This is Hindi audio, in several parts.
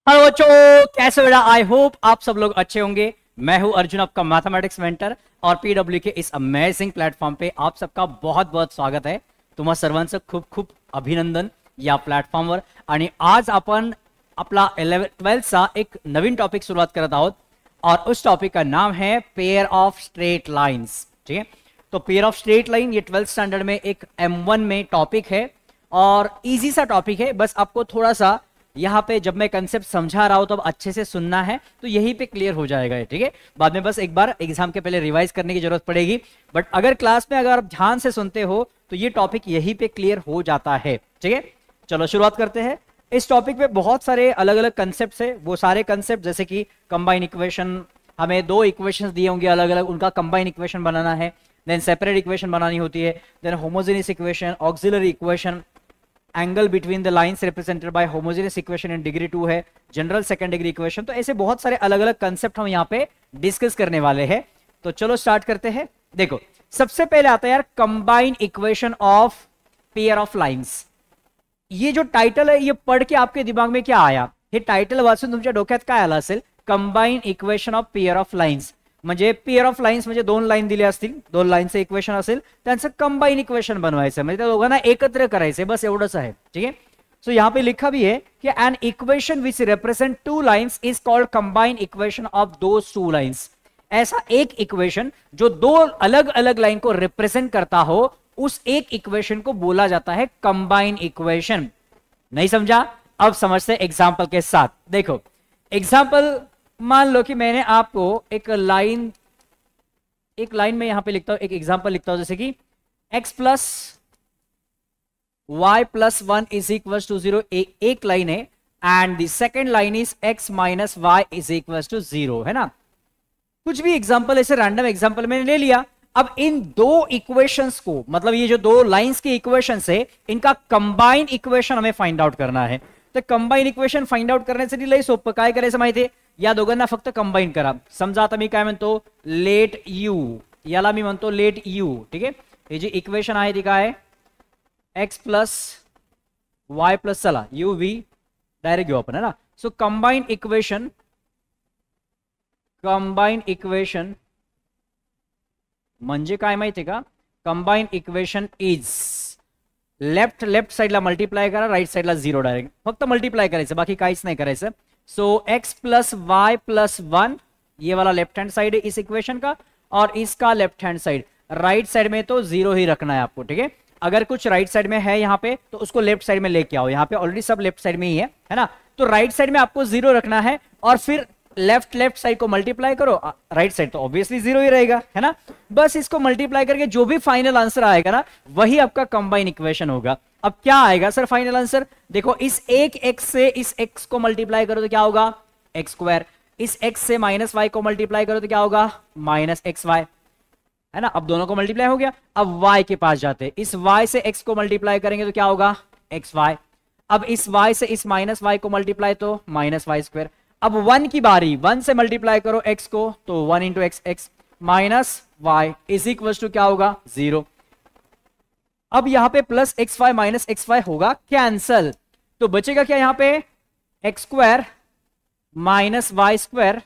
हेलो बच्चों, कैसे हो बेटा। आई होप आप सब लोग अच्छे होंगे। मैं हूं अर्जुन, आपका मैथमेटिक्स मेंटर, और पीडब्ल्यू के इस अमेजिंग प्लेटफॉर्म पे आप सबका बहुत बहुत स्वागत आहे. तुम्हा सर्वांचं खूप खूप अभिनंदन या प्लॅटफॉर्मवर. आणि आज आपण आपला 12th एक नवीन टॉपिक शुरुआत करत आहोत और उस टॉपिक का नाम है पेयर ऑफ स्ट्रेट लाइन्स. ठीक है, तो पेयर ऑफ स्ट्रेट लाइन ये 12th स्टैंडर्ड में एक M1 में टॉपिक है और इजी सा टॉपिक है. बस आपको थोड़ा सा यहाँ पे जब मैं कंसेप्ट समझा रहा हूं तब अच्छे से सुनना है, तो यहीं पे क्लियर हो जाएगा. ठीक है, बाद में बस एक बार एग्जाम के पहले रिवाइज करने की जरूरत पड़ेगी, बट अगर क्लास में अगर आप ध्यान से सुनते हो तो ये टॉपिक यहीं पे क्लियर हो जाता है. ठीक है, चलो शुरुआत करते हैं. इस टॉपिक पे बहुत सारे अलग अलग कंसेप्ट है. वो सारे कंसेप्ट जैसे कि कंबाइन इक्वेशन, हमें दो इक्वेशन दिए होंगे अलग अलग, उनका कंबाइन इक्वेशन बनाना है. देन सेपरेट इक्वेशन बनानी होती है. Then homogeneous equation, auxiliary equation, angle between the lines represented by homogeneous equation in degree 2 है, जनरल सेकंड डिग्री इक्वेशन. तो ऐसे बहुत सारे अलग अलग कंसेप्ट हम यहाँ पे डिस्कस करने वाले हैं. तो चलो स्टार्ट करते हैं. देखो, सबसे पहले आता है यार combine equation of pair of lines. ये जो टाइटल है ये पढ़ के आपके दिमाग में क्या आया? हे टाइटल वाचून तुमच्या डोक्यात काय आलं असेल? Combine equation of pair of lines. म्हणजे पेयर ऑफ लाइन्स म्हणजे दोन लाईन दिले असतील, दोन लाईनचं इक्वेशन असेल, त्यांचं कंबाइन इक्वेशन बनवायचं, म्हणजे त्या दोघांना एकत्र करायचे, बस एवढंच आहे. ठीक है, सो यहाँ पे लिखा भी है कि an equation which represent two lines is called combine equation of those two lines. ऐसा एक इक्वेशन जो दो अलग अलग लाइन को रिप्रेजेंट करता हो, उस एक इक्वेशन को बोला जाता है कंबाइन इक्वेशन. नहीं समझा? अब समझते एग्जाम्पल के साथ. देखो एग्जाम्पल, मान लो कि मैंने आपको एक लाइन में यहां पे लिखता हूं, एक एग्जांपल लिखता हूं, जैसे कि x plus y plus 1 is equal to 0. एक लाइन है and the second line is x minus y is equal to 0, है ना. कुछ भी एग्जांपल, ऐसे रैंडम एग्जांपल मैंने ले लिया. अब इन दो इक्वेशंस को, मतलब ये जो दो लाइंस की इक्वेशंस है, इनका कंबाइन इक्वेशन हमें फाइंड आउट करना है. तर कंबाइन इक्वेशन फाइंड आउट करण्यासाठी लई सोपं. काय करायचं माहितीये? या दोघांना फक्त कंबाइन करा. समजा आता मी काय म्हणतो, लेट यू, याला मी म्हणतो लेट यू. ठीक आहे, हे जी इक्वेशन आहे ती काय? एक्स प्लस वाय प्लस, चला यू व्ही डायरेक्ट घेऊ आपण, है ना. सो कंबाइन इक्वेशन म्हणजे काय माहितीये का? कंबाइन इक्वेशन इज लेफ्ट साइडला मल्टीप्लाय करा, राइट साइडला 0 डायरेक्ट, फक्त मल्टीप्लाय करायचं, बाकी काहीच नाही करायचं. सो x प्लस वाई प्लस 1, ये वाला लेफ्ट हैंड साइड है इस इक्वेशन का, और इसका left hand side, right side में तो 0 ही रखना है आपको. ठीक है, अगर कुछ राइट साइड में है यहाँ पे तो उसको लेफ्ट साइड में लेके आओ. यहाँ पे ऑलरेडी सब लेफ्ट साइड में ही है ना. तो राइट साइड में आपको 0 रखना है और फिर लेफ्ट साइड को मल्टीप्लाई करो, राइट साइड तो ऑब्वियसली 0 ही रहेगा, है ना. बस इसको मल्टीप्लाई करके जो भी फाइनल आंसर आएगा ना, वही आपका कंबाइन इक्वेशन होगा. अब क्या आएगा सर फाइनल आंसर? देखो, इस एक x से इस x को मल्टीप्लाई करो तो क्या होगा? X square. इस x से माइनस वाई को मल्टीप्लाई करो तो क्या होगा? माइनस एक्स वाई, है ना. अब दोनों को मल्टीप्लाई हो गया. अब y के पास जाते, इस y से x को मल्टीप्लाई करेंगे तो क्या होगा? X y. अब इस y से इस माइनस वाई को मल्टीप्लाई तो माइनस वाई स्क्वायर. अब 1 की बारी, 1 से मल्टीप्लाई करो x को तो 1 into x minus y is equal to क्या होगा? 0. अब यहां पे plus x y minus x y होगा कैंसल, तो बचेगा क्या यहां पे? X square minus y square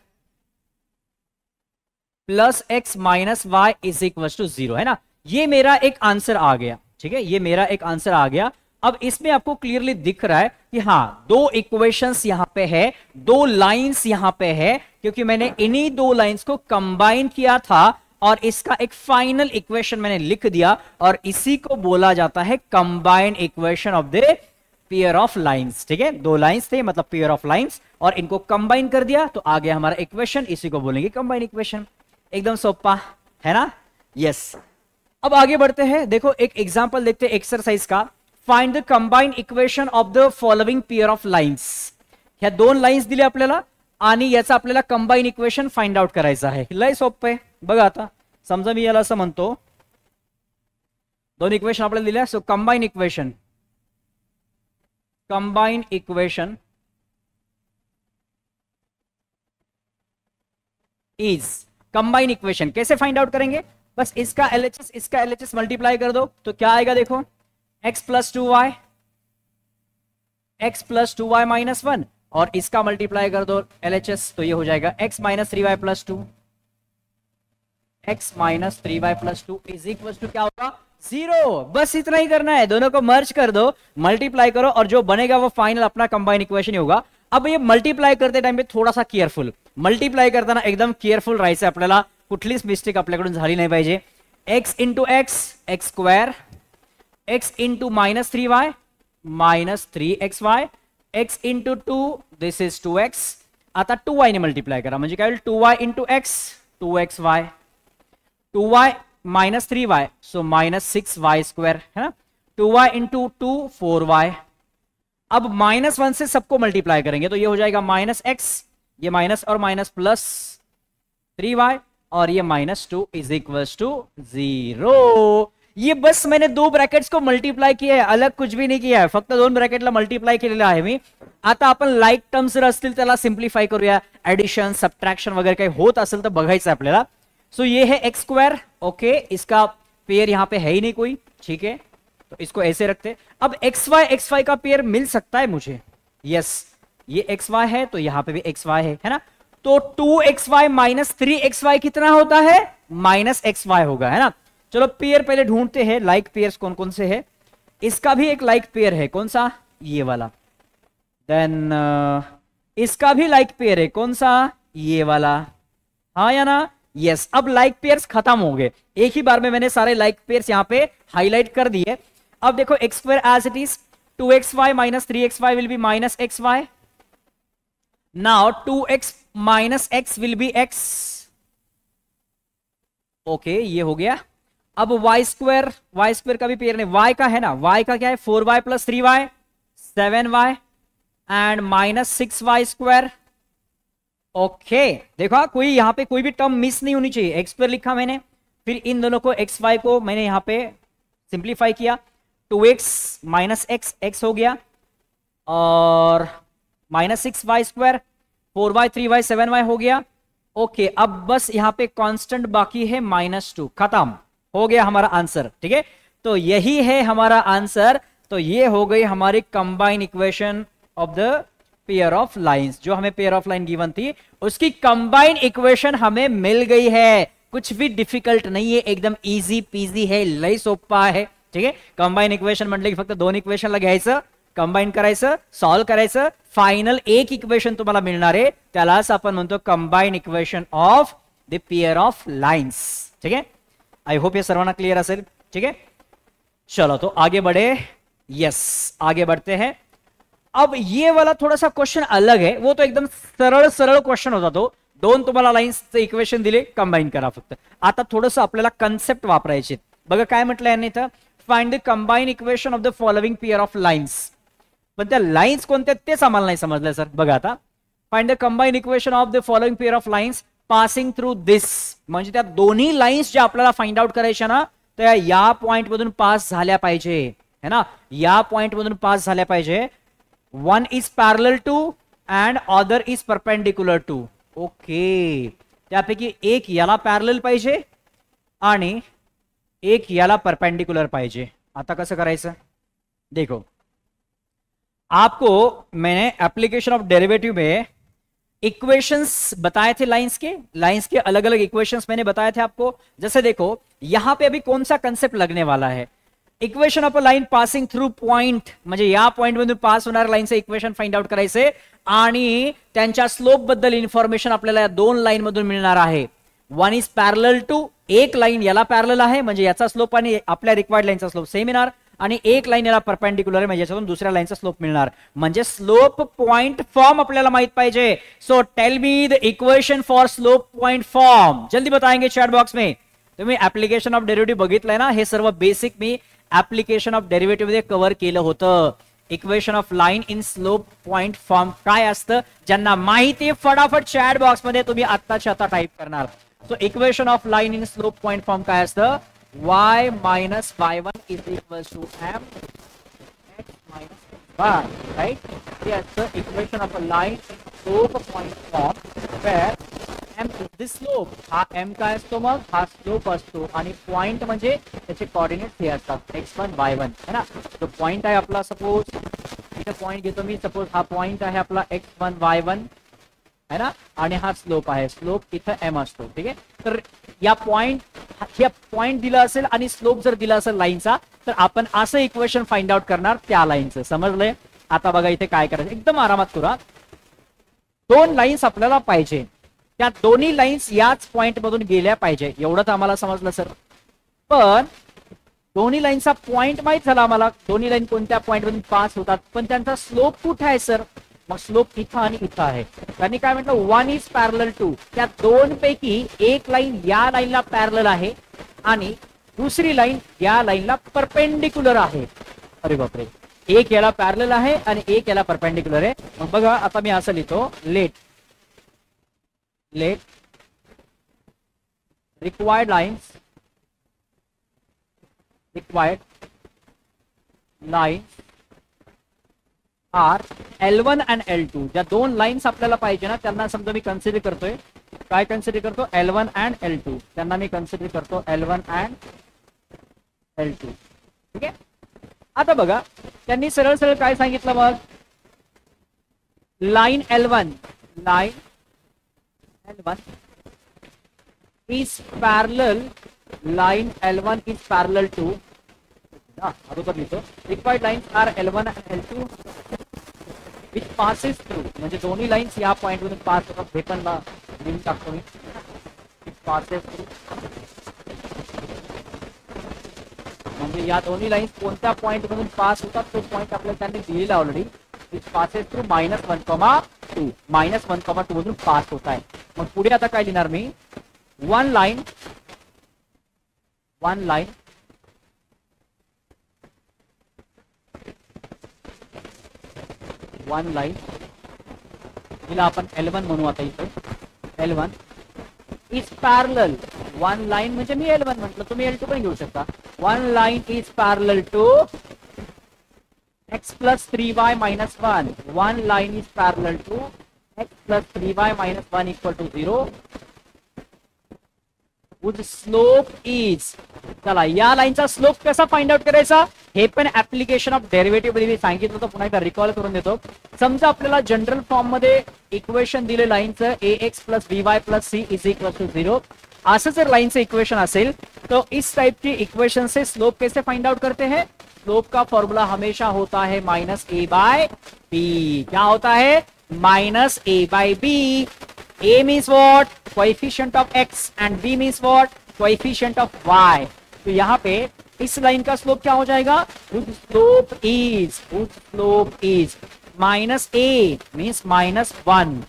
plus x minus y is equal to 0, है ना. ये मेरा एक आंसर आ गया. ठीक है, ये मेरा एक आंसर आ गया. अब इसमें आपको क्लियरली दिख रहा है कि हाँ, दो इक्वेशंस यहां पे है, दो लाइंस यहां पे है, क्योंकि मैंने इन्हीं दो लाइंस को कंबाइन किया था और इसका एक फाइनल इक्वेशन मैंने लिख दिया, और इसी को बोला जाता है combine equation of the pair of lines. ठीक है, दो लाइंस थे मतलब पेयर ऑफ लाइंस, और इनको कंबाइन कर दिया तो आ गया हमारा इक्वेशन. इसी को बोलेंगे कंबाइन इक्वेशन. एकदम सोपा है ना. यस, अब आगे बढ़ते हैं. देखो एक एग्जांपल देखते हैं एक्सरसाइज का. Find the combine equation of the following pair of lines. ह्या दोन लाइन्स दिले आपल्याला आणि याचा आपल्याला कंबाइन इक्वेशन फाइंड आउट करायचं आहे. लय सोपं आहे बघा. आता समजा मी याला असं म्हणतो, दोन इक्वेशन आपल्याला दिल्या, so combine equation is, combine equation कैसे फाइंड आउट करेंगे? बस इसका LHS मल्टीप्लाई कर दो तो क्या आएगा? देखो, x प्लस 2y माइनस 1 और इसका मल्टीप्लाई कर दो LHS, तो ये हो जाएगा x minus 3y plus 2, x minus 3y plus 2 is equal to क्या होगा 0। बस इतना ही करना है, दोनों को मर्ज कर दो, मल्टीप्लाई करो और जो बनेगा वो फाइनल अपना कंबाइन इक्वेशन ही होगा। अब ये मल्टीप्लाई करते टाइम पे थोड़ा सा केअरफुल मल्टीप्लाई करताना एकदम केअरफुल राहायचं, आपल्याला कुठलीच मिस्टेक आपल्याकडून झाली नाही पाहिजे। x into x x square, x into minus 3y minus 3xy, x into 2 this is 2x। आता 2y ने मल्टीप्लाई करा म्हणजे काय होईल 2y into x 2xy, 2y minus 3y so minus 6y square है ना, 2y इंटू 2 4y। अब -1 से सबको मल्टीप्लाई करेंगे तो ये हो जाएगा माइनस एक्स, ये माइनस और माइनस प्लस 3y और ये -2 इज इक्वल टू 0। ये बस मैंने दो ब्रॅकेट्स को मल्टीप्लाई किया है, अलग कुछ भी नहीं किया है, फक्त दोन ब्रॅकेटला मल्टीप्लाई केलेलं आहे मी। आता आपण लाईक टर्म्स जर असतील त्याला सिंप्लिफाई करूया, एडिशन सबट्रैक्शन वगैरह काही होत असेल तर बघायचं आपल्याला। सो ये है एक्स स्क्वायर, ओके, इसका पेयर यहां पे है ही नहीं कोई, ठीक है, तो इसको ऐसे रखते। अब एक्स वाई का पेयर मिल सकता है मुझे, यस, ये एक्स वाई है तो यहां पे भी एक्स वाई है ना, तो 2xy माइनस 3xy कितना होता है -xy होगा, है ना। चलो पेयर पहले ढूंढते हैं, लाइक पेयर्स कौन कौन से है। इसका भी एक लाइक पेयर है, कौन सा, ये वाला। देन इसका भी लाइक पेयर है, कौन सा, ये वाला, हाँ या ना, यस। अब लाइक पेयर्स खत्म हो गए, एक ही बार में मैंने सारे लाइक पेयर्स यहां पे हाईलाइट कर दिए। अब देखो x square as it is, 2xy minus 3xy will be minus xy। Now 2x minus x will be x, okay, ये हो गया। अब y स्क्वायर का भी पेयर नहीं, y का है ना, y का क्या है 4y plus 3y 7y and minus 6y square, okay. देखो कोई यहां पे कोई भी टर्म मिस नहीं होनी चाहिए, एक्स स्क्वायर लिखा मैंने, फिर इन दोनों को एक्स वाई को मैंने यहां पे सिंप्लीफाई किया, 2x माइनस एक्स एक्स हो गया और minus 6y square, 4y 3y 7y हो गया, ओके। अब बस यहां पे कांस्टेंट बाकी है -2, खत्म हो गया हमारा आंसर, ठीक है। तो यही है हमारा आंसर, तो ये हो गई हमारी combine equation of the pair of lines. जो हमें पेयर ऑफ लाइन गिवन थी उसकी कंबाइन इक्वेशन हमें मिल गई है, कुछ भी डिफिकल्ट नहीं है, एकदम इजी पीजी है, लय सोपा है, ठीक आहे। कंबाइन इक्वेशन म्हटलं की फक्त दोन इक्वेशनला घ्यायचं, कंबाइन करायचं, सॉल्व करायचं, फायनल एक इक्वेशन तुम्हाला मिळणार आहे, त्यालाच आपण म्हणतो combine equation of the pair of lines, ठीक है। आई होप ये सर्वांना क्लियर असेल, ठीक है। चलो तो आगे बढ़े, यस आगे बढ़ते हैं। अब ये वाला थोड़ा सा क्वेश्चन अलग है, वो तो एकदम सरळ सरळ क्वेश्चन होता, तो दोन तुम्हाला लाइन्सचे इक्वेशन दिले, कंबाइन करा फक्त। आता थोडंसं आपल्याला कन्सेप्ट वापरायचे, बघा काय म्हटलं यांनी इथं, find the combine equation of the following pair of lines, पण त्या लाइन्स कोणत्या तेच आम्हाला नाही समजलं सर। बघा आता, find the combine equation of the following pair of lines passing through this, म्हणजे त्या दोन्ही लाइन्स ज्या आपल्याला फाइंड आउट करायच्या ना, त्या या पॉइंट मधून पास झाल्या पाहिजे, है ना, या पॉइंट मधून पास झाल्या पाहिजे। One is parallel to and other is perpendicular to, okay. त्यापैकी एक याला पॅरलल पाहिजे आणि एक याला परपेंडिकुलर पाहिजे। आता कसं करायचं, देखो आपको मैंने एप्लीकेशन ऑफ डेरिवेटिव में इक्वेशंस बताए थे, लाइंस के अलग अलग इक्वेशंस मैंने बताए थे आपको। जैसे देखो यहां पे अभी कौन सा कंसेप्ट लगने वाला है, equation of a line passing through point, म्हणजे या पॉइंट मधून पास होणाऱ्या लाईनचे इक्वेशन फाइंड आउट करायचे आणि त्यांच्या स्लोप बद्दल इन्फॉर्मेशन आपल्याला या दोन लाईन मधून मिळणार आहे। वन इज पॅरलल टू, एक लाईन याला पॅरलल आहे म्हणजे याचा स्लोप आणि आपल्या रिक्वायर्ड लाईनचा स्लोप सेम येणार, आणि एक लाईन याला परपेंडिकुलर आहे म्हणजे याच्यातून दुसऱ्या लाईनचा स्लोप मिळणार, म्हणजे स्लोप पॉइंट फॉर्म आपल्याला माहित पाहिजे। So tell me the equation for slope point form, जल्दी बताएंगे चैट बॉक्स में। तुम्ही एप्लीकेशन ऑफ डेरिवेटिव्ह बघितलंय ना, हे सर्व बेसिक मी एप्लीकेशन ऑफ डेरिवेटिव्ह मध्ये कव्हर केलं होतं। Equation of line in slope point form काय असतं, ज्यांना माहिती फटाफट चॅट बॉक्स मध्ये तुम्ही आत्ताच्या आता टाइप करणार। So equation of line in slope point form काय असतं, y minus y1 is equals to m x minus y, right? Yes, the equation of a line in slope point form where m is the slope, हा m काय असतो मग, हा स्लोप असतो आणि पॉइंट म्हणजे त्याचे कोऑर्डिनेट्स हे असतात x1 y1, है ना। तो पॉइंट आहे आपला सपोज इथे पॉईंट घेतो मी, सपोज हा पॉईंट आहे आपला x1 y1 है ना, आणि हा स्लोप आहे, स्लोप इथं m असतो. ठीक आहे, तर या पॉईंट दिला असेल आणि स्लोप जर दिला असेल लाईनचा, तर आपण असं इक्वेशन फाइंड आउट करणार त्या लाईनचं. समजलंय? आता बघा इथे काय करायचं, एकदम आरामात करा. दोन लाईन्स आपल्याला पाहिजे, त्या दोन्ही लाईन्स याच पॉइंट मधून गेल्या पाहिजे, एवढं तर आम्हाला समजलं सर. पण दोन्ही लाईनचा पॉइंट माहित झाला आम्हाला, दोन्ही लाईन कोणत्या पॉइंट मधून पास होतात, पण त्यांचा स्लोप कुठे आहे सर? मग स्लोप इथं आणि इथं आहे. त्यांनी काय म्हटलं, 1 इज पॅरलल टू. त्या दोन पैकी एक लाईन या लाईनला पॅरलल आहे आणि दुसरी लाईन या लाईनला परपेंडिक्युलर आहे. अरे बापरे, एक याला पॅरलल आहे आणि एक याला परपेंडिक्युलर आहे. मग बघा आता मी असं लिहितो, late required lines are L1 and L2. ज्या दोन लाईन्स आपल्याला पाहिजे ना, त्यांना समजा मी कन्सिडर करतोय, काय कन्सिडर करतो? L1 and L2. त्यांना मी कन्सिडर करतो L1 and L2. ठीक आहे. आता बघा त्यांनी सरळ सरळ काय सांगितलं, मग line L1 is parallel, line L1 is parallel to, अगोदर लिहितो, required lines are L1 and L2 which passes through, म्हणजे दोन्ही लाईन्स या पॉइंट मधून पास होतात. हे पण लिहून टाकतो मी, passes through, म्हणजे या दोन्ही लाईन्स कोणत्या पॉइंट मधून पास होतात तो पॉइंट आपल्याला त्यांनी दिलेला ऑलरेडी, which passes through -1,2, -1,2 मधून पास होत आहे. मग पुढे आता काय लिहिणार मी, one line हिला आपण L1 म्हणू. आता इथे L1 is parallel, one line म्हणजे मी L1 म्हटलं, तुम्ही L2 पण घेऊ शकता. One line is parallel to x plus 3y minus 1. One line is parallel to x plus 3y minus 1 equal to 0. Whose slope is, चला या लाईनचा स्लोप कसा फाइंड आउट करायचा, हे पण ऍप्लिकेशन ऑफ डेरिव्हेटिव्ह मध्ये मी सांगितलं होतं, पुन्हा एकदा रिकॉल करून देतो. समजा आपल्याला जनरल फॉर्म मध्ये इक्वेशन दिले लाईनचं ax plus by plus c is equal to 0, असं जर लाईनचं इक्वेशन असेल तो इस टाइप की इक्वेशन से स्लोप कैसे फाइंड आउट करते हैं? स्लोप का फॉर्मूला हमेशा होता है -a/b. क्या होता है? -a/b. a means what? Coefficient of x and b means what? Coefficient of y. तो यहाँ पे इस लाइन का स्लोप क्या हो जाएगा? whose slope is -a means -1.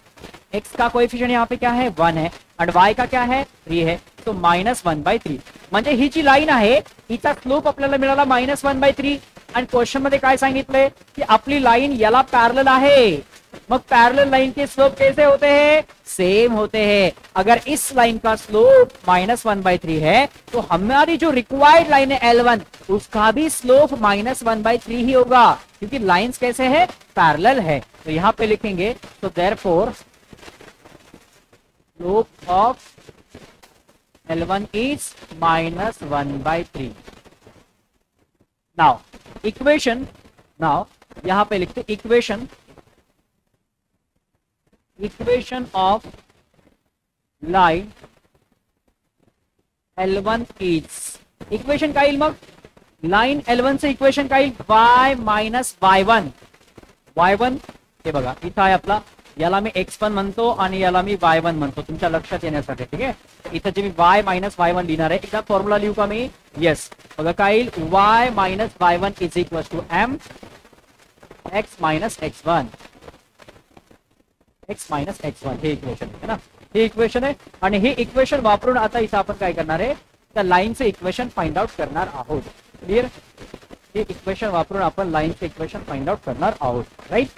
x का कोएफिशिएंट यहाँ पे क्या है? 1 है, और y का क्या है? 3 है, तो -1/3. म्हणजे ही जी लाईन आहे हिचा स्लोप आपल्याला मिळाला -1/3. आणि क्वेश्चन मध्ये काय सांगितलंय की आपली लाइन याला पैरेलल आहे. मग पैरेलल लाइन के स्लोप कैसे होते हैं? सेम होते हैं. अगर इस लाइन का स्लोप -1/3 है तो हमारी जो रिक्वायर्ड लाइन है L1 उसका भी स्लोप -1/3 ही होगा, क्योंकि लाइंस कैसे है? पैरेलल है. तो यहां पे लिखेंगे, तो therefore slope of L1 is -1/3. Now equation, यहां पे लिखते equation of line L1 is, equation काय येईल मग? लाइन L1 से इक्वेशन काय येईल? y minus y1. हे बघा इथं आहे आपला, याला मी x1 म्हणतो आणि याला मी y1 म्हणतो तुमच्या लक्षात येण्यासाठी. ठीक आहे, इथं जे मी y minus y1 लिहिणार आहे, एकदा फॉर्म्युला लिहू का मी? येस. बघा काय येईल? y minus y1 is equal to m x minus x1. x minus x1 हे इक्वेशन आहे ना, हे इक्वेशन आहे. आणि हे इक्वेशन वापरून आता इथं आपण काय करणार आहे? त्या लाईनचे इक्वेशन फाइंड आउट करणार आहोत. क्लियर? हे इक्वेशन वापरून आपण लाईनचे इक्वेशन फाइंड आउट करणार आहोत. राइट?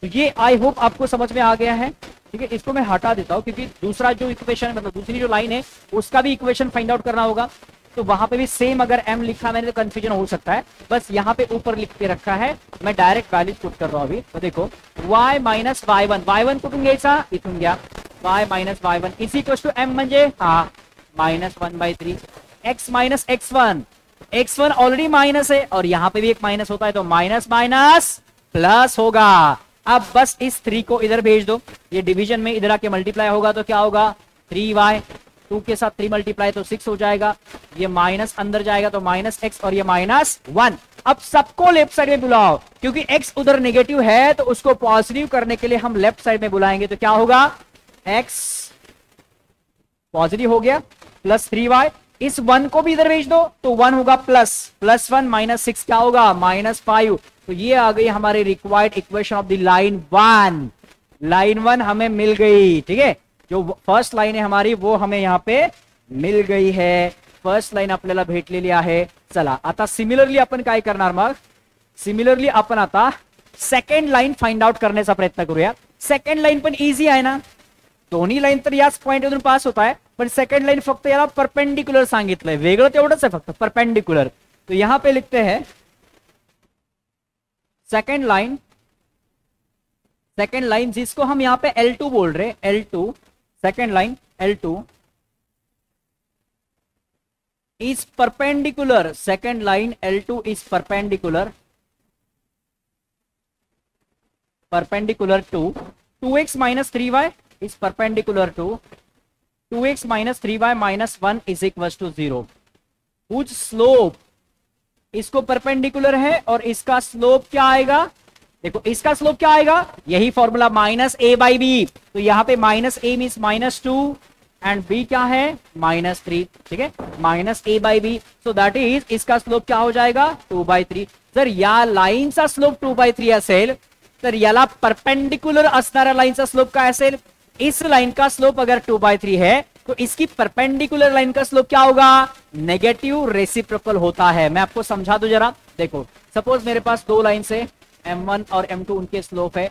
तो ये आई होप आपको समझ में आ गया है. ठीक है, इसको मैं हटा देता हूं क्योंकि दूसरा जो इक्वेशन है, मतलब दूसरी जो लाइन है उसका भी इक्वेशन फाइंड आउट करना होगा. तो वहां पे भी सेम अगर m लिखा मैंने तो कंफ्यूजन हो सकता है. बस यहाँ पे ऊपर लिख के रखा है, मैं डायरेक्ट वैल्यूज पुट कर रहा हूं अभी. तो देखो y minus y1 कुठून घ्यायचा? इथून घ्या. y minus y1 is equal to m म्हणजे हा -1/3. x minus x1 already minus है और यहाँ पे भी एक माइनस होता है, तो माइनस माइनस प्लस होगा। अब बस इस 3 को इधर भेज दो, ये डिवीजन में इधर आके मल्टीप्लाई होगा तो क्या होगा 3y, 2 के साथ 3 मल्टीप्लाई तो 6 हो जाएगा, ये माइनस अंदर जाएगा तो -x और ये -1। अब सबको लेफ्ट साइड में बुलाओ, क्योंकि x उधर नेगेटिव है तो उसको पॉजिटिव करने के लिए हम लेफ्ट साइड में बुलाएंगे, तो क्या होगा x पॉजिटिव हो गया प्लस 3y, इस 1 को भी इधर भेज दो तो 1 होगा +1 -6 क्या होगा -5। तो ये आ गई हमारी required equation of the line 1। Line 1 हमें मिल गई, ठीक है। जो फर्स्ट लाइन है हमारी वो हमें यहाँ पे मिल गई है, फर्स्ट लाइन आपल्याला भेटलेली आहे। चला आता सिमिलरली आपण काय करणार, मग सिमिलरली आपण आता सेकंड लाइन फाइंड आउट करण्याचा प्रयत्न करूया। सेकंड लाइन पण इझी आहे ना, दोन्ही लाइन तर याच पॉइंट मधून पास होत आहे, पण सेकंड लाइन फक्त याला परपेंडिकुलर सांगितलंय, वेगळं तेवढंच आहे फक्त परपेंडिकुलर। तो यहां पे लिखते हैं सेकंड लाइन जिसको हम यहां पे L2 बोल रहे हैं, L2 second line L2 is perpendicular, second line L2 is perpendicular to 2x minus 3y is perpendicular to 2x minus 3y minus 1 is equals to 0, whose slope इसको परपेंडिकुलर है और इसका स्लोप क्या आएगा, देखो इसका स्लोप क्या आएगा, यही फॉर्मूला -a/b। तो यहां पे -a मींस -2 एंड b क्या है -3, ठीक है, -a/b। सो दैट इज इसका स्लोप क्या हो जाएगा 2/3। जर या लाईनचा स्लोप 2/3 असेल तर याला परपेंडिकुलर असणाऱ्या लाईनचा स्लोप काय असेल, इस लाइन का स्लोप अगर 2/3 है तो इसकी परपेंडिकुलर लाइन का स्लोप क्या होगा, नेगेटिव रेसिप्रोकल होता है। मैं आपको समझा दूं जरा, देखो सपोज मेरे पास दो लाइन से m1 और m2 उनके स्लोप है,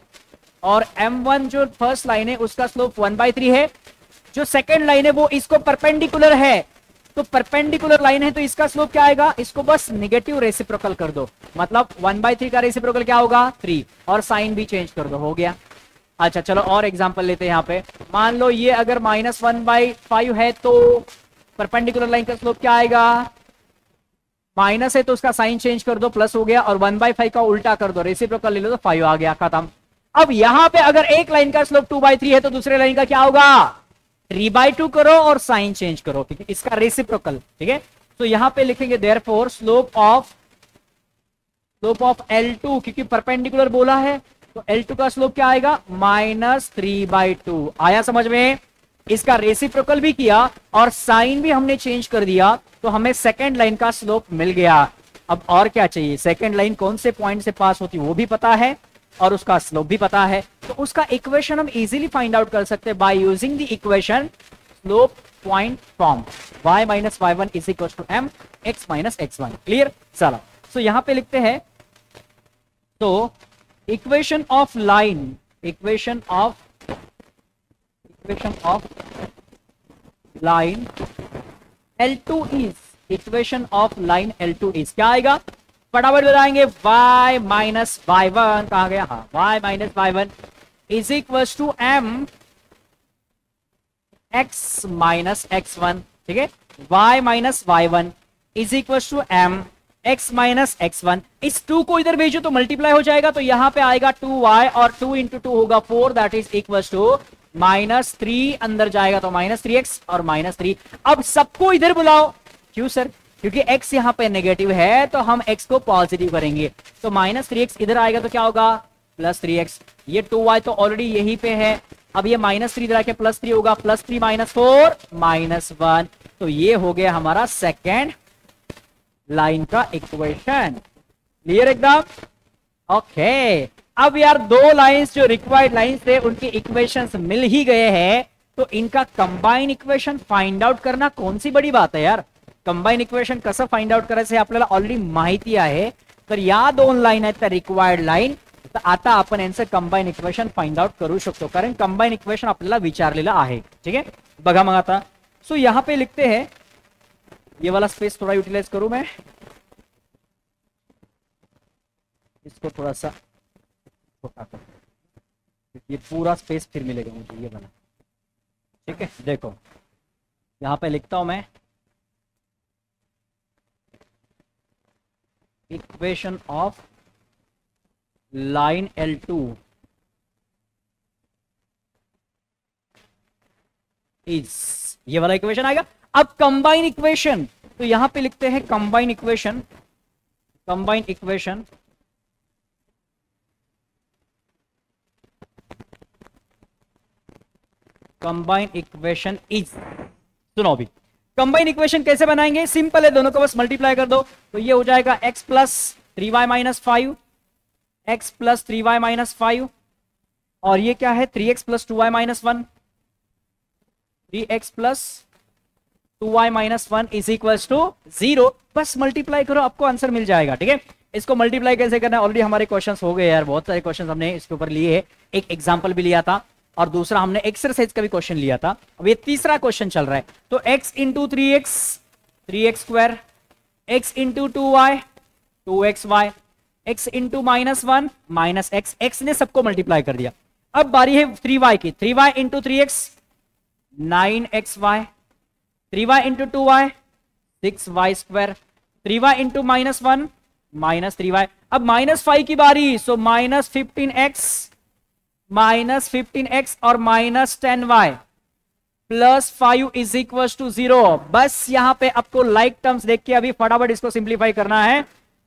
और m1 जो फर्स्ट लाइन है उसका स्लोप 1/3 है, जो सेकंड लाइन है वो इसको परपेंडिकुलर है, तो परपेंडिकुलर लाइन है तो इसका स्लोप क्या आएगा, इसको बस नेगेटिव रेसिप्रोकल कर दो, मतलब 1/3 का रेसिप्रोकल क्या होगा 3, और साइन भी चेंज कर दो, हो गया। अच्छा चलो और एग्जांपल लेते हैं यहाँ पे, मान लो ये अगर -1/5 है तो परपेंडिकुलर लाइन का स्लोप क्या आएगा, माइनस है तो उसका साइन चेंज कर दो, प्लस हो गया, और 1/5 का उल्टा कर दो, रेसिप्रोकल ले लो तो 5 आ गया, खत्म। अब यहां पे अगर एक लाइन का स्लोप 2/3 है तो दूसरे लाइन का क्या होगा 3/2 करो और साइन चेंज करो, ठीक है, इसका रेसिप्रोकल, ठीक है। तो यहां पे लिखेंगे देयरफॉर स्लोप ऑफ L2, क्योंकि परपेंडिकुलर बोला है तो L2 का स्लोप क्या आएगा -3/2। आया समझ में, इसका रेसिप्रोकल भी किया और साइन भी हमने चेंज कर दिया, तो हमें सेकंड लाइन का स्लोप मिल गया। अब और क्या चाहिए, सेकंड लाइन कौन से पॉइंट से पास होती है वो भी पता है और उसका स्लोप भी पता है, तो उसका इक्वेशन हम इजीली फाइंड आउट कर सकते हैं by using the equation slope point form, y minus y1 is equals to m x minus x1। Clear, चलो सो यहां पे लिखते हैं, तो equation of line, equation of line L2 is, equation of line L2 is क्या आएगा, फटाफट बताएंगे, y माइनस y1 कहां गया, हाँ y minus y1 is equal to m x minus x1, ठीक है, y minus y1 is equal to m x minus x1। इस 2 को इधर भेजो तो मल्टीप्लाई हो जाएगा, तो यहां पे आएगा 2y और 2 इंटू 2 होगा 4, दैट इज इक्वल टू -3, अंदर जाएगा तो -3x और -3। अब सबको इधर बुलाओ, क्यों सर, क्योंकि x यहां पे नेगेटिव है तो हम x को पॉजिटिव करेंगे, तो -3x इधर आएगा तो क्या होगा +3x, ये 2y तो ऑलरेडी यहीं पे है, अब ये -3 इधर आके +3 होगा, +3 -4 -1, तो ये हो गया हमारा सेकेंड लाइन का इक्वेशन। क्लियर एकदम, ओके। अब यार दो लाइंस जो रिक्वायर्ड लाइंस थे उनके इक्वेशंस मिल ही गए हैं, तो इनका कंबाइन इक्वेशन फाइंड आउट करना कौन सी बड़ी बात है यार, कंबाइन इक्वेशन कसं फाइंड आउट करायचं हे आपल्याला ऑलरेडी माहिती आहे, तर या दोन लाईन आहेत त्या रिक्वायर्ड लाईन, तर आता आपण यांचं कंबाइन इक्वेशन फाइंड आउट करू शकतो, कारण कंबाइन इक्वेशन आपल्याला विचारलेलं आहे, ठीक है। बघा मग आता, सो यहां पे लिखते हैं, ये वाला स्पेस थोड़ा यूटिलाइज करूं मैं, इसको थोड़ा सा छोटा कर, ये पूरा स्पेस फिर मिलेगा मुझे ये वाला, ठीक है। देखो यहां पे लिखता हूं मैं, equation of line L2 is, ये वाला इक्वेशन आएगा। अब कंबाइन इक्वेशन, तो यहां पे लिखते हैं combine equation, combine equation combine equation is, सुनो अभी कंबाइन इक्वेशन कैसे बनाएंगे, सिंपल है, दोनों को बस मल्टीप्लाई कर दो, तो ये हो जाएगा x plus 3y minus 5, x plus 3y minus 5, और ये क्या है 3x plus 2y minus 1, 3x plus 2y minus 1 is equals to 0। बस मल्टीप्लाई करो, आपको आंसर मिल जाएगा। ठीक है, इसको मल्टीप्लाई कैसे करना है, ऑलरेडी हमारे क्वेश्चंस हो गए यार, बहुत सारे क्वेश्चंस हमने इसके ऊपर लिए हैं, एक एग्जांपल भी लिया था और दूसरा हमने एक्सरसाइज का भी क्वेश्चन लिया था। अब ये तीसरा क्वेश्चन चल रहा है, तो x into 3x 3x square, x into 2y 2xy, x into minus 1 minus x, x ने सबको मल्टीप्लाई कर दिया। अब बारी है 3y की, 3y into 3x 9xy, 3y into 2y 6y square, 3y into minus 1 minus 3y। अब माइनस 5 की बारी, सो माइनस 15x और minus 10y plus 5 is equal to 0। बस यहां पे आपको लाइक टर्म्स देख के अभी फटाफट इसको सिंप्लीफाई करना है।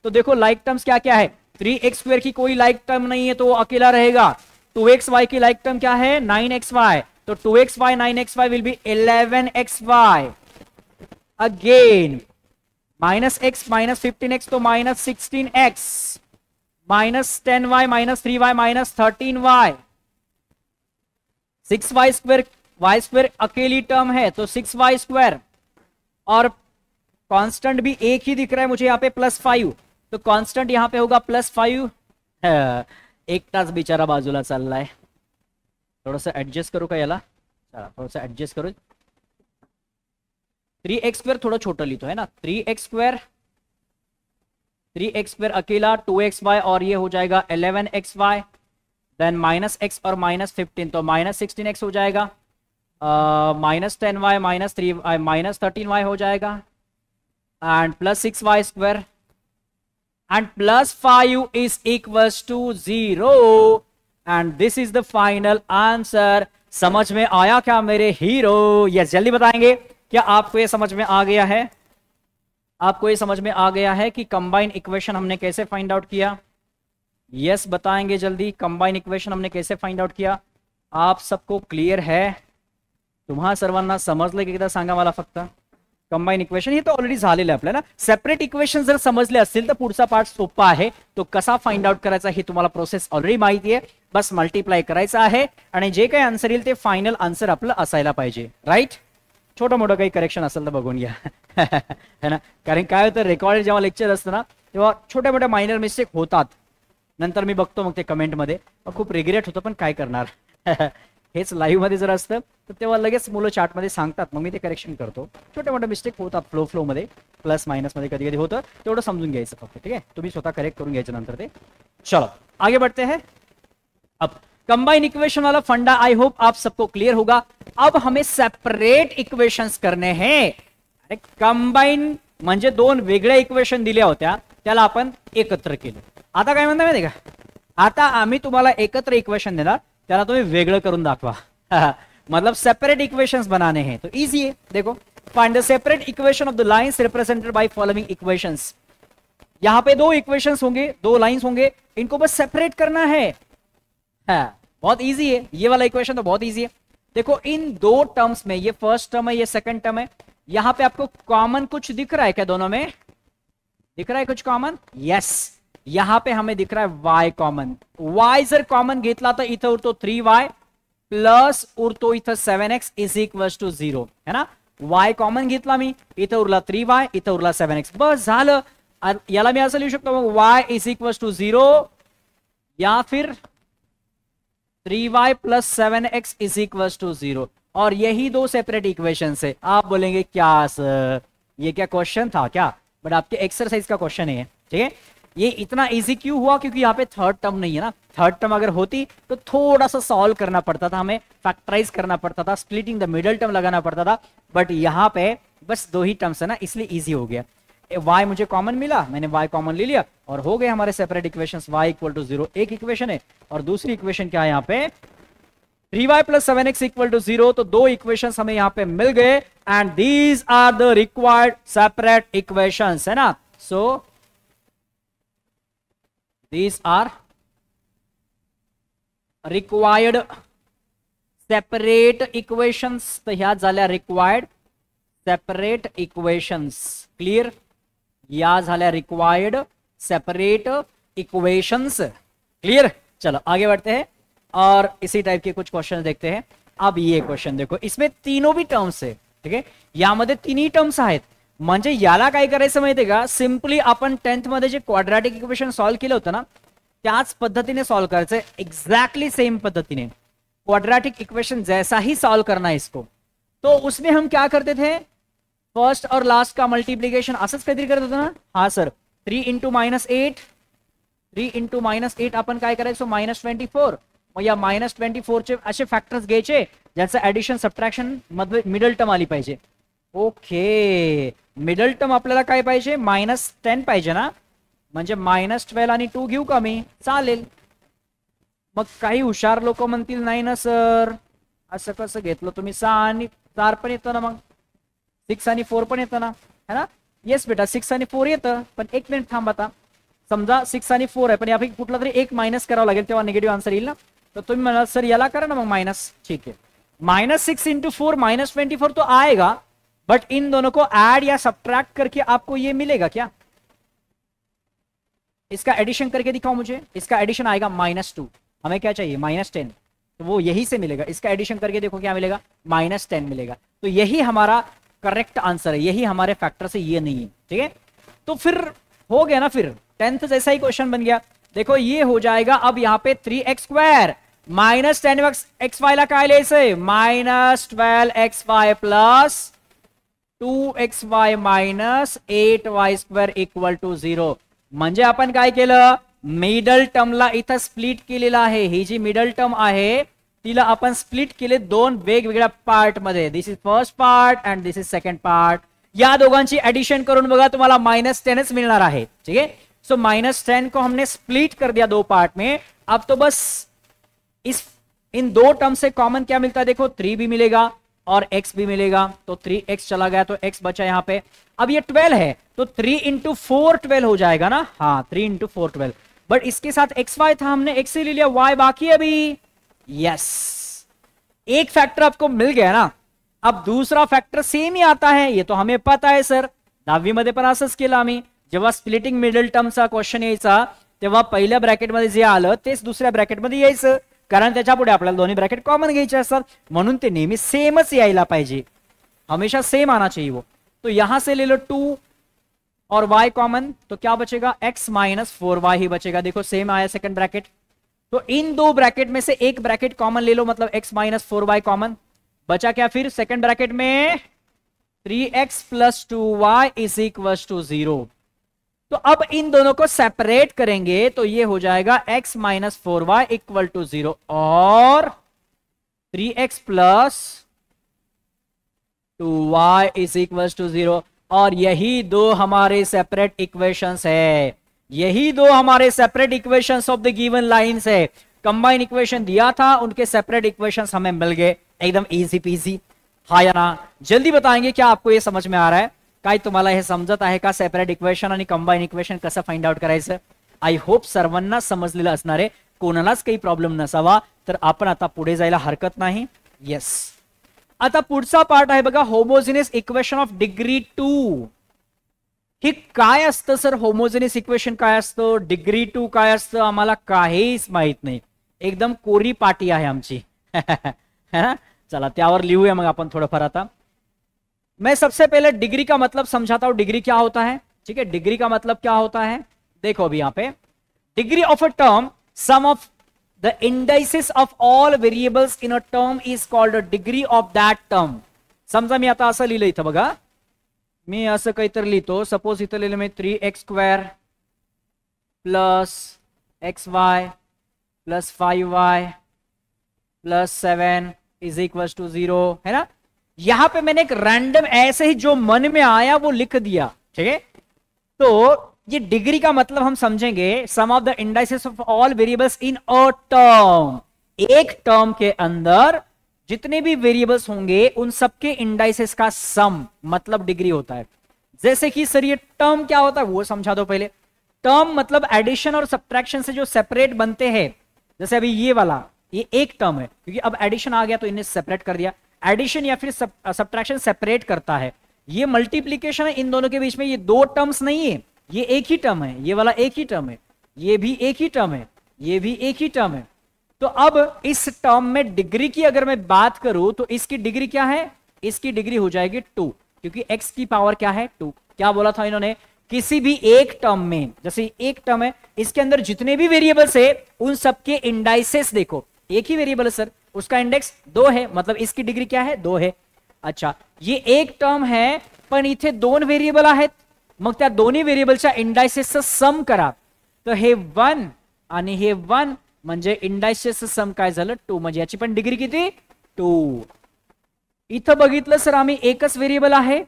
तो देखो लाइक टर्म्स क्या क्या है, 3x स्क्वायर की कोई लाइक टर्म नहीं है तो वो अकेला रहेगा। 2xy की लाइक टर्म क्या है 9xy, तो 2xy 9xy will be 11xy। Again minus x minus 15x तो minus 16x, minus 10y minus 3y minus 13y, 6y square, y square अकेली टर्म है तो 6y स्क्वायर, और कांस्टेंट भी एक ही दिख रहा है मुझे यहाँ पे प्लस 5, तो कांस्टेंट यहाँ पे होगा प्लस 5। एक तास बिचारा बाजूला चाललाय, थोडंसं ऍडजस्ट करू का याला, चला थोडंसं ऍडजस्ट करू। 3x स्क्वायर थोड़ा छोटा लिखो है ना, 3x स्क्वायर अकेला 2xy और ये हो जाएगा 11xy, देन माइनस x और माइनस 15 तो माइनस 16x हो जाएगा, minus 10y minus 3y minus 13y हो जाएगा, and plus 6y square and plus 5 is equals to 0, and this is the final answer. समझ में आया क्या मेरे हीरो? यस, जल्दी बताएंगे क्या आपको ये समझ में आ गया है? आपको ये समझ में आ गया है कि कंबाइन इक्वेशन हमने कैसे फाइंड आउट किया? यस बताएंगे जल्दी, कंबाइन इक्वेशन हमने कैसे फाइंड आउट किया? आप सबको क्लियर है? तुम्हा सर्वांना समजलं की एकदा सांगा मला फक्त. कंबाईन इक्वेशन हे तर ऑलरेडी झालेलं आहे आपल्याला. सेपरेट इक्वेशन जर समजले असतील तर पुढचा पार्ट सोपा आहे. तो कसा फाइंड आउट करायचा हे तुम्हाला प्रोसेस ऑलरेडी माहिती आहे. बस मल्टिप्लाय करायचं आहे आणि जे काही आन्सर येईल ते फायनल आन्सर आपलं असायला पाहिजे. राईट? छोटं मोठं काही करेक्शन असेल तर बघून घ्या है ना. कारण काय होतं रेकॉर्डेड जेव्हा लेक्चर असतं ना तेव्हा छोट्या मोठ्या मायनर मिस्टेक होतात. नंतर मी बघतो मग ते कमेंट मध्ये खूप रिग्रेट होतं पण काय करणार. हेच लाईव्ह मध्ये जर असतं तर तेव्हा लगेच मुलं चॅट मध्ये सांगतात मग मी ते करेक्शन करतो. छोटे मोठे मिस्टेक होतात फ्लो मध्ये प्लस माइनस मध्ये कधी कधी होतं. तेवढं समजून घ्यायचं फक्त. ठीक आहे तुम्ही स्वतः करेक्ट करून घ्यायचं नंतर ते. चलो आगे बढ़ते हैं. अब कंबाइन इक्वेशन वाला फंडा आई होप आप सबको क्लियर होगा. अब हमें सेपरेट इक्वेशंस करने हैं. अरे कंबाइन म्हणजे दोन वेगळ्या इक्वेशन दिल्या होत्या त्याला आपण एकत्र केलं. आता काय म्हणता माहिती का, आता आम्ही तुम्हाला एकत्र इक्वेशन देणार त्याला तुम्ही वेगळं करून दाखवा. मतलब सेपरेट इक्वेशंस बनाने हैं तो इजी है. देखो find the separate equation of the lines represented by following equations. यहां पे दो इक्वेशंस होंगे, दो लाइंस होंगे, इनको बस सेपरेट करना है. बहुत इजी है ये वाला इक्वेशन तो बहुत इजी है. देखो इन दो टर्म्स में ये फर्स्ट टर्म है ये सेकंड टर्म है. यहां पे आपको कॉमन कुछ दिख रहा है क्या? दोनों में दिख रहा है कुछ कॉमन? यस यहां पे हमें दिख रहा है y कॉमन. y जर कॉमन घेतला तर इथं उरतो 3y प्लस उरतो इथं 7x इज इक्वल टू 0 है ना. y कॉमन घेतला मी, इथं उरला 3y इथं उरला 7x. बस झालं. याला मी असं लिहू शकतो मग y इज इक्वल टू 0 या फिर 3y plus 7x is equal to 0. और यही दो सेपरेट इक्वेशन है. आप बोलेंगे क्या सर ये क्या क्वेश्चन था क्या? बट आपके एक्सरसाइज का क्वेश्चन है. ठीक है ये इतना इजी क्यों हुआ? क्योंकि यहाँ पे थर्ड टर्म नहीं है ना. थर्ड टर्म अगर होती तो थोड़ा सा सॉल्व करना पड़ता था, हमें फैक्टराइज करना पड़ता था, स्प्लिटिंग द मिडल टर्म लगाना पड़ता था. बट यहाँ पे बस दो ही टर्म्स है ना इसलिए इजी हो गया. y मुझे कॉमन मिला, मैंने y कॉमन ले लिया और हो गए हमारे separate equations. y equal to 0 एक इक्वेशन है और दूसरी इक्वेशन क्या है यहाँ पे 3y plus 7x equal to 0। तो दो इक्वेशंस हमें यहाँ पे मिल गए and these are the required separate equations, है ना। So these are required separate equations. तर ह्या झाल्या रिक्वायर्ड सेपरेट इक्वेशंस, क्लियर। या झाल्या रिक्वायर्ड सेपरेट इक्वेशंस, क्लियर। चलो आगे बढ़ते हैं और इसी टाइप के कुछ क्वेश्चन देखते हैं। अब ये क्वेश्चन देखो, इसमें तीनों भी टर्म्स है, ठीक आहे, यामध्ये तिन्ही टर्म्स आहेत। म्हणजे याला काय करायचं माहितीये का, सिंपली आपण 10th मध्ये जे क्वाड्रॅटिक इक्वेशन सॉल्व्ह केलं होतं ना त्याच पद्धतीने सॉल्व्ह करायचं, एक्झॅक्टली सेम पद्धतीने। क्वाड्रैटिक इक्वेशन जैसा ही सॉल्व करना है इसको। तो उसमें हम क्या करते थे, फर्स्ट और लास्ट का मल्टीप्लीकेशन असंच काहीतरी करत होतो ना। हाँ सर, 3 इंटू -8, 3 इंटू -8 आपण काय करायचो -24। मग या -24 चे असे फॅक्टर्स घ्यायचे ज्याचं ऍडिशन सबट्रॅक्शन मध्ये मिडल टर्म आली पाहिजे। ओके, मिडल टर्म आपल्याला काय पाहिजे -10 पाहिजे ना, म्हणजे -12 आणि 2 घेऊ का मी, चालेल। मग काही हुशार लोक म्हणतील नाही ना सर असं कसं घेतलं तुम्ही, 6 आणि 4 पण येतं ना, मग 6 आणि 4 पण येतं ना, है ना। येस बेटा 6 आणि 4 येतं, पण एक मिनिट थांब। आता समजा 6 आणि 4 आहे पण यापैकी कुठला तरी एक मायनस करावं लागेल तेव्हा निगेटिव्ह आन्सर येईल ना। तर तुम्ही म्हणाल सर याला करा ना मग माइनस, ठीक है। -6 इंटू 4 -24 तो आएगा, बट इन दोनों को ऐड या सब्ट्रैक्ट करके आपको ये मिलेगा क्या, इसका एडिशन करके दिखाओ मुझे। इसका एडिशन आएगा -2, हमें क्या चाहिए -10, तो वो यही से मिलेगा। इसका एडिशन करके देखो क्या मिलेगा -10 मिलेगा। तो यही हमारा करेक्ट आंसर है, यही हमारे फैक्टर से ये नहीं है, ठीक है। तो फिर हो गया ना, फिर 10th जैसा ही क्वेश्चन बन गया। देखो ये हो जाएगा अब यहाँ पे 3x² -10xy ला काय लिहायचंय -12xy plus 2xy -8y² equal to 0। म्हणजे आपण काय केलं, मिडल टर्मला इथं स्प्लिट केलेला आहे। ही जी मिडल टर्म आहे तिला आपण स्प्लिट केले दोन वेगवेगळ्या पार्ट मध्ये। This is first part and this is second part. या दोघांची एडिशन करून बघा तुम्हाला -10च मिलना है, ठीक है। सो -10 को हमने स्प्लिट कर दिया दो पार्ट में। अब तो बस इन दो टर्म से कॉमन क्या मिलता है, देखो 3 भी मिलेगा और x भी मिलेगा। तो 3x चला गया तो x बचा यहां पे। अब ये 12 है तो 3 इंटू 4 12 हो जाएगा ना, हाँ 3 इंटू 4 12। बट इसके साथ xy था, हमने x से ले लिया, y बाकी है अभी। यस, एक फैक्टर आपको मिल गया ना। अब दूसरा फॅक्टर सेम ही आता है, ये तो हमें पता है सर, 10वी मध्ये पण असंच केलं आम्ही। जेव्हा स्प्लिटिंग मिडल टर्मचा क्वेश्चन यायचा तेव्हा पहिल्या ब्रॅकेटमध्ये जे आलं तेच दुसऱ्या ब्रॅकेटमध्ये यायचं, कारण त्याच्या पुढे आपल्याला दोन्ही ब्रॅकेट कॉमन घ्यायचे असतात, म्हणून ते नेहमी सेमच यायला पाहिजे, हमेशा सेम आना चाहिए वो। तो यहां से ले लो 2 और y कॉमन, तो क्या बचेगा x -4y ही बचेगा। देखो सेम आया सेकंड ब्रैकेट। तो इन दो ब्रैकेट में से एक ब्रैकेट कॉमन ले लो, मतलब x -4y कॉमन बचा क्या फिर सेकंड ब्रैकेट में 3x + 2y is equal to 0। तो अब इन दोनों को सेपरेट करेंगे तो ये हो जाएगा x -4y इक्वल टू 0 और 3x + 2y is equal to 0। और यही दो हमारे सेपरेट इक्वेशंस है, यही दो हमारे separate equations of the given lines है। कंबाइन इक्वेशन दिया था, उनके सेपरेट इक्वेशंस हमें मिल गए, एकदम इजी पीजी। हा या ना, जल्दी बताएंगे क्या आपको ये समझ में आ रहा है, काय तुम्हाला हे समजत आहे का सेपरेट इक्वेशन आणि कंबाइन इक्वेशन कसं फाइंड आउट करायचं। आई होप सर्वांना समजलेलं असणार आहे, कोणालाच काही प्रॉब्लेम नसावा। तर आपण आता पुढे जायला हरकत नाही। येस, आता पुढचा पार्ट आहे बघा, होमोजिनियस इक्वेशन ऑफ डिग्री 2। हे काय असतं सर, होमोजिनियस इक्वेशन काय असतं, डिग्री 2 काय असतं, आम्हाला काहीच माहित नाही, एकदम कोरी पाटी आहे आमची है ना। चला त्यावर लिहूया मग आपण थोडंफार। आता मैं सबसे पहले डिग्री का मतलब समझाता हूं, डिग्री क्या होता है, ठीक है। डिग्री का मतलब क्या होता है, देखो अभी यहां पे degree of a term, sum of the indices of all variables in a term is called a degree of that term। समजा मी आता असं लिहिलं इथं बघा, मी असं काहीतरी लिहितो, सपोज इथं लिहिलं मी 3x² + xy + 5y + 7 is equal to 0, है ना। यहां पे मैंने एक रैंडम ऐसे ही जो मन में आया वो लिख दिया, ठीक है। तो ये डिग्री का मतलब हम समझेंगे sum of the indices of all variables in a term. एक टर्म के अंदर जितने भी वेरिएबल्स होंगे उन सबके इंडाइसेस का सम मतलब डिग्री होता है। जैसे कि सर ये टर्म क्या होता है वो समझा दो पहले। टर्म मतलब एडिशन और सब्ट्रैक्शन से जो सेपरेट बनते हैं। जैसे अभी ये वाला ये एक टर्म है, क्योंकि अब एडिशन आ गया तो इन्हें सेपरेट कर दिया। एडिशन या फिर सब्ट्रैक्शन सेपरेट करता है। ये मल्टीप्लीकेशन है इन दोनों के बीच में, ये दो टर्म्स नहीं है, ये एक ही टर्म है। ये वाला एक ही टर्म है, ये भी एक ही टर्म है, ये भी एक ही टर्म है। तो अब इस टर्म में डिग्री की अगर मैं बात करूं तो इसकी डिग्री क्या है? इसकी डिग्री हो जाएगी 2, क्योंकि x की पावर क्या है? 2। क्या बोला था इन्होंने? किसी भी एक टर्म में, जैसे एक टर्म है इसके अंदर जितने भी वेरिएबल्स है उन सबके इंडाइसेस देखो। एक ही वेरिएबल है सर, उसका इंडेक्स 2 है, मतलब इसकी डिग्री क्या है? 2 है। अच्छा, ये एक टर्म है पण इथे 2 व्हेरिएबल आहेत, मग त्या दोन्ही व्हेरिएबलच्या इंडायसेसचं सम करा। तर हे 1 आणि हे 1 म्हणजे इंडायसेसचं सम काय झालं? 2, म्हणजे याची पण डिग्री किती? 2। इथं बघितलं सर आम्ही एकच व्हेरिएबल आहे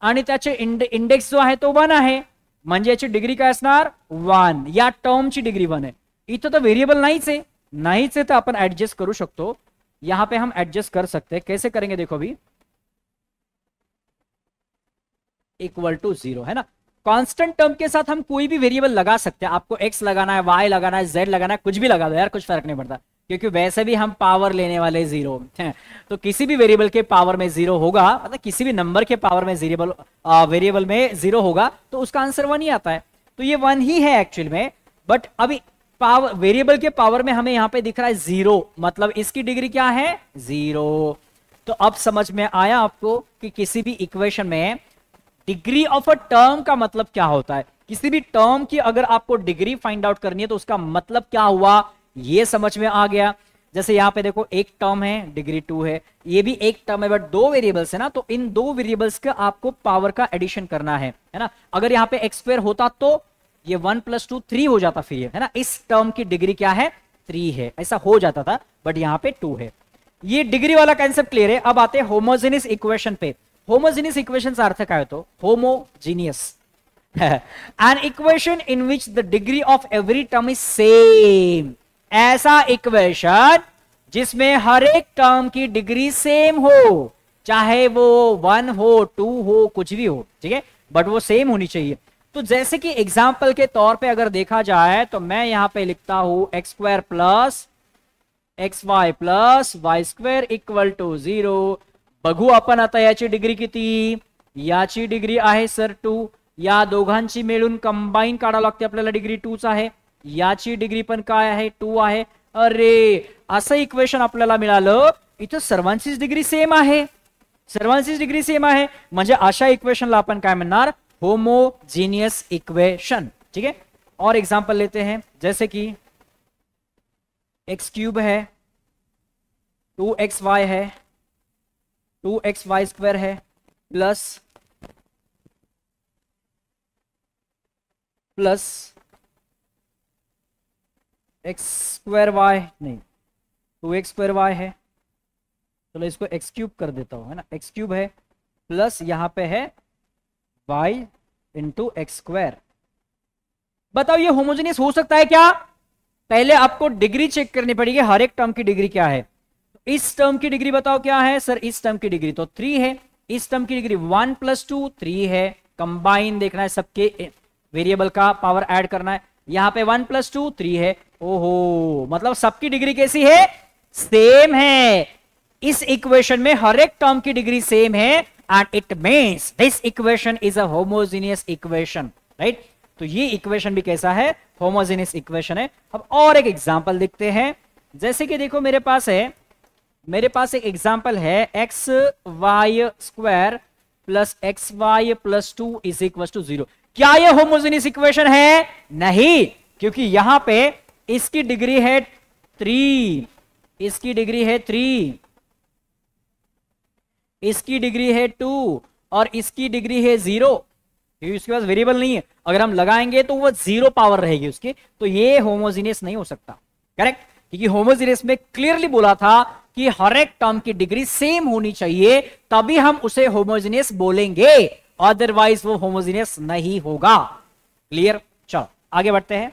आणि त्याचे इंडेक्स जो आहे तो 1 आहे, म्हणजे याची डिग्री काय असणार? 1। या टर्मची डिग्री 1 आहे। इथं तर व्हेरिएबल नाहीच है, नाहीच है, तो अपन एडजस्ट करू शकतो। यहां पे हम एडजस्ट कर सकते हैं। कैसे करेंगे देखो अभी, इक्वल टू 0 है ना। कांस्टेंट टर्म के साथ हम कोई भी वेरिएबल लगा सकते हैं। आपको x लगाना है, y लगाना है, z लगाना है, कुछ भी लगा दो यार, कुछ फर्क नहीं पड़ता, क्योंकि वैसे भी हम पावर लेने वाले 0 हैं। तो किसी भी वेरिएबल के पावर में 0 होगा, मतलब किसी भी नंबर के पावर में वेरिएबल में 0 होगा तो उसका आंसर 1 ही आता है। तो ये 1 ही है एक्चुअल में। बट अभी पावर, वेरिएबल के पावर में हमें यहां पे दिख रहा है 0, मतलब इसकी डिग्री क्या है? 0। तो अब समझ में आया आपको कि किसी भी इक्वेशन में डिग्री ऑफ अ टर्म का मतलब क्या होता है। किसी भी टर्म की अगर आपको डिग्री फाइंड आउट करनी है तो उसका मतलब क्या हुआ, ये समझ में आ गया। जैसे यहां पे देखो एक टर्म है, डिग्री 2 है, ये भी एक टर्म है, बट 2 वेरिएबल्स है ना, तो इन 2 वेरिएबल्स का आपको पावर का एडिशन करना है ना। अगर यहां पे x स्क्वायर होता तो ये 1 + 2 3 हो जाता, फिर ये है ना, इस टर्म की डिग्री क्या है? 3 है, ऐसा हो जाता था, बट यहां पे 2 है। ये डिग्री वाला कंसेप्ट क्लियर है। अब आते हैं होमोजेनियस इक्वेशन पे। होमोजेनियस इक्वेशन का अर्थ काय होतो? Homogeneous an equation in which the degree of every term is same. ऐसा इक्वेशन जिसमें हर एक टर्म की डिग्री सेम हो, चाहे वो 1 हो, 2 हो, कुछ भी हो, ठीक है, बट वो सेम होनी चाहिए। तो जैसे कि एग्जाम्पल के तौर पे अगर देखा जाए तो मैं यहां पे लिखता हूं x² plus xy plus y square equal to 0। बघू आपण आता याची डिग्री किती? याची डिग्री आहे सर 2। या दोघांची मिळून कंबाईन काढावं लागते आपल्याला, डिग्री 2च आहे। याची डिग्री पण काय आहे? 2 आहे। अरे असं इक्वेशन आपल्याला मिळालं, इथं सर्वांचीच डिग्री सेम आहे, सर्वांचीच डिग्री सेम आहे, म्हणजे अशा इक्वेशनला आपण काय म्हणणार? होमोजीनियस इक्वेशन, ठीक है। और एग्जांपल लेते हैं, जैसे कि x³ है, 2xy है, 2xy² है, प्लस x² नहीं 2x² है, चलो इसको x³ कर देता हूं, है ना, x³ है प्लस यहां पे है y × x²। बताओ ये होमोजेनियस हो सकता है क्या? पहले आपको डिग्री चेक करनी पड़ेगी, हर एक टर्म की डिग्री क्या है। इस टर्म की डिग्री बताओ क्या है सर? इस टर्म की डिग्री तो 3 है, इस टर्म की डिग्री 1 + 2 3 है। कंबाइन देखना है, सबके वेरिएबल का पावर ऐड करना है। यहां पे 1 + 2 3 है। ओहो, मतलब सबकी डिग्री कैसी है? सेम है। इस इक्वेशन में हर एक टर्म की डिग्री सेम है and it means this equation is a homogeneous equation, right. तो ये इक्वेशन भी कैसा है? होमोजेनियस इक्वेशन है। अब और एक एग्जांपल देखते हैं, जैसे कि देखो मेरे पास एक एग्जांपल है xy² प्लस xy + 2 = 0। क्या ये होमोजेनियस इक्वेशन है? नहीं, क्योंकि यहां पे इसकी डिग्री है 3, इसकी डिग्री है 3, इसकी डिग्री है 2 और इसकी डिग्री है 0, क्योंकि उसके पास वेरिएबल नहीं है। अगर हम लगाएंगे तो वो 0 पावर रहेगी उसकी, तो ये होमोजेनियस नहीं हो सकता, करेक्ट। क्योंकि होमोजेनियस में क्लियरली बोला था कि हर एक टर्म की डिग्री सेम होनी चाहिए, तभी हम उसे होमोजेनियस बोलेंगे। अदरवाइज वो होमोजीनियस नहीं होगा। क्लियर? चलो आगे बढ़ते हैं।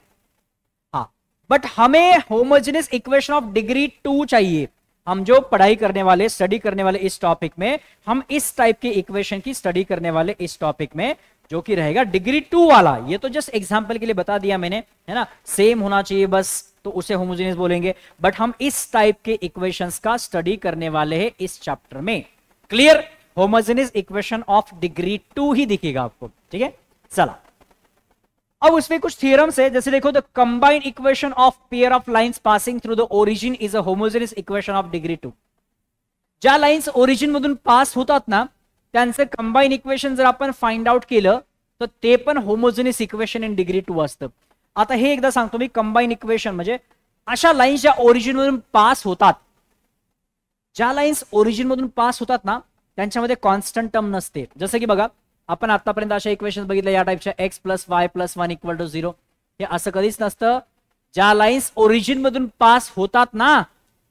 हाँ, बट हमें होमोजीनियस इक्वेशन ऑफ डिग्री 2 चाहिए। हम जो पढ़ाई करने वाले, स्टडी करने वाले इस टॉपिक में, हम इस टाइप के इक्वेशन की स्टडी करने वाले इस टॉपिक में, जो कि रहेगा डिग्री 2 वाला। ये तो जस्ट एग्जांपल के लिए बता दिया मैंने, है ना, सेम होना चाहिए बस, तो उसे होमोजेनियस बोलेंगे। बट हम इस टाइप के इक्वेशंस का स्टडी करने वाले हैं इस चैप्टर में। Clear? Homogeneous equation of degree 2 ही दिखेगा आपको। ठीक है, चला अब उसमें कुछ थियरम्स है। जैसे देखो, the combined equation of pair of lines passing through the origin is a homogeneous equation of degree 2। ज्या लाइन्स ओरिजिन मधून पास होतात ना, त्यांचे कंबाईन इक्वेशन जर आपण फाइंड आउट केलं तर ते पण होमोजेनियस इक्वेशन इन डिग्री 2 असतं। आता हे एकदा सांगतो मी, कंबाईन इक्वेशन म्हणजे अशा लाइन्स ज्या ओरिजिन मधून पास होतात, ज्या लाइन्स ओरिजिन मधून पास होतात ना, त्यांच्यामध्ये कॉन्स्टंट टर्म नसते। जसं की बघा, आपण आतापर्यंत अशा इक्वेशन बघितल्या या टाइपच्या, x plus y plus 1 equal to 0, हे असं कधीच नसतं। ज्या लाइन्स ओरिजिन मधून पास होतात ना,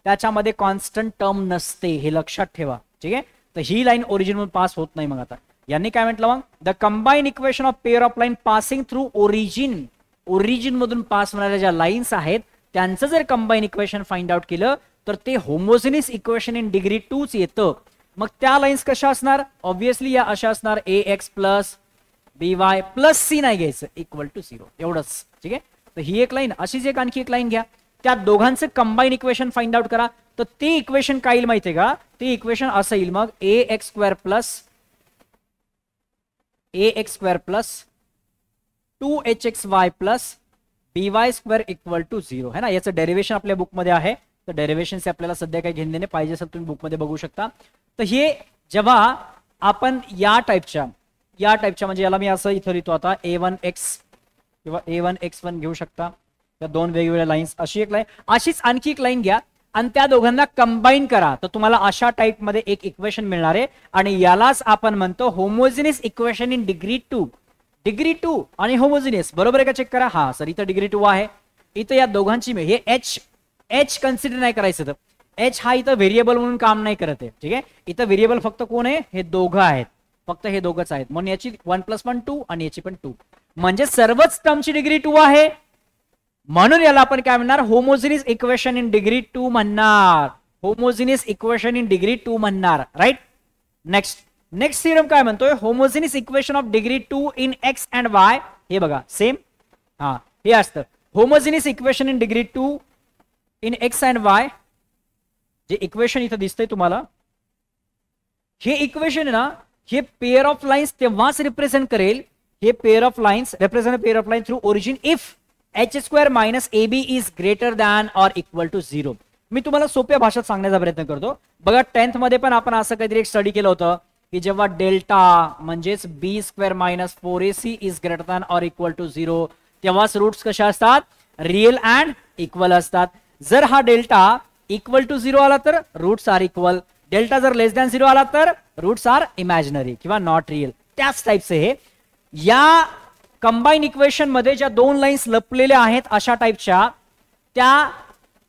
त्याच्यामध्ये कॉन्स्टंट टर्म नसते, हे लक्षात ठेवा। ठीक आहे, तर ही लाईन ओरिजिन मधून पास होत नाही। मग आता यांनी काय म्हटलं, मग the combine equation of pair of line passing through origin, origin मधून पास होणाऱ्या ज्या लाईन्स आहेत त्यांचं जर कंबाईन इक्वेशन फाइंड आउट केलं तर ते होमोजेनियस इक्वेशन इन डिग्री 2च येतं। मग त्या लाईन्स कशा असणार? ऑब्विसली या अशा असणार, ax plus by plus c नाही घ्यायचं, इक्वल टू 0, एवढंच। ठीक आहे, तर ही एक लाईन, अशीच एक आणखी एक लाईन घ्या, त्या दोघांचं कंबाईन इक्वेशन फाइंड आउट करा, तर ते इक्वेशन काय येईल माहितीये का? ते इक्वेशन असं येईल मग, ax square plus 2hxy plus by square equal to 0 है ना। याचं डेरिवेशन आपल्या बुकमध्ये आहे, तर डेरिवेशन से आपल्याला सध्या काही घेणे पाहिजे असेल तुम्ही बुकमध्ये बघू शकता। तर हे जेव्हा आपण या टाइपच्या म्हणजे याला मी असं इथं लिहितो आता, a1x किंवा a1x1 घेऊ शकता, या दोन वेगवेगळ्या लाईन्स, अशी एक लाईन, अशीच आणखी एक लाईन घ्या आणि त्या दोघांना कंबाईन करा, तर तुम्हाला अशा टाइप मध्ये एक इक्वेशन मिळणार आहे। आणि यालाच आपण म्हणतो homogeneous equation in degree 2। Degree 2 आणि होमोजेनियस बरोबर आहे का? चेक करा। हा सर, इथं डिग्री 2 आहे, इथं या दोघांची हे एच कन्सिडर नाही करायचं, तर एच हा इथं व्हेरिएबल म्हणून काम नाही करत आहे। ठीक आहे, इथं व्हेरिएबल फक्त कोण आहे? हे दोघं आहेत, फक्त हे दोघंच आहेत, म्हणून याची 1 + 1 2 आणि याची पण 2, म्हणजे सर्वच टर्मची डिग्री 2 आहे, म्हणून याला आपण काय म्हणणार? होमोजेनियस इक्वेशन इन डिग्री 2 म्हणणार। होमोजेनियस इक्वेशन इन डिग्री 2 म्हणणार, राईट? नेक्स्ट थिअरम काय म्हणतोय? Homogeneous equation of degree 2 in x and y। हे बघा सेम, हा हे असतं homogeneous equation in degree 2 in x and y। जे इक्वेशन इथं दिसतंय तुम्हाला, हे इक्वेशन आहे ना, हे पेअर ऑफ लाइन्स तेव्हाच रिप्रेझेंट करेल, हे pair of lines represent pair of line through origin if h square minus ab is greater than or equal to 0। मी तुम्हाला सोप्या भाषेत सांगण्याचा प्रयत्न करतो। बघा 10th मध्ये पण आपण असं काहीतरी एक स्टडी केलं होतं की जेव्हा डेल्टा म्हणजेच b square minus 4ac is greater than or equal to 0, तेव्हाच रूट्स कशा असतात? रिअल अँड इक्वल असतात। जर हा डेल्टा इक्वल टू 0 आला तर रूट्स आर इक्वल, डेल्टा जर लेस दॅन 0 आला तर रूट्स आर इमॅजिनरी किंवा नॉट रिअल। त्याच टाइपचे हे या कंबाईन इक्वेशन मध्ये ज्या दोन लाईन्स लपलेल्या आहेत अशा टाइपच्या, त्या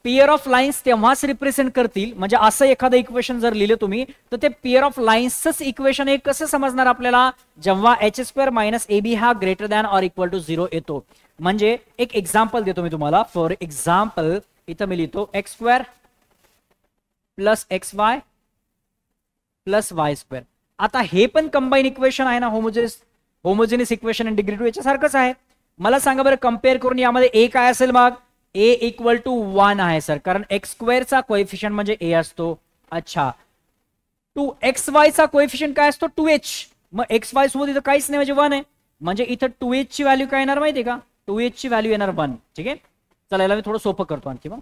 पेअर ऑफ लाईन्स तेव्हाच रिप्रेझेंट करतील। म्हणजे असं एखादं इक्वेशन जर लिहिलं तुम्ही, तर ते पेअर ऑफ लाईन्सच इक्वेशन हे कसं समजणार आपल्याला? जेव्हा h स्क्वेअर मायनस ab हा greater than or equal to 0 येतो। म्हणजे एक एक्झाम्पल देतो मी तुम्हाला। फॉर एक्झाम्पल इथं मी लिहितो x square plus xy plus y square. आता हे पण कंबाईन इक्वेशन आहे ना, होमोजेनियस इक्वेशन इन डिग्री 2 याच्यासारखंच आहे। मला सांगा बरं, कंपेअर करून यामध्ये a काय असेल? मग a इक्वल टू 1 आहे सर, कारण x स्क्वेअरचा कोएफिशियंट म्हणजे a असतो। अच्छा, 2xy चा कोएफिशियंट काय असतो? 2h। मग xy सोबत इथं काहीच नाही म्हणजे 1 आहे, म्हणजे इथं 2h ची व्हॅल्यू काय येणार माहिती आहे का? 2h ची व्हॅल्यू येणार 1। ठीक आहे, चला याला मी थोडं सोपं करतो आणखी, मग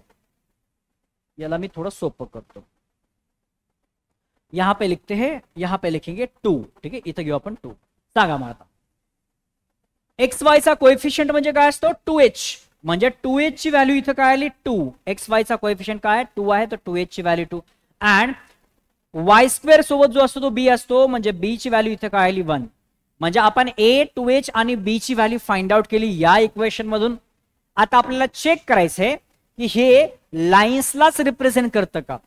याला मी थोडं सोपं करतो। यहां पे लिखते हैं, यहां पे लिखेंगे 2। ठीक है, इथं घेऊ आपण 2। सांगा मग आता xy चा कोएफिशियंट म्हणजे काय असतो? 2h, म्हणजे 2h ची व्हॅल्यू इथं काय आली? 2। xy चा कोएफिशियंट काय? 2 आहे, तर 2h ची व्हॅल्यू 2। अँड y स्क्वेअर सोबत जो असतो तो b असतो, म्हणजे b ची व्हॅल्यू इथं काय आली? 1। म्हणजे आपण a, 2h आणि b ची व्हॅल्यू फाइंड आउट केली या इक्वेशन मधून। आता आपल्याला चेक करायचंय की हे लाईन्सलाच रिप्रेझेंट करतं का?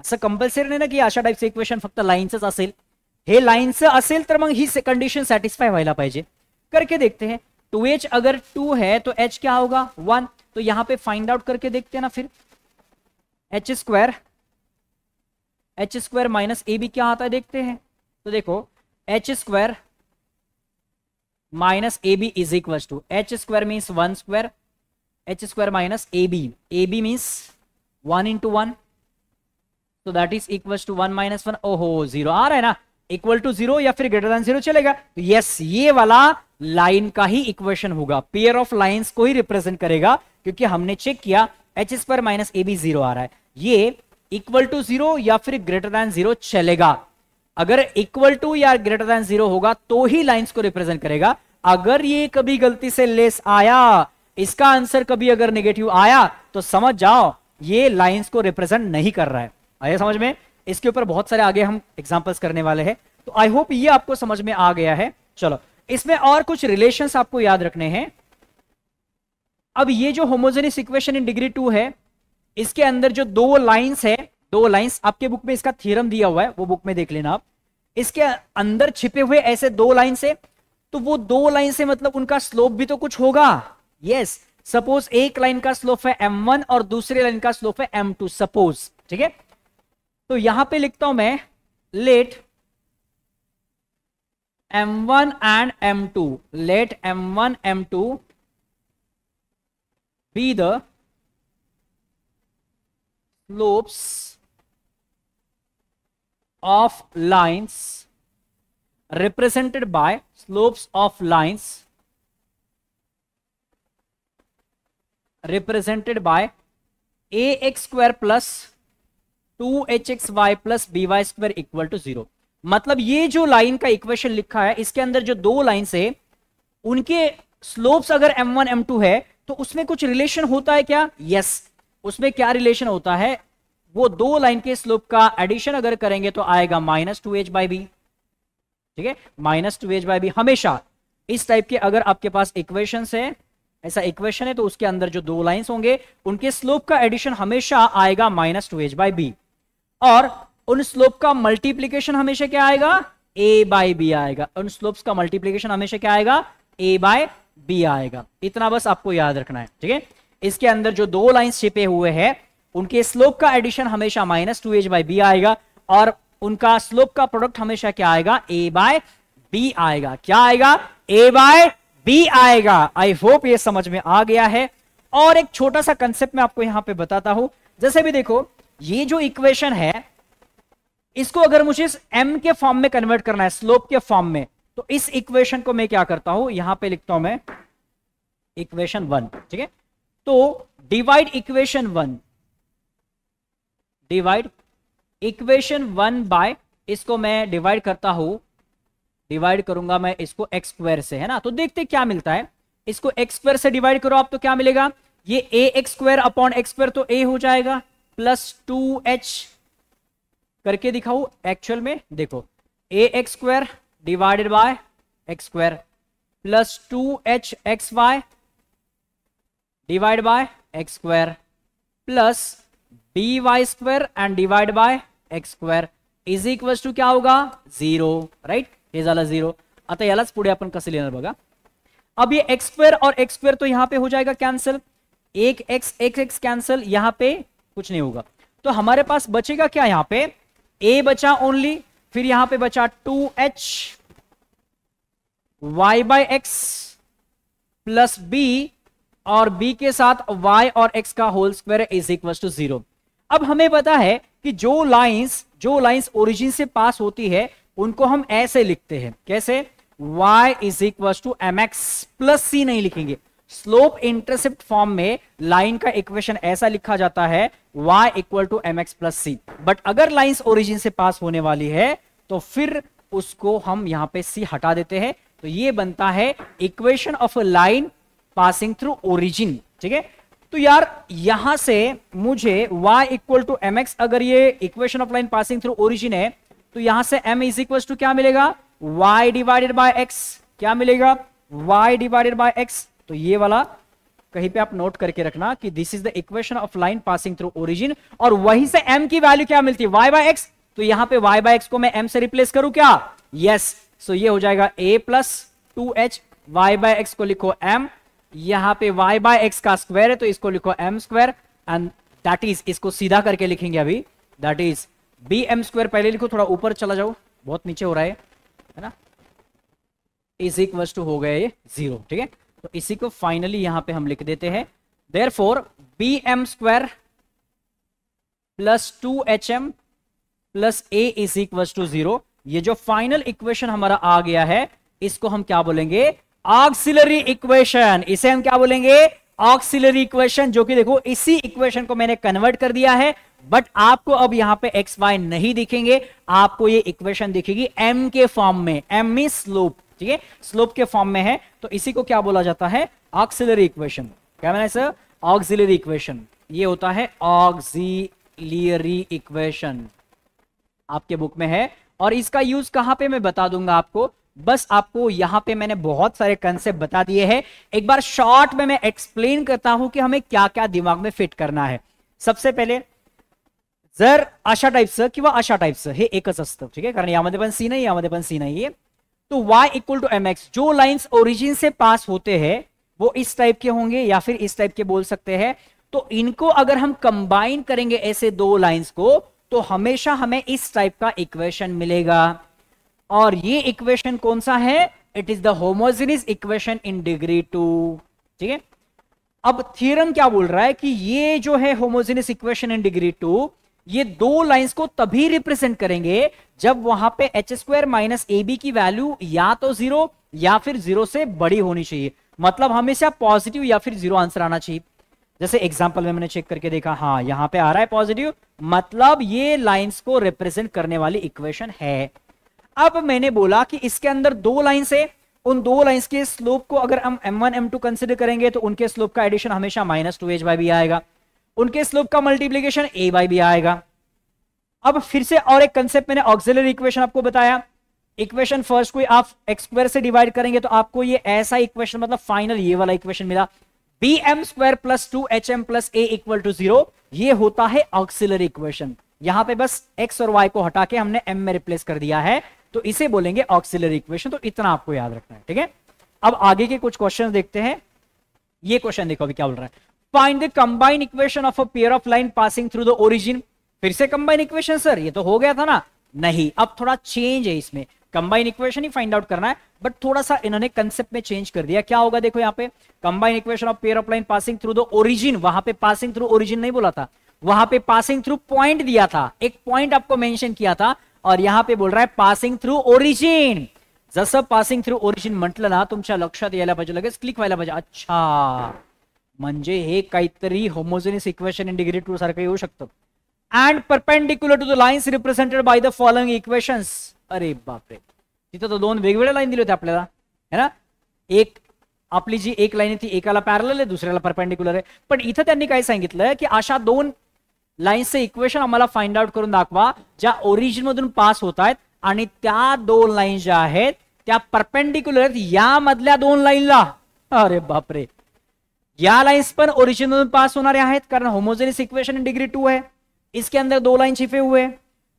असं कंपल्सरी नाही ना की अशा टाइपचं इक्वेशन फक्त लाईन्सच असेल, हे लाईनचं असेल तर मग ही कंडिशन सॅटिस्फाय व्हायला पाहिजे. करके देखते हैं. 2h अगर 2 है तो h क्या होगा 1. तो यहां पे फाइंड आउट करके देखते हैं ना फिर. h स्क्वायर माइनस ए बी क्या आता है देखते हैं. तो देखो h square minus A B is equal to h square means 1 square h square minus A b means 1 into 1. तो that is equal to 1 minus 1. ओहो 0 आ रहा है ना. इक्वल टू 0 या फिर ग्रेटर देन 0 चलेगा. तो यस ये वाला लाइन का ही इक्वेशन होगा. पेयर ऑफ लाइंस को ही रिप्रेजेंट करेगा क्योंकि हमने चेक किया h square minus A B 0 आ रहा है. ये इक्वल टू 0 या फिर ग्रेटर देन 0 चलेगा. अगर इक्वल टू या ग्रेटर देन 0 होगा तो ही लाइंस को रिप्रेजेंट करेगा. अगर ये कभी गलती से लेस आया, इसका आंसर कभी अगर नेगेटिव आया तो समझ जाओ ये लाइंस को रिप्रेजेंट नहीं कर रहा है. आया समझ में. इसके ऊपर बहुत सारे आगे हम एग्जांपल्स करने वाले हैं. तो आई होप ये आपको समझ में आ गया है. चलो इसमें और कुछ रिलेशंस आपको याद रखने हैं. अब ये जो होमोजेनियस इक्वेशन इन डिग्री 2 है, इसके अंदर जो दो लाइंस है, दो लाइंस आपके बुक में इसका थ्योरम दिया हुआ है, वो बुक में देख लेना आप. इसके अंदर छिपे हुए ऐसे दो लाइन से, तो वो दो लाइन से मतलब उनका स्लोप भी तो कुछ होगा. यस सपोज एक लाइन का स्लोप है m1 और दूसरे लाइन का स्लोप है m2 सपोज. ठीक है. तो यहां पे लिखता हूं मैं let m1 and m2, let m1 m2 be the slopes of lines represented by slopes of lines represented by ax square plus 2hxy plus by square equal to 0. मतलब ये जो लाइन का इक्वेशन लिखा है, इसके अंदर जो दो लाइंस है उनके स्लोप्स अगर m1 m2 है तो उसमें कुछ रिलेशन होता है क्या. यस उसमें क्या रिलेशन होता है, वो दो लाइन के स्लोप का एडिशन अगर करेंगे तो आएगा -2h/b. ठीक है, -2h/b. हमेशा इस टाइप के अगर आपके पास इक्वेशन है, ऐसा इक्वेशन है, तो उसके अंदर जो दो लाइंस होंगे उनके स्लोप का एडिशन हमेशा आएगा -2h/b. और उन स्लोप का मल्टीप्लीकेशन हमेशा क्या आएगा, a/b आएगा. उन स्लोप्स का मल्टीप्लीकेशन हमेशा क्या आएगा, a/b आएगा. इतना बस आपको याद रखना है. ठीक है. इसके अंदर जो दो लाइंस छिपे हुए हैं उनके स्लोप का एडिशन हमेशा -2h/b आएगा और उनका स्लोप का प्रोडक्ट हमेशा क्या आएगा, a/b आएगा. क्या आएगा, a/b आएगा. आई होप ये समझ में आ गया है. और एक छोटा सा कंसेप्ट मैं आपको यहां पे बताता हूं. जैसे भी देखो ये जो इक्वेशन है इसको अगर मुझे m के फॉर्म में कन्वर्ट करना है, स्लोप के फॉर्म में, तो इस इक्वेशन को मैं क्या करता हूं, यहां पे लिखता हूं मैं इक्वेशन 1. ठीक है. तो divide equation 1, divide equation 1 by, इसको मैं डिवाइड करता हूं, डिवाइड करूंगा मैं इसको x स्क्वायर से, है ना. तो देखते क्या मिलता है. इसको x स्क्वायर से डिवाइड करो आप तो क्या मिलेगा, ये ax square upon x square तो a हो जाएगा प्लस 2h करके दिखाऊं. एक्चुअल में देखो ax square divided by x square plus 2hxy divide by x square plus by square and divide by x square is equal to क्या होगा, 0. राइट, हे झालं 0. आता यालाच पुढे आपण कसं लिहिणार बघा. अब ये x स्क्वायर और x स्क्वायर तो यहां पे हो जाएगा कैंसिल, एक x कैंसिल, यहां पे कुछ नहीं होगा. तो हमारे पास बचेगा क्या, यहां पे a बचा ओनली, फिर यहां पे बचा 2h y by x plus b और b के साथ y और x का whole square is equal to 0. अब हमें पता है कि जो लाइंस ओरिजिन से पास होती है उनको हम ऐसे लिखते हैं, कैसे, y is equal to mx plus c नहीं लिखेंगे. स्लोप इंटरसेप्ट फॉर्म में लाइन का इक्वेशन ऐसा लिखा जाता है y equal to mx plus c. But अगर लाइंस ओरिजिन से पास होने वाली है तो फिर उसको हम यहां पे c हटा देते हैं. तो ये बनता है equation of a line passing through origin. ठीक है. तो यार यहां से मुझे y इक्वल टू mx, अगर ये equation of line passing through origin है तो यहां से m इज इक्वल टू क्या मिलेगा, y डिवाइडेड बाय x. क्या मिलेगा, y डिवाइडेड बाय x. तो ये वाला कहीं पे आप नोट करके रखना कि this is the equation of line passing through origin. और वहीं से m की वैल्यू क्या मिलती है, y बाय x. तो यहां पे y बाय x को मैं m से रिप्लेस करूं क्या, यस, सो ये हो जाएगा a plus 2h, y by x को लिखो m, यहां पे y बाय एक्स का स्क्वायर है तो इसको लिखो m square, and that is, इसको सीधा करके लिखेंगे अभी, दैट इज bm स्क्वायर, पहले लिखो, थोड़ा ऊपर चला जाओ, बहुत नीचे हो रहा है ना, इज इक्वल टू हो गया ये 0, ठीक है। तो इसी को फाइनली यहां पे हम लिख देते हैं, therefore bm square plus 2hm plus a is equal to 0। ये जो फाइनल इक्वेशन हमारा आ गया है, इसको हम क्या बोलेंगे, ऑक्सिलरी इक्वेशन। इसे हम क्या बोलेंगे, ऑक्सिलरी इक्वेशन, जो कि देखो इसी इक्वेशन को मैंने कन्वर्ट कर दिया है, बट आपको अब यहां पे एक्स वाई नहीं दिखेंगे, आपको ये इक्वेशन दिखेगी m के फॉर्म में, m मीन स्लोप, ठीक है, स्लोप के फॉर्म में है, तो इसी को क्या बोला जाता है, ऑक्सिलरी इक्वेशन। क्या मैंने सर, ऑक्सिलरी इक्वेशन, ये होता है ऑक्सिलरी इक्वेशन, आपके बुक में है। और इसका यूज कहां पे मैं बता दूंगा आपको, बस आपको यहां पे मैंने बहुत सारे कंसेप्ट बता दिए हैं, एक बार शॉर्ट में मैं एक्सप्लेन करता हूं कि हमें क्या क्या दिमाग में फिट करना है। सबसे पहले जर अशा टाइपचं किंवा अशा टाइपचं हे एकच असतं, ठीक आहे, कारण यामध्ये पण सी नाही, यामध्ये पण सी नाही है, तो y इक्वल टू mx, जो लाइंस ओरिजिन से पास होते हैं वो इस टाइप के होंगे या फिर इस टाइप के बोल सकते हैं, तो इनको अगर हम कंबाइन करेंगे ऐसे दो लाइंस को, तो हमेशा हमें इस टाइप का इक्वेशन मिलेगा। और ये इक्वेशन कौन सा है, it is the homogeneous equation in degree 2, ठीक है। अब थ्योरम क्या बोल रहा है कि ये जो है होमोजेनियस इक्वेशन इन डिग्री 2, ये दो लाइंस को तभी रिप्रेजेंट करेंगे जब वहां पे एच स्क्वायर माइनस ए बी की वैल्यू या तो 0 या फिर 0 से बड़ी होनी चाहिए, मतलब हमेशा पॉजिटिव या फिर 0 आंसर आना चाहिए। जैसे एग्जांपल में मैंने चेक करके देखा, हाँ यहां पे आ रहा है पॉजिटिव, मतलब ये लाइंस को रिप्रेजेंट करने वाली इक्वेशन है। अब मैंने बोला कि इसके अंदर दो लाइंस है, उन दो लाइंस के स्लोप को अगर हम m1 m2 कंसीडर करेंगे तो उनके स्लोप का एडिशन हमेशा -2h बाय b आएगा, उनके स्लोप का मल्टीप्लीकेशन a बाय b आएगा। अब फिर से और एक कंसेप्ट मैंने ऑक्सिलरी इक्वेशन आपको बताया, इक्वेशन फर्स्ट को आप एक्स स्क्वायर से डिवाइड करेंगे तो आपको ये ऐसा इक्वेशन, मतलब फाइनल ये वाला इक्वेशन मिला, bm square plus 2hm plus a equal to 0, ये होता है ऑक्सिलरी इक्वेशन। यहां पे बस x और y को हटा के हमने m में रिप्लेस कर दिया है, तो इसे बोलेंगे ऑक्सिलरी इक्वेशन। तो इतना आपको याद रखना है, ठीक है। अब आगे के कुछ क्वेश्चन देखते हैं। ये क्वेश्चन देखो अभी क्या बोल रहा है, find the combined equation of a pair of line passing through the origin. फिर से कंबाइन इक्वेशन सर, ये तो हो गया था ना, नहीं, अब थोड़ा चेंज है इसमें, कंबाइन इक्वेशन ही फाइंड आउट करना है, बट थोड़ा सा इन्होंने कंसेप्ट में चेंज कर दिया। क्या होगा देखो यहाँ पे, combine equation of pair of line passing through the origin, वहां पे पासिंग थ्रू ओरिजिन नहीं बोला था, वहां पे पासिंग थ्रू पॉइंट दिया था, एक पॉइंट आपको मेंशन किया था, और यहां पे बोल रहा है पासिंग थ्रू ओरिजिन। जसं पासिंग थ्रू ओरिजिन म्हटलं ना, तुमच्या लक्षात यायला पाहिजे, लगेच क्लिक व्हायला पाहिजे, अच्छा म्हणजे हे काहीतरी होमोजेनियस इक्वेशन इन डिग्री 2 सारखं येऊ शकतं। and perpendicular to the lines represented by the following equations। अरे बापरे, तिथं तो दोन वेगवेगळ्या लाईन दिले होते आपल्याला, है ना, एक आपली जी एक लाईन आहे ती एकाला पॅरलल आहे, दुसऱ्याला परपेंडिक्युलर आहे, पण इथं त्यांनी काय सांगितलं की अशा दोन लाईन्सचे इक्वेशन आम्हाला फाइंड आउट करून दाखवा ज्या ओरिजिन मधून पास होत आहेत आणि त्या दोन लाईन ज्या आहेत त्या परपेंडिक्युलर आहेत या मधल्या दोन लाईनला। अरे बापरे, या लाइन्स पण ओरिजिन मधून पास होणारे आहेत कारण होमोजेनियस इक्वेशन इन डिग्री 2 है, इसके अंदर दो लाइन छिपे हुए हैं,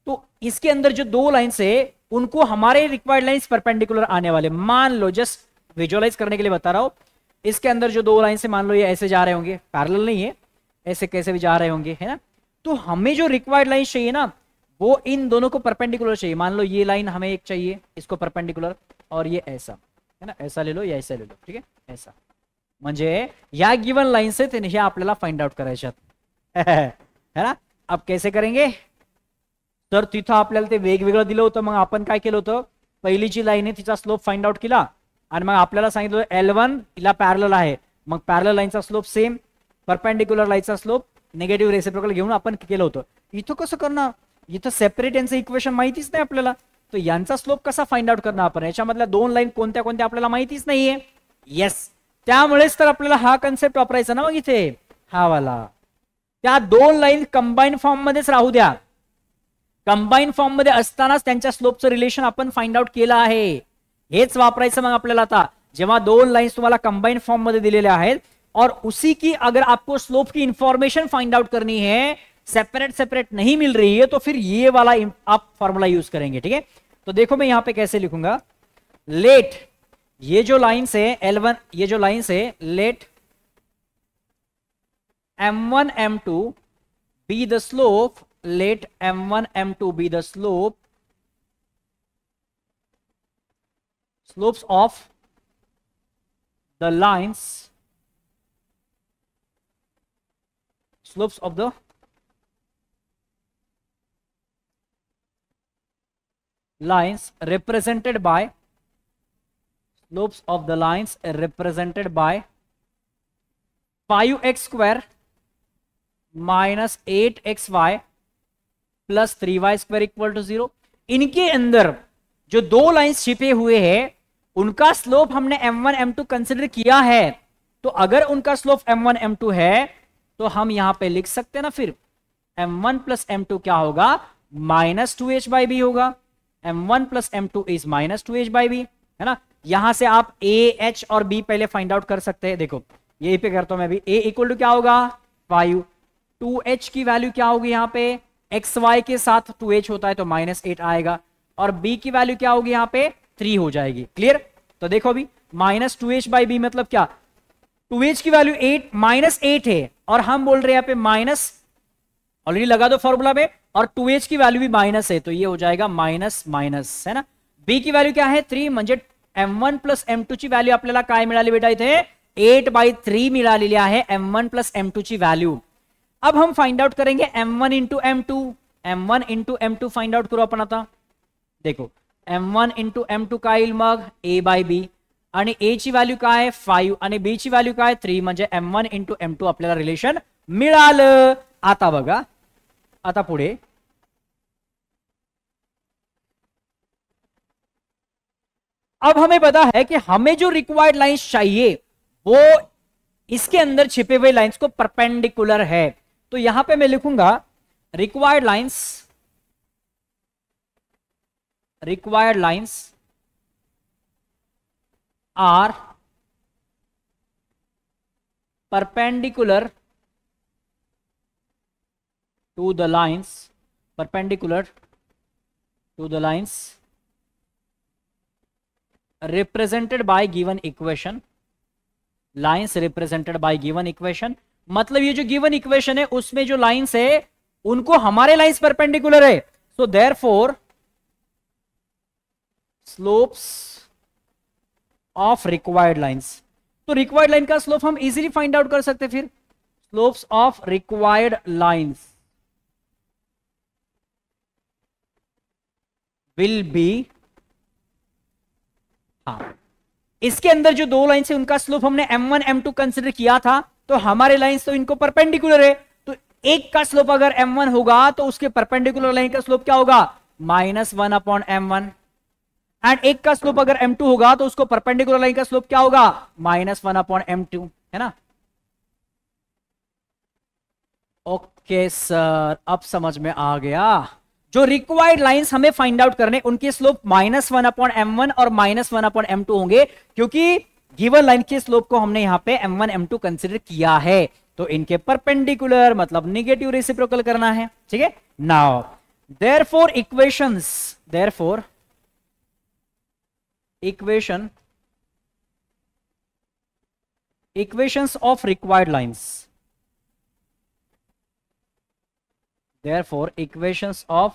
तो इसके अंदर जो दो लाइन्स है उनको हमारे रिक्वायर्ड लाइन्स परपेंडिकुलर आने वाले, मान लो जस्ट विजुअलाइज करने के लिए बता रहा हूं, इसके अंदर जो दो लाइन से मान लो ये ऐसे जा रहे होंगे, पैरेलल नहीं है, ऐसे कैसे भी जा रहे होंगे, है ना, तो हमें जो रिक्वायर्ड लाइन चाहिए ना वो इन दोनों को परपेंडिकुलर चाहिए। मान लो ये लाइन हमें एक चाहिए, इसको परपेंडिकुलर, और ये ऐसा, है ना, ऐसा ले लो या ऐसा ले लो, ठीक है, ऐसा, म्हणजे या गिवन लाइन से हे आपल्याला फाइंड आउट करायच्यात है ना। अब कैसे करेंगे, तर तिथं आपल्याला ते वेगवेगळं दिलं होतं, मग आपण काय केलं होतं, पहिली जी लाईन आहे तिचा स्लोप फाइंड आउट केला आणि मग आपल्याला सांगितलं L1 हिला पॅरलल आहे, मग पॅरलल लाईनचा स्लोप सेम, परपेंडिकुलर लाईनचा स्लोप निगेटिव्ह रेसिप्रोकल घेऊन आपण केलं होतं। इथं कसं करणार, इथं सेपरेट यांचं इक्वेशन माहितीच नाही आपल्याला, तो यांचा स्लोप कसा फाइंड आउट करणार आपण, याच्यामधल्या दोन लाईन कोणत्या कोणत्या आपल्याला माहितीच नाहीये। येस, त्यामुळेच तर आपल्याला हा कन्सेप्ट वापरायचा ना, मग इथे हा वाला, त्या दोन लाईन कंबाईन फॉर्म मध्येच राहू द्या, कंबाईन फॉर्म मध्ये असतानाच त्यांच्या स्लोपचं रिलेशन आपण फाइंड आउट केलं आहे, हेच वापरायचं मग आपल्याला। आता जेव्हा दोन लाइन्स तुम्हाला कंबाईन फॉर्म मध्ये दिलेल्या आहेत और उसी की अगर आपको स्लोप की इंफॉर्मेशन फाइंड आउट करनी है, सेपरेट सेपरेट नहीं मिल रही है, तो फिर ये वाला आप फॉर्मूला यूज करेंगे, ठीक है। तो देखो मैं यहां पे कैसे लिखूंगा, लेट ये जो लाइंस है L1, ये जो लाइंस है, late M1 M2 be the slope, let M1 M2 be the slopes of the lines, slopes of the lines represented by, slopes of the lines represented by 5x square minus 8xy plus 3y square equal to 0। इनके अंदर जो दो लाइंस छिपे हुए हैं उनका स्लोप हमने m1 m2 कंसिडर किया है, तो अगर उनका स्लोप m1 m2 है तो हम यहां पे लिख सकते हैं ना, फिर m1 प्लस m2 क्या होगा, माइनस 2h बाई बी होगा। m1 plus m2 is minus 2h by b, है ना। यहां से आप a h और b पहले फाइंड आउट कर सकते हैं। देखो यही पे करता हूं मैं भी, a इक्वल टू क्या होगा 5, 2h की वैल्यू क्या होगी यहां पे, xy के साथ 2h होता है तो माइनस 8 आएगा, और b की वैल्यू क्या होगी यहां पे 3 हो जाएगी। क्लियर। तो देखो अभी माइनस 2h बाई बी मतलब क्या, 2h की वैल्यू 8 माइनस 8 है, और हम बोल रहे हैं यहां पे माइनस, ऑलरेडी लगा दो फॉर्मूला में, और 2h की वैल्यू भी माइनस है तो ये हो जाएगा माइनस माइनस, है ना। b की वैल्यू क्या है 3, म्हणजे m1 प्लस m2 ची व्हॅल्यू आपल्याला काय मिळाली बेटा इथे 8/3 मिळालेली आहे m1 प्लस m2 ची व्हॅल्यू। अब हम फाइंड आउट करेंगे m1 into m2, m1 into m2 find out करू आपण आता। देखो m1 इंटू m2 काय येईल मग a बाय b, आणि a ची व्हॅल्यू काय आहे 5 आणि b ची व्हॅल्यू काय 3, म्हणजे m1 इंटू m2 आपल्याला रिलेशन मिळालं। आता बघा, आता पुढे अब हमें पता है कि हमें जो रिक्वायर्ड लाइंस चाहिए वो इसके अंदर छिपे हुए लाइंस को परपेंडिकुलर है, तो यहां पे मैं लिखूंगा required lines are perpendicular to the lines, perpendicular to the lines represented by given equation, lines represented by given equation, मतलब ये जो गिवन इक्वेशन है उसमें जो लाइंस है उनको हमारे लाइंस परपेंडिकुलर है, so therefore slopes of required lines. तो रिक्वायर्ड लाइन का स्लोप हम इजीली फाइंड आउट कर सकते हैं, फिर slopes of required lines will be, हाँ इसके अंदर जो दो लाइंस है उनका स्लोप हमने m1 m2 कंसिडर किया था, तो हमारे लाइंस तो इनको परपेंडिकुलर है, तो एक का स्लोप अगर m1 होगा तो उसके परपेंडिकुलर लाइन का स्लोप क्या होगा -1/m1, एंड एक का स्लोप अगर m2 होगा तो उसको परपेंडिकुलर लाइन का स्लोप क्या होगा -1/m2, है ना। ओके सर, अब समझ में आ गया। जो रिक्वायर्ड लाइंस हमें फाइंड आउट करने उनके स्लोप -1/m1 और -1/m2 होंगे, क्योंकि गिवन लाइन के स्लोप को हमने यहां पे m1 m2 कंसीडर किया है, तो इनके परपेंडिकुलर मतलब नेगेटिव रेसिप्रोकल करना है। ठीक है, now therefore equations of required lines, therefore equations of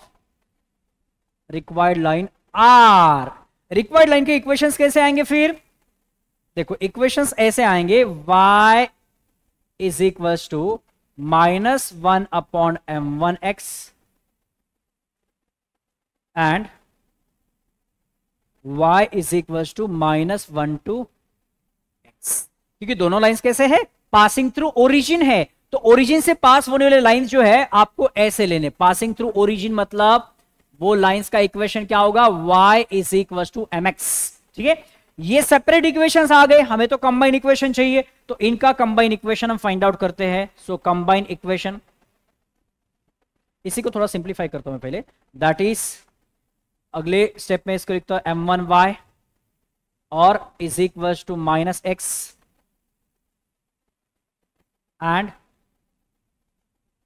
required line are, required line के इक्वेशंस कैसे आएंगे फिर, देखो इक्वेशंस ऐसे आएंगे y is equals to -1/m1x and y is equals to -1 to x, क्योंकि दोनों लाइंस कैसे है पासिंग थ्रू ओरिजिन है, तो ओरिजिन से पास होने वाले लाइंस जो है आपको ऐसे लेने, पासिंग थ्रू ओरिजिन मतलब वो लाइंस का इक्वेशन क्या होगा y is equal to mx। ठीक है, ये सेपरेट इक्वेशंस आ गए, हमें तो कंबाइन इक्वेशन चाहिए, तो इनका कंबाइन इक्वेशन हम फाइंड आउट करते हैं। सो कंबाइन इक्वेशन, इसी को थोड़ा सिंप्लीफाई करता हूं मैं पहले, दैट इज अगले स्टेप में इसको लिखता हूं m1y और is equal to -x and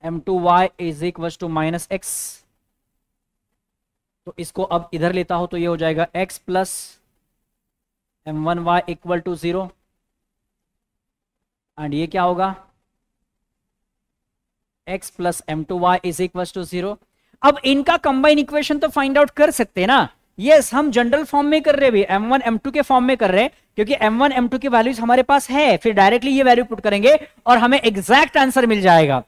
m2y is equal to -x, तो इसको अब इधर लेता हो तो ये हो जाएगा x plus m1y equal to 0, and ये क्या होगा x plus m2y is equal to 0। अब इनका कंबाइन इक्वेशन तो फाइंड आउट कर सकते हैं ना। यस, हम जनरल फॉर्म में कर रहे हैं, m1 m2 के फॉर्म में कर रहे हैं, क्योंकि m1 m2 की वैल्यूज हमारे पास है। फिर डायरेक्टली ये वैल्यू पुट करेंगे और हमें एग्जैक्ट आंसर मिल जाएगा।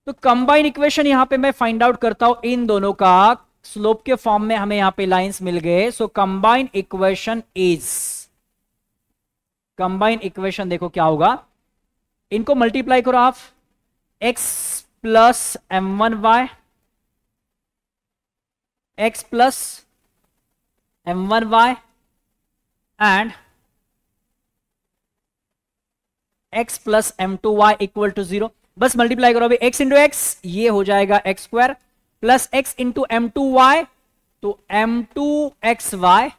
तो कंबाइन इक्वेशन यहां पे मैं फाइंड आउट करता हूं इन दोनों का स्लोप के फॉर्म में, हमें यहां पे लाइंस मिल गए। So combine equation is, combine equation देखो क्या होगा, इनको मल्टीप्लाई करो आप, x plus m1y, x plus m1y and x plus m2y equal to 0। बस मल्टीप्लाई करो अभी, x इंटू एक्स ये हो जाएगा x square plus x into m2y तो m2xy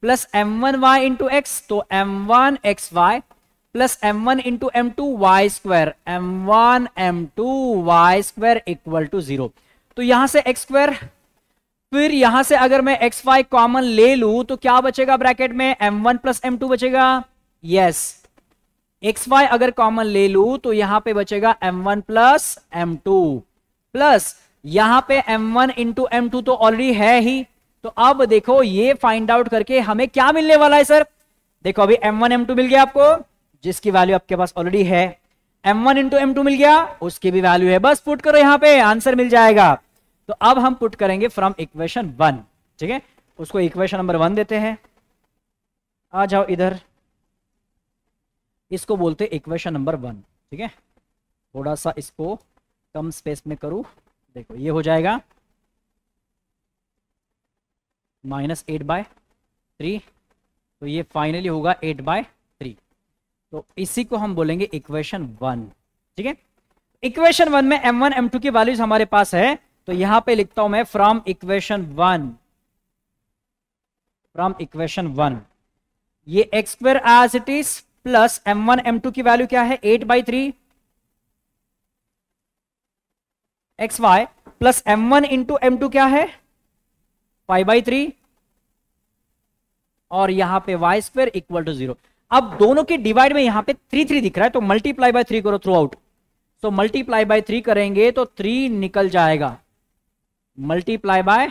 plus m1y into x तो m1xy plus m1 into m2y square m1 m2y square equal to 0। तो यहां से x स्क्वायर, फिर यहां से अगर मैं xy कॉमन ले लूं तो क्या बचेगा ब्रैकेट में, m1 प्लस m2 बचेगा। यस, xy अगर कॉमन ले लूं तो यहां पे बचेगा m1 प्लस m2 प्लस यहां पे m1 इंटू m2 तो ऑलरेडी है ही। तो अब देखो ये फाइंड आउट करके हमें क्या मिलने वाला है सर, देखो अभी m1 m2 मिल गया आपको, जिसकी वैल्यू आपके पास ऑलरेडी है, m1 इंटू m2 मिल गया, उसकी भी वैल्यू है, बस पुट करो यहां पे आंसर मिल जाएगा। तो अब हम पुट करेंगे फ्रॉम इक्वेशन 1, ठीक है, उसको इक्वेशन नंबर 1 देते हैं। आ जाओ इधर, इसको बोलते इक्वेशन नंबर 1, ठीक है। थोड़ा सा इसको कम स्पेस में करूं, देखो ये हो जाएगा -8/3, तो ये फाइनली होगा 8/3। तो इसी को हम बोलेंगे इक्वेशन 1, ठीक है। इक्वेशन 1 में m1 m2 की वैल्यूज हमारे पास है, तो यहां पे लिखता हूं मैं फ्रॉम इक्वेशन 1, फ्रॉम इक्वेशन 1 ये x square as it is plus m1 m2 की वैल्यू क्या है 8/3 xy plus m1 into m2 क्या है 5/3 और यहां पे y स्क्वायर इक्वल टू 0। अब दोनों के डिवाइड में यहां पे 3 दिख रहा है, तो मल्टीप्लाई बाय 3 करो थ्रू आउट। तो मल्टीप्लाई बाय 3 करेंगे तो 3 निकल जाएगा, मल्टीप्लाई बाय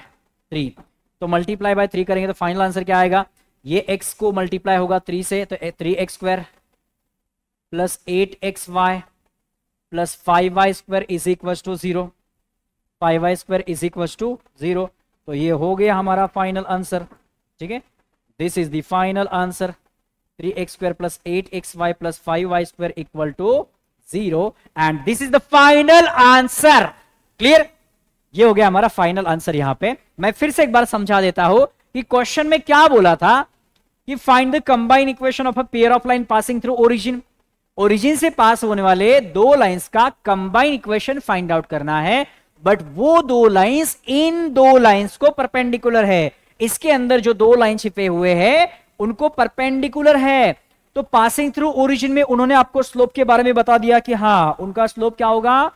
3, तो मल्टीप्लाई बाय 3 करेंगे तो फाइनल आंसर क्या आएगा, ये x को मल्टीप्लाई होगा 3 से तो 3x square plus 8xy plus 5y square is equal to 0, 5y square is equal to 0। तो ये हो गया हमारा फाइनल आंसर, ठीक है। This is the final answer, 3x square plus 8xy plus 5y square equal to 0 and this is the final answer. Clear, ये हो गया हमारा फाइनल आंसर। यहां पे मैं फिर से एक बार समझा देता हूं कि क्वेश्चन में क्या बोला था कि find the combine equation of a pair of line passing through origin. Origin से पास होने वाले दो लाइंस का कंबाइन इक्वेशन फाइंड आउट करना है, बट वो दो लाइंस इन दो लाइंस को परपेंडिकुलर है। इसके अंदर जो दो लाइन छिपे हुए हैं उनको परपेंडिकुलर है। तो पासिंग थ्रू ओरिजिन में उन्होंने आपको स्लोप के बारे में बता दिया कि हाँ उनका स्लोप क्या होगा,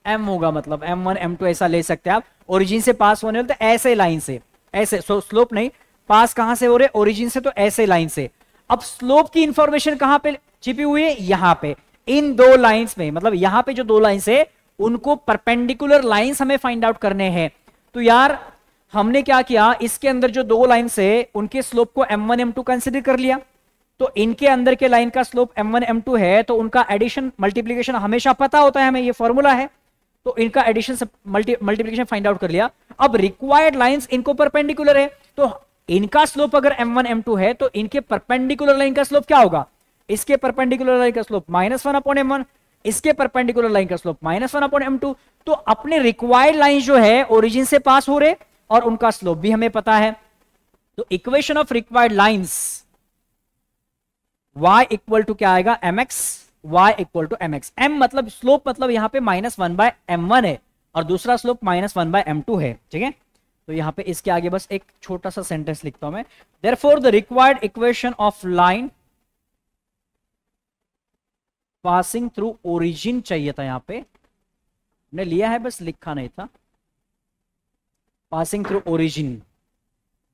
m होगा, मतलब m1 m2 ऐसा ले सकते हैं आप। ओरिजिन से पास होने वाले तो ऐसे लाइन से, ऐसे स्लोप नहीं, पास कहां से हो रहे, ओरिजिन से, तो ऐसे लाइन से। अब स्लोप की इंफॉर्मेशन कहां पे छिपी हुई है, यहां पे इन दो लाइंस में, मतलब यहां पे जो दो लाइंस है उनको परपेंडिकुलर लाइंस हमें फाइंड आउट करने हैं। तो यार हमने क्या किया, इसके अंदर जो दो लाइंस है उनके स्लोप को m1 m2 कंसीडर कर लिया। तो इनके अंदर के लाइन का स्लोप m1 m2 है, तो उनका एडिशन मल्टीप्लीकेशन हमेशा पता होता है हमें, ये फॉर्मूला है। तो इनका एडिशन मल्टीप्लीकेशन फाइंड आउट कर लिया। अब रिक्वायर्ड लाइंस इनको परपेंडिकुलर है, तो इनका स्लोप अगर m1 m2 है तो इनके परपेंडिकुलर लाइन का स्लोप क्या होगा, इसके परपेंडिकुलर लाइन का स्लोप -1/m1, इसके परपेंडिकुलर लाइन का स्लोप -1/m2। तो अपने रिक्वायर्ड लाइन जो है ओरिजिन से पास हो रहे और उनका स्लोप भी हमें पता है। तो equation of required lines y equal to क्या आएगा, mx, y equal to mx। m मतलब स्लोप, मतलब यहां पे -1/m1 है और दूसरा स्लोप -1/m2 है, ठीक है। तो यहां पे इसके आगे बस एक छोटा सा सेंटेंस लिखता हूं मैं, therefore the required equation of line passing through origin चाहिए था, यहां पे हमने लिया है बस लिखा नहीं था। Passing through origin,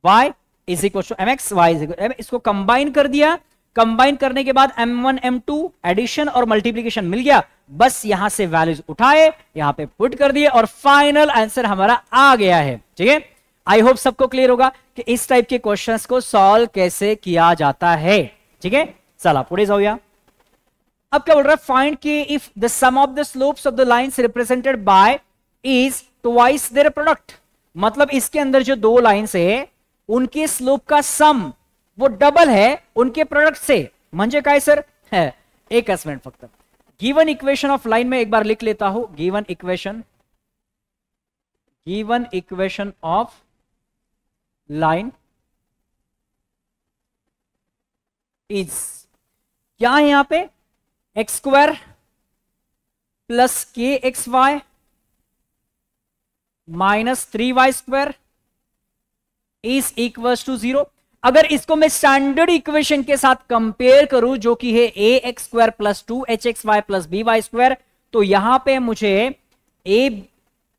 y is equal to mx, y is equal, इसको कंबाइन कर दिया, कंबाइन करने के बाद m1 m2 एडिशन और मल्टीप्लीकेशन मिल गया, बस यहां से वैल्यूज उठाए यहां पे पुट कर दिए और फाइनल आंसर हमारा आ गया है। ठीक है, आई होप सबको क्लियर होगा कि इस टाइप के क्वेश्चंस को सॉल्व कैसे किया जाता है। ठीक है, चला पुढे जाऊया। अब क्या बोल रहा है, फाइंड कि if the sum of the slopes of the lines represented by is twice their product, मतलब इसके अंदर जो दो लाइंस है उनके स्लोप का सम वो डबल है उनके प्रोडक्ट से, म्हणजे काय सर है, एक मिनट फक्त गिवन इक्वेशन ऑफ लाइन में एक बार लिख लेता हूं, given equation of line is क्या है यहां पे, x square plus k x y minus 3y square is equal to 0। अगर इसको मैं स्टैंडर्ड इक्वेशन के साथ कंपेयर करूं जो कि है a x square plus 2hxy plus by square, तो यहां पे मुझे ए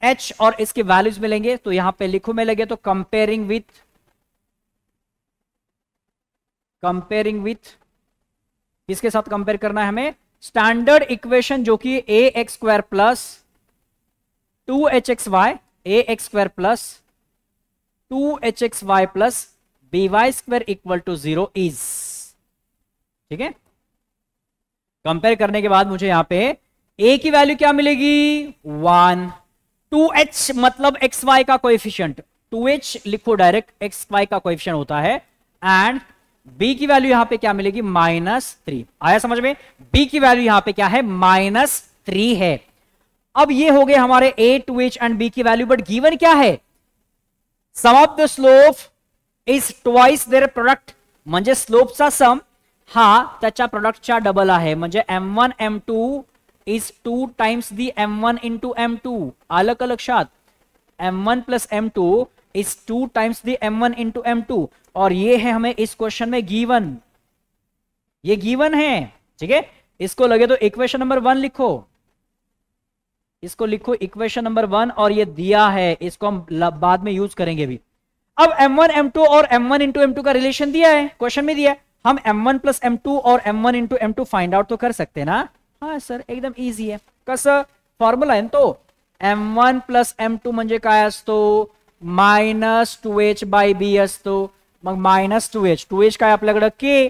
एच और इसके वैल्यूज मिलेंगे, तो यहां पे लिखो में लगे तो कंपेयरिंग विथ किसके साथ कंपेयर करना है हमें, स्टैंडर्ड इक्वेशन जो कि a x square plus 2hxy a x square plus 2hxy plus by square equal to 0 is. ठीक है, कंपेयर करने के बाद मुझे यहां पे a की वैल्यू क्या मिलेगी 1, 2h मतलब xy का कोएफिशिएंट, 2h लिखो डायरेक्ट, xy का कोएफिशिएंट होता है, एंड b की वैल्यू यहां पे क्या मिलेगी -3। आया समझ में, b की वैल्यू यहां पे क्या है -3 है। अब ये हो गए हमारे a 2h एंड b की वैल्यू, बट गिवन क्या है, sum of the slope is twice their product, म्हणजे स्लोपचा सम हा त्याच्या प्रोडक्टच्या डबल आहे, म्हणजे m1 m2 is 2 times the m1 into m2, आलं का लक्षात, m1 plus m2 is 2 times the m1 into m2, और ये है हमें इस क्वेश्चन में गिवन, ये गिवन है। ठीक है, इसको लगे तो इक्वेशन नंबर 1 लिखो, इसको लिखो इक्वेशन नंबर 1, और ये दिया है, इसको हम बाद में यूज करेंगे भी। अब m1 m2 और m1 इंटू m2 का रिलेशन दिया है, क्वेश्चन में दिया है, हम m1 प्लस m2 और m1 into m2 find out तो कर सकते हैं ना। हाँ सर एकदम इजी आहे, कसं फॉर्म्युला आहे तो, m1 प्लस m2 म्हणजे काय असतो, -2h बाय b असतो, मग -2h काय आपल्याकडे k,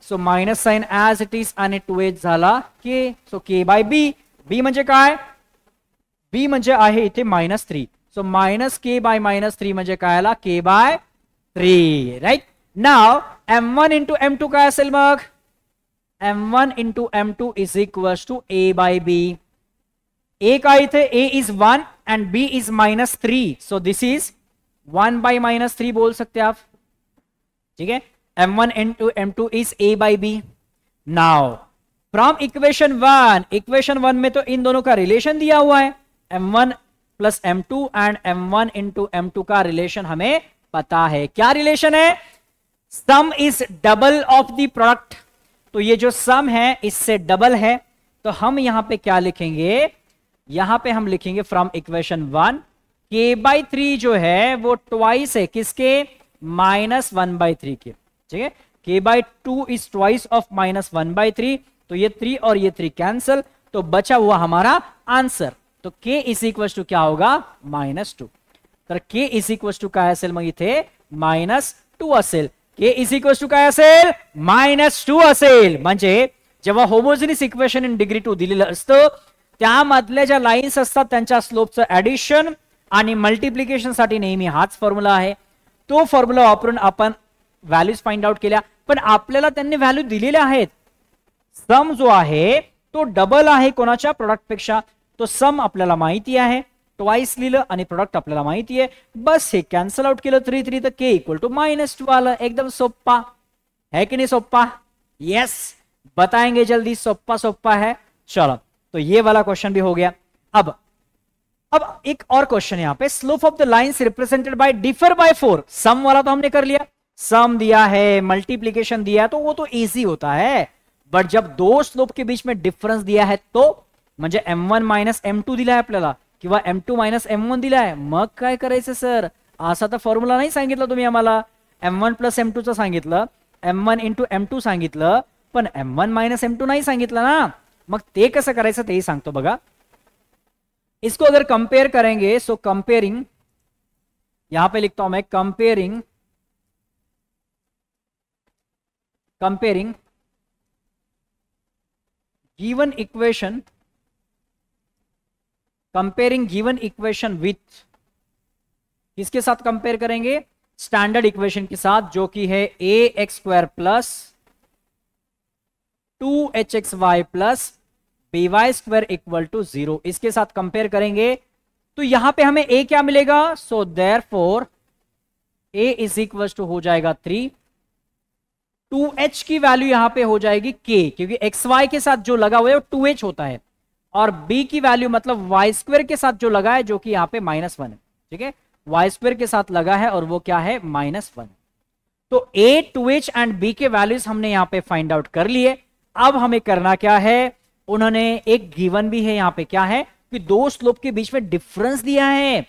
so minus sign as it is आणि 2h झाला k, so k by b, b म्हणजे काय, b म्हणजे आहे इथे -3, सो -k बाय -3 म्हणजे काय आला k by 3, right. Now m1 into m2 काय असेल मग, m1 into m2 is equal to a by b, a का इथे a is 1 and b is -3, so this is 1 by -3 बोल सकते आप। ठीक है, m1 into m2 is a by b। Now from equation 1 में तो इन दोनों का रिलेशन दिया हुआ है, m1 plus m2 and m1 into m2 का रिलेशन हमें पता है, क्या रिलेशन है, सम is double of the product, तो ये जो सम है इससे डबल है, तो हम यहां पे क्या लिखेंगे, यहां पे हम लिखेंगे फ्रॉम इक्वेशन 1 k/3 जो है वो ट्वाइस है किसके, -1/3 के। ठीक है, k/2 इज ट्वाइस ऑफ -1/3, तो ये 3 और ये 3 कैंसल, तो बचा हुआ हमारा आंसर, तो k इज इक्वल टू क्या होगा -2, तर k इज इक्वल टू काय असेल मग इथे -2 असेल, k इज इक्वल टू काय असेल -2 असेल, म्हणजे जेव्हा होमोजेनियस इक्वेशन इन डिग्री 2 दिलेलं असतं त्यामधल्या ज्या लाईन्स असतात त्यांच्या स्लोपचं ऍडिशन आणि मल्टिप्लिकेशन साठी नेहमी हाच फॉर्म्युला आहे, तो फॉर्म्युला वापरून आपण व्हॅल्यूज फाइंड आउट केल्या, पण आपल्याला त्यांनी व्हॅल्यू दिलेल्या आहेत, सम जो आहे तो डबल आहे कोणाच्या प्रोडक्ट पेक्षा, तो सम आपल्याला माहिती आहे, ट्वाइस लिहिलं आणि प्रोडक्ट आपल्याला माहिती आहे, बस हे कॅन्सल आउट केलं 3 तर k इक्वल टू -2 आलं, एकदम सोप्पा है कि नहीं सोप्पा, यस बताएंगे जल्दी, सोप्पा है। चलो तो ये वाला क्वेश्चन भी हो गया। अब एक और क्वेश्चन यहां पे, slope of the lines represented bye differ by 4, सम वाला तो हमने कर लिया, सम दिया है, मल्टीप्लीकेशन दिया है, तो वो तो इजी होता है, बट जब दो स्लोप के बीच में डिफरन्स दिया है तो, म्हणजे m1 - m2 दिलाय आपल्याला किंवा m2 - m1 दिलाय, मग काय करायचं सर, असा तर फॉर्म्युला नाही सांगितलं तुम्ही आम्हाला. m1 प्लस m2 चं सांगितलं, m1 इंटू m2 सांगितलं, पण m1 माइनस m2 नाही सांगितलं ना. मग ते कसं करायचं तेही सांगतो बघा. इसको अगर कंपेयर करेंगे, सो कंपेयरिंग, यहां पे लिखता हूं मैं comparing given equation, comparing given equation with, किसके साथ कंपेयर करेंगे? स्टैंडर्ड इक्वेशन के साथ, जो कि है ax² plus 2hxy plus by² equal to 0. इसके साथ कंपेयर करेंगे तो यहां पे हमें a क्या मिलेगा? So therefore a is equal to हो जाएगा 3. 2h की वैल्यू यहां पे हो जाएगी k, क्योंकि xy के साथ जो लगा हुआ है वो 2h होता है, और b की वैल्यू मतलब y² के साथ जो लगा है, जो कि यहां पे -1 है. ठीक है, y² के साथ लगा है और वो क्या है? -1. तो a, 2h एंड b के वैल्यूज हमने यहां पे फाइंड आउट कर लिए. अब हमें करना क्या है? उन्होंने एक गिवन भी है यहां पे, क्या है कि दो स्लोप के बीच में डिफरेंस दिया है.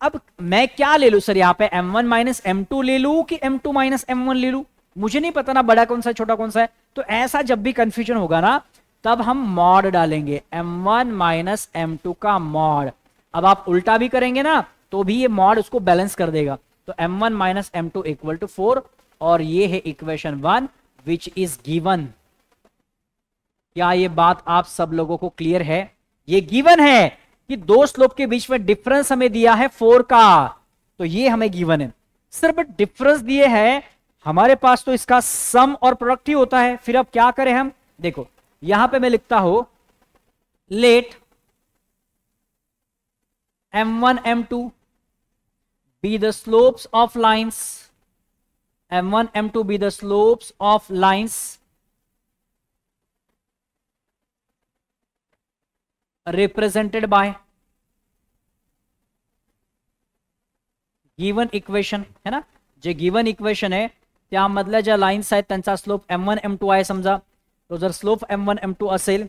अब मैं क्या ले लूं सर यहां पे? m1 माइनस m2 ले लूं कि m2 माइनस m1 ले लूं? मुझे नहीं पता ना बड़ा कौन सा है छोटा कौन सा है. तो ऐसा जब भी कंफ्यूजन होगा ना, तब हम मॉड डालेंगे, m1 माइनस m2 का मॉड. अब आप उल्टा भी करेंगे ना तो भी ये मॉड उसको बैलेंस कर देगा. तो m1 minus m2 equal to 4, और ये है इक्वेशन 1 विच इज गिवन. क्या ये बात आप सब लोगों को क्लियर है? ये गिवन है कि दो स्लोप के बीच में डिफरेंस हमें दिया है 4 का, तो ये हमें गिवन है. सर बट डिफरेंस दिए है हमारे पास, तो इसका सम और प्रोडक्ट ही होता है. फिर अब क्या करें हम? देखो यहां पे मैं लिखता हूं late m1 m2 be the slopes of lines, m1 m2 be the slopes of lines represented by given equation. है ना, जे गिवन इक्वेशन आहे त्यामधल्या ज्या लाईन्स आहेत त्यांचा स्लोप m1 m2 आहे समजा. तो जर स्लोप m1 m2 असेल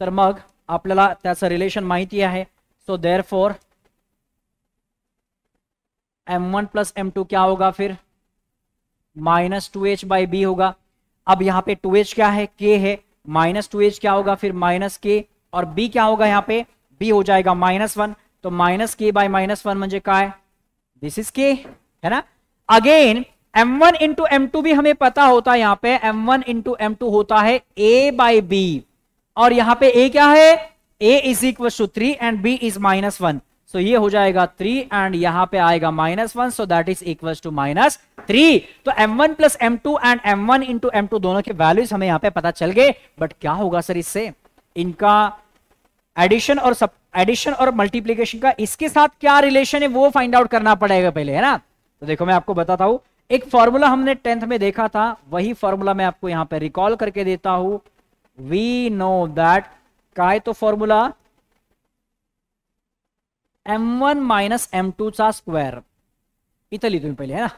तर मग आपल्याला त्याचं रिलेशन माहिती आहे. So therefore m1 plus m2 क्या होगा फिर? -2h बाई b होगा. अब यहां पे 2h क्या है? k है. -2h क्या होगा फिर? -k, और b क्या होगा यहाँ पे? b हो जाएगा -1. तो -k बाय -1 म्हणजे काय? दिस इज k, है ना. अगेन m1 इंटू m2 भी हमें पता होता है. यहां पे m1 इंटू m2 होता है a बाई b, और यहां पे a क्या है? a is equal to 3 and b is -1. So ये हो जाएगा 3 एंड यहां पे आएगा -1, so that is equal to -3. तो m1 plus m2 and m1 into m2 दोनों के वैल्यूज हमें यहां पे पता चल गए. बट क्या होगा सर इससे? इनका एडिशन और मल्टीप्लीकेशन का इसके साथ क्या रिलेशन है वो फाइंड आउट करना पड़ेगा पहले, है ना. तो देखो मैं आपको बताता हूं, एक फॉर्मूला हमने 10th में देखा था, वही फॉर्मूला मैं आपको यहां पे रिकॉल करके देता हूं. वी नो दैट काय तो फॉर्मूला m1 माइनस m2 चा स्क्वेअर. इथं लिहितो मी पहिले, है ना.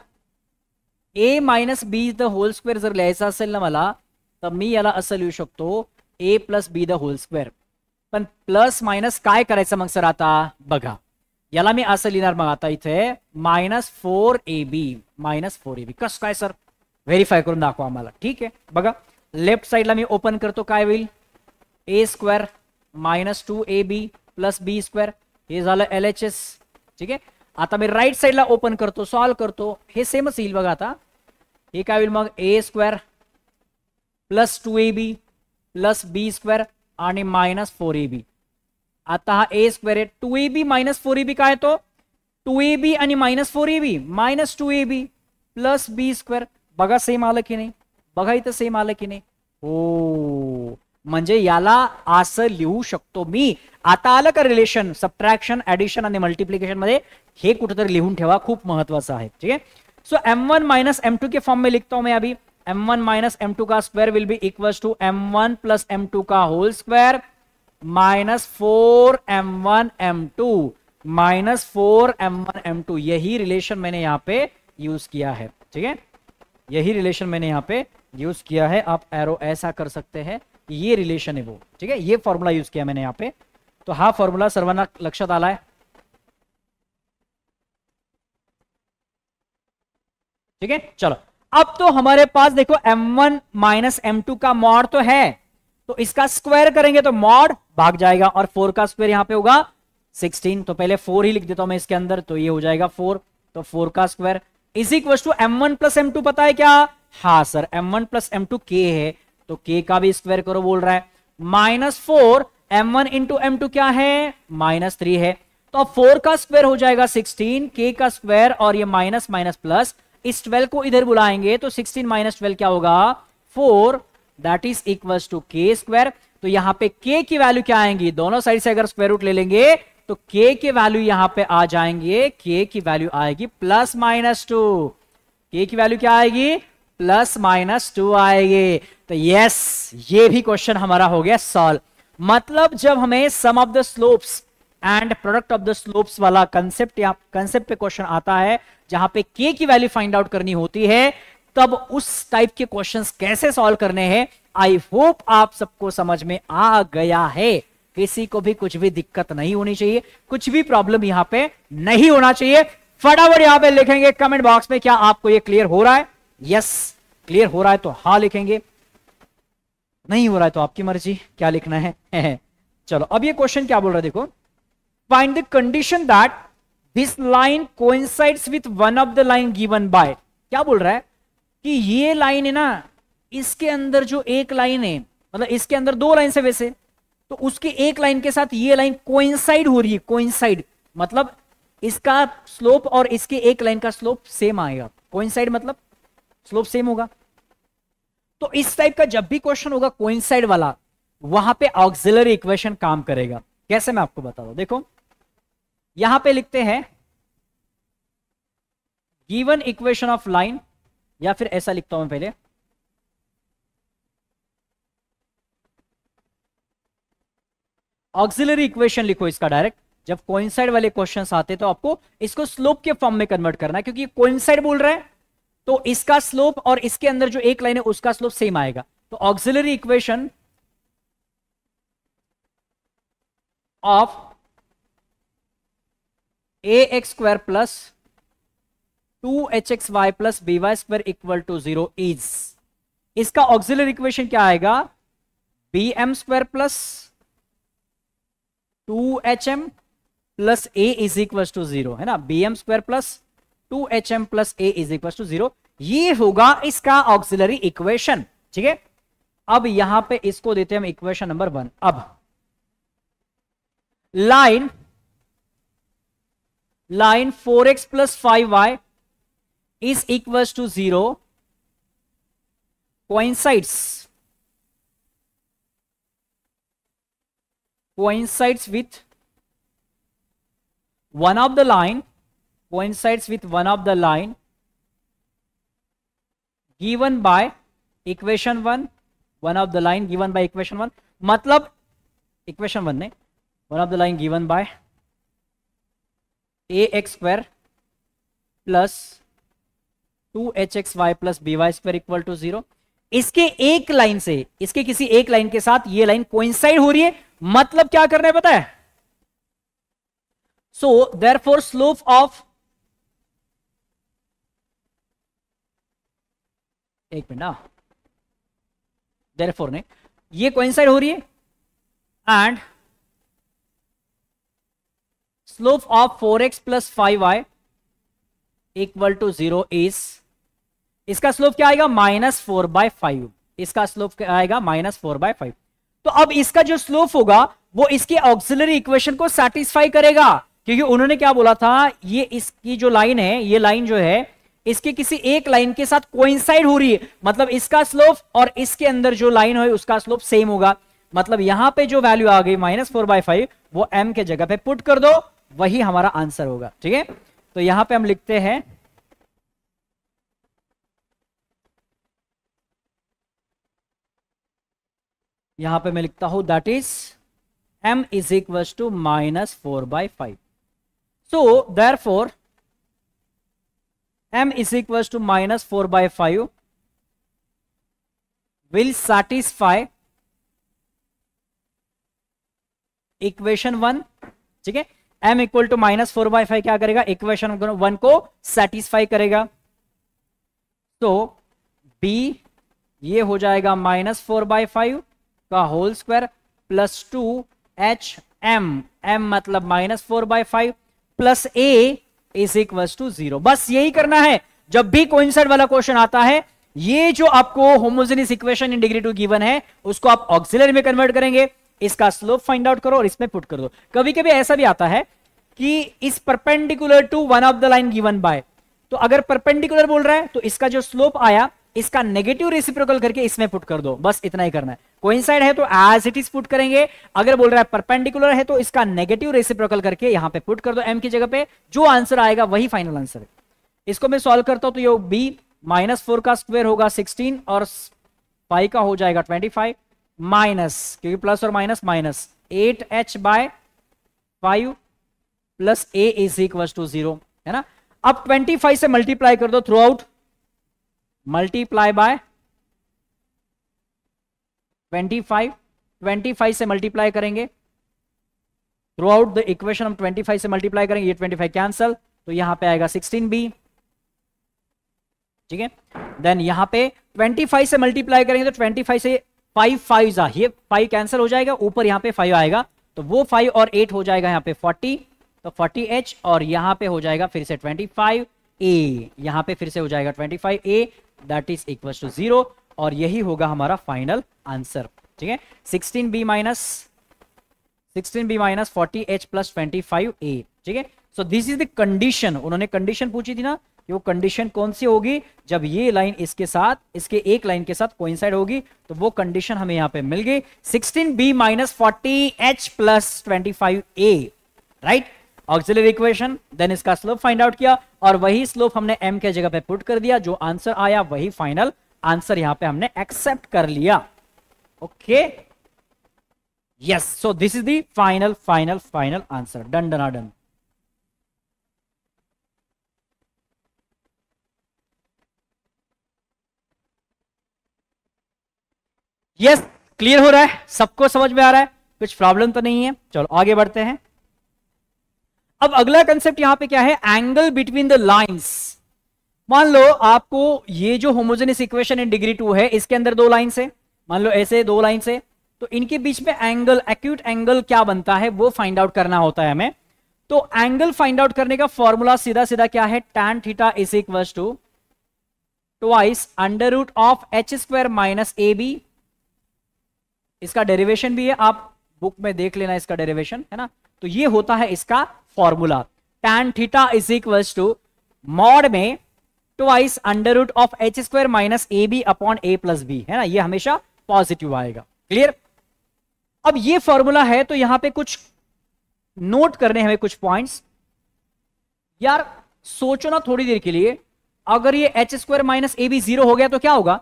a minus b the whole square जर लिहायचा असेल ना मला, तर मी याला असं लिहू शकतो a plus b the whole square. पण प्लस मायनस काय करायचं मग सर आता? बघा याला मी असं लिहिणार मग आता इथे -4ab कसं काय सर? व्हेरीफाय करून दाखवा आम्हाला. ठीक आहे, बघा लेफ्ट साइडला मी ओपन करतो, काय होईल? a square -2ab plus b square, हे झालं LHS. ठीक आहे, आता मी राईट साइडला ओपन करतो, सॉल्व करतो, हे सेमच येईल बघा. आता हे काय होईल मग? a square plus 2ab plus b square आणि -4ab. आता हा a स्क्वेअर आहे, 2ab मायनस 4ab काय तो? 2ab आणि -4ab -2ab plus b square. बघा सेम आलं की नाही? बघा इथं सेम आलं की नाही? हो, म्हणजे याला असं लिहू शकतो मी. आता आलं का रिलेशन? सबट्रॅक्शन, ऍडिशन आणि मल्टीप्लिकेशन मध्ये हे कुठेतरी लिहून ठेवा, खूप महत्वाचं आहे. ठीक है, सो m1 माइनस m2 के फॉर्म में लिखता हूं मैं अभी. m1 माइनस m2 का square will be equal to m1 plus m2 का whole square minus 4m1 m2 minus 4m1 m2. यही रिलेशन मैंने यहां पे यूज किया है. ठीक है, यही रिलेशन मैंने यहां पे यूज किया है. आप एरो ऐसा कर सकते हैं, ये रिलेशन है वो. ठीक है, ये फॉर्मूला यूज किया मैंने यहां पे. तो हा फॉर्म्युला सर्वांना लक्षात आलाय? ठीक है। चलो अब तो हमारे पास देखो m1 माइनस m2 का मॉड तो है, तो इसका स्क्वायर करेंगे तो मॉड भाग जाएगा और 4 का स्क्वायर यहां पे होगा 16। तो पहले 4 ही लिख देता हूं मैं इसके अंदर, तो ये हो जाएगा 4। तो 4 का square is equal to m1 plus m2 पता है क्या? हाँ sir, m1 plus m2 k है, तो k का भी स्क्वायर करो बोल रहा है। माइनस 4 m1 इंटू m2 क्या है? माइनस 3 है। तो अब 4 का स्क्वायर हो जाएगा 16, k का स्क्वायर और ये माइनस माइनस प्लस, इस 12 को इधर बुलाएंगे तो 16 माइनस 12 क्या होगा? 4, that is equal to k square. तो यहां पे k की वैल्यू क्या आएंगी? दोनों साइड से अगर स्क्वायर रूट ले लेंगे तो k के वैल्यू यहां पे आ जाएंगे, k की वैल्यू आएगी प्लस माइनस 2। k की वैल्यू क्या आएगी? प्लस माइनस 2 आएगी। तो यस, ये भी क्वेश्चन हमारा हो गया सॉल्व। मतलब जब हमें sum of the slopes and product of the slopes वाला कंसेप्ट या कंसेप्ट पे क्वेश्चन आता है जहां पे k की वैल्यू फाइंड आउट करनी होती है, तब उस टाइप के क्वेश्चंस कैसे सॉल्व करने हैं, आई होप आप सबको समझ में आ गया है। किसी को भी कुछ भी दिक्कत नहीं होनी चाहिए, कुछ भी प्रॉब्लम यहां पे नहीं होना चाहिए। फटाफट यहां पे लिखेंगे कमेंट बॉक्स में, क्या आपको ये क्लियर हो रहा है? यस क्लियर हो रहा है तो हाँ लिखेंगे, नहीं हो रहा है तो आपकी मर्जी क्या लिखना है। चलो अब ये क्वेश्चन क्या बोल रहा है देखो, find the condition that this line coincides with one of the line given bye. क्या बोल रहा है कि ये लाइन है ना, इसके अंदर जो एक लाइन है, मतलब इसके अंदर दो लाइन है वैसे, तो उसके एक लाइन के साथ ये लाइन कोइंसाइड हो रही है। कोइंसाइड मतलब इसका स्लोप और इसके एक लाइन का स्लोप सेम आएगा। कोइंसाइड मतलब स्लोप सेम होगा। तो इस टाइप का जब भी क्वेश्चन होगा कोइंसाइड वाला, वहां पे ऑक्सिलरी इक्वेशन काम करेगा। कैसे मैं आपको बता दूं, देखो यहां पे लिखते हैं गिवन इक्वेशन ऑफ लाइन, या फिर ऐसा लिखता हूं पहले, ऑक्सिलरी इक्वेशन लिखो इसका डायरेक्ट। जब कोइंसाइड वाले क्वेश्चंस आते तो आपको इसको स्लोप के फॉर्म में कन्वर्ट करना है, क्योंकि कोइंसाइड बोल रहा है तो इसका स्लोप और इसके अंदर जो एक लाइन है उसका स्लोप सेम आएगा। तो auxiliary equation of ax square plus 2hxy plus by square equal to 0 is, इसका ऑक्सिलरी इक्वेशन क्या आएगा? bm square plus 2hm plus a is equal to 0 है ना। bm square plus 2hm plus a is equal to 0, ये होगा इसका ऑक्सिलरी इक्वेशन। ठीक है, अब यहां पे इसको देते हैं हम इक्वेशन नंबर 1। अब line 4x plus 5y is equal to 0 coincides with one of the line given by equation 1, one of the line given by equation 1, मतलब equation 1 ने one of the line given by ax square plus 2hxy plus by square equal to 0, इसके एक लाइन से, इसके किसी एक लाइन के साथ ये लाइन कोइंसाइड हो रही है। मतलब क्या करना है पता है? सो देयरफॉर स्लोप ऑफ, एक मिनट ना, देयरफॉर ने ये कोइंसाइड हो रही है and slope of 4x plus 5y equal to 0 is, इसका स्लोप क्या आएगा? -4/5। इसका स्लोप क्या आएगा? -4/5। तो अब इसका जो स्लोप होगा वो इसके ऑक्सिलरी इक्वेशन को सैटिस्फाई करेगा, क्योंकि उन्होंने क्या बोला था, ये इसकी जो लाइन है, ये लाइन जो है इसके किसी एक लाइन के साथ कोइंसाइड हो रही है, मतलब इसका स्लोप और इसके अंदर जो लाइन है उसका स्लोप सेम होगा। मतलब यहां पे जो वैल्यू आ गई -4/5, वो m के जगह पे पुट कर दो, वही हमारा आंसर होगा। ठीक है, तो यहां पे हम लिखते हैं यहां पे मैं लिखता हूं that is m is equal to -4/5। So therefore m is equals to -4/5 will satisfy equation 1। ठीक है, m इक्वल टू -4/5 क्या करेगा? इक्वेशन 1 को सेटिस्फाई करेगा। तो b ये हो जाएगा -4/5 का whole square plus 2HM, m मतलब -4/5 plus a is equal to 0। बस यही करना है। जब भी कोइंसाइड वाला क्वेश्चन आता है, ये जो आपको homogeneous equation in degree 2 given है उसको आप ऑक्सिलरी में कन्वर्ट करेंगे, इसका स्लोप फाइंड आउट करो और इसमें पुट कर दो। कभी कभी ऐसा भी आता है कि इस perpendicular to one of the line given by, तो अगर परपेंडिकुलर बोल रहा है तो इसका जो स्लोप आया इसका नेगेटिव रेसिप्रोकल करके इसमें पुट कर दो, बस इतना ही करना है। कोइंसाइड है तो एज इट इज पुट करेंगे, अगर बोल रहा है परपेंडिकुलर है तो इसका नेगेटिव रेसिप्रोकल करके यहां पे पुट कर दो m की जगह पे, जो आंसर आएगा वही फाइनल आंसर है। इसको मैं सॉल्व करता हूं तो ये b -4 का स्क्वायर होगा 16 और 5 का हो जाएगा 25 माइनस, क्योंकि प्लस और minus minus 8h/5 plus a is equal to 0, है ना। अब 25 से मल्टीप्लाई कर दो थ्रू आउट, मल्टीप्लाई बाय 25 से मल्टीप्लाई करेंगे थ्रू आउट द इक्वेशन, हम 25 से मल्टीप्लाई करेंगे, ये 25 कैंसल, तो यहां पे आएगा 16b, ठीक है। देन यहां पे 25 से मल्टीप्लाई करेंगे तो 25 से 5 5 जा, ये 5 कैंसिल हो जाएगा, ऊपर यहां पे 5 आएगा, तो वो 5 और 8 हो जाएगा यहां पे 40, तो 40h, और यहां पे हो जाएगा फिर से 25a, यहां पे फिर से हो जाएगा 25a, that is equal to 0, और यही होगा हमारा फाइनल आंसर, ठीक है। 16b minus 40h plus 25a, ठीक है। सो दिस इज द कंडीशन, उन्होंने कंडीशन पूछी थी ना, कि वो कंडीशन कौन सी होगी, जब ये लाइन इसके साथ, इसके एक लाइन के साथ कोइंसाइड होगी, तो वो कंडीशन हमें यहां पे मिल गई, 16b minus 40h plus 25a, right. Auxiliary equation, then इसका स्लोप फाइंड आउट किया, और वही स्लोप हमने m के जगह पे पुट कर दिया, जो आंसर आया वही फाइनल आंसर यहां पे हमने एक्सेप्ट कर लिया, okay. Yes, so this is the final final final answer, done done done. Yes, clear हो रहा है, सबको समझ में आ रहा है, कुछ प्रॉब्लम तो नहीं है। चलो आगे बढ़ते हैं। अब अगला कंसेप्ट यहां पे क्या है, एंगल बिटवीन द लाइंस। मान लो आपको ये जो होमोजेनियस इक्वेशन इन डिग्री 2 है, इसके अंदर दो लाइंस है, मान लो ऐसे दो लाइंस है, तो इनके बीच में एंगल, एक्यूट एंगल क्या बनता है वो फाइंड आउट करना होता है हमें। तो एंगल फाइंड आउट करने का फॉर्मूला सीधा सीधा क्या है, tan theta is equal to twice under root of h square minus ab, इसका डेरिवेशन भी है, आप बुक में देख लेना इसका डेरिवेशन, है ना। तो ये होता है इसका formula, tan theta is equal to mod में twice under root of h square minus ab upon a plus b, है ना, ये हमेशा पॉजिटिव आएगा, क्लियर। अब ये फॉर्मूला है, तो यहां पे कुछ नोट करने हमें कुछ पॉइंट्स। यार सोचो ना थोड़ी देर के लिए, अगर ये h square minus A B 0 हो गया तो क्या होगा,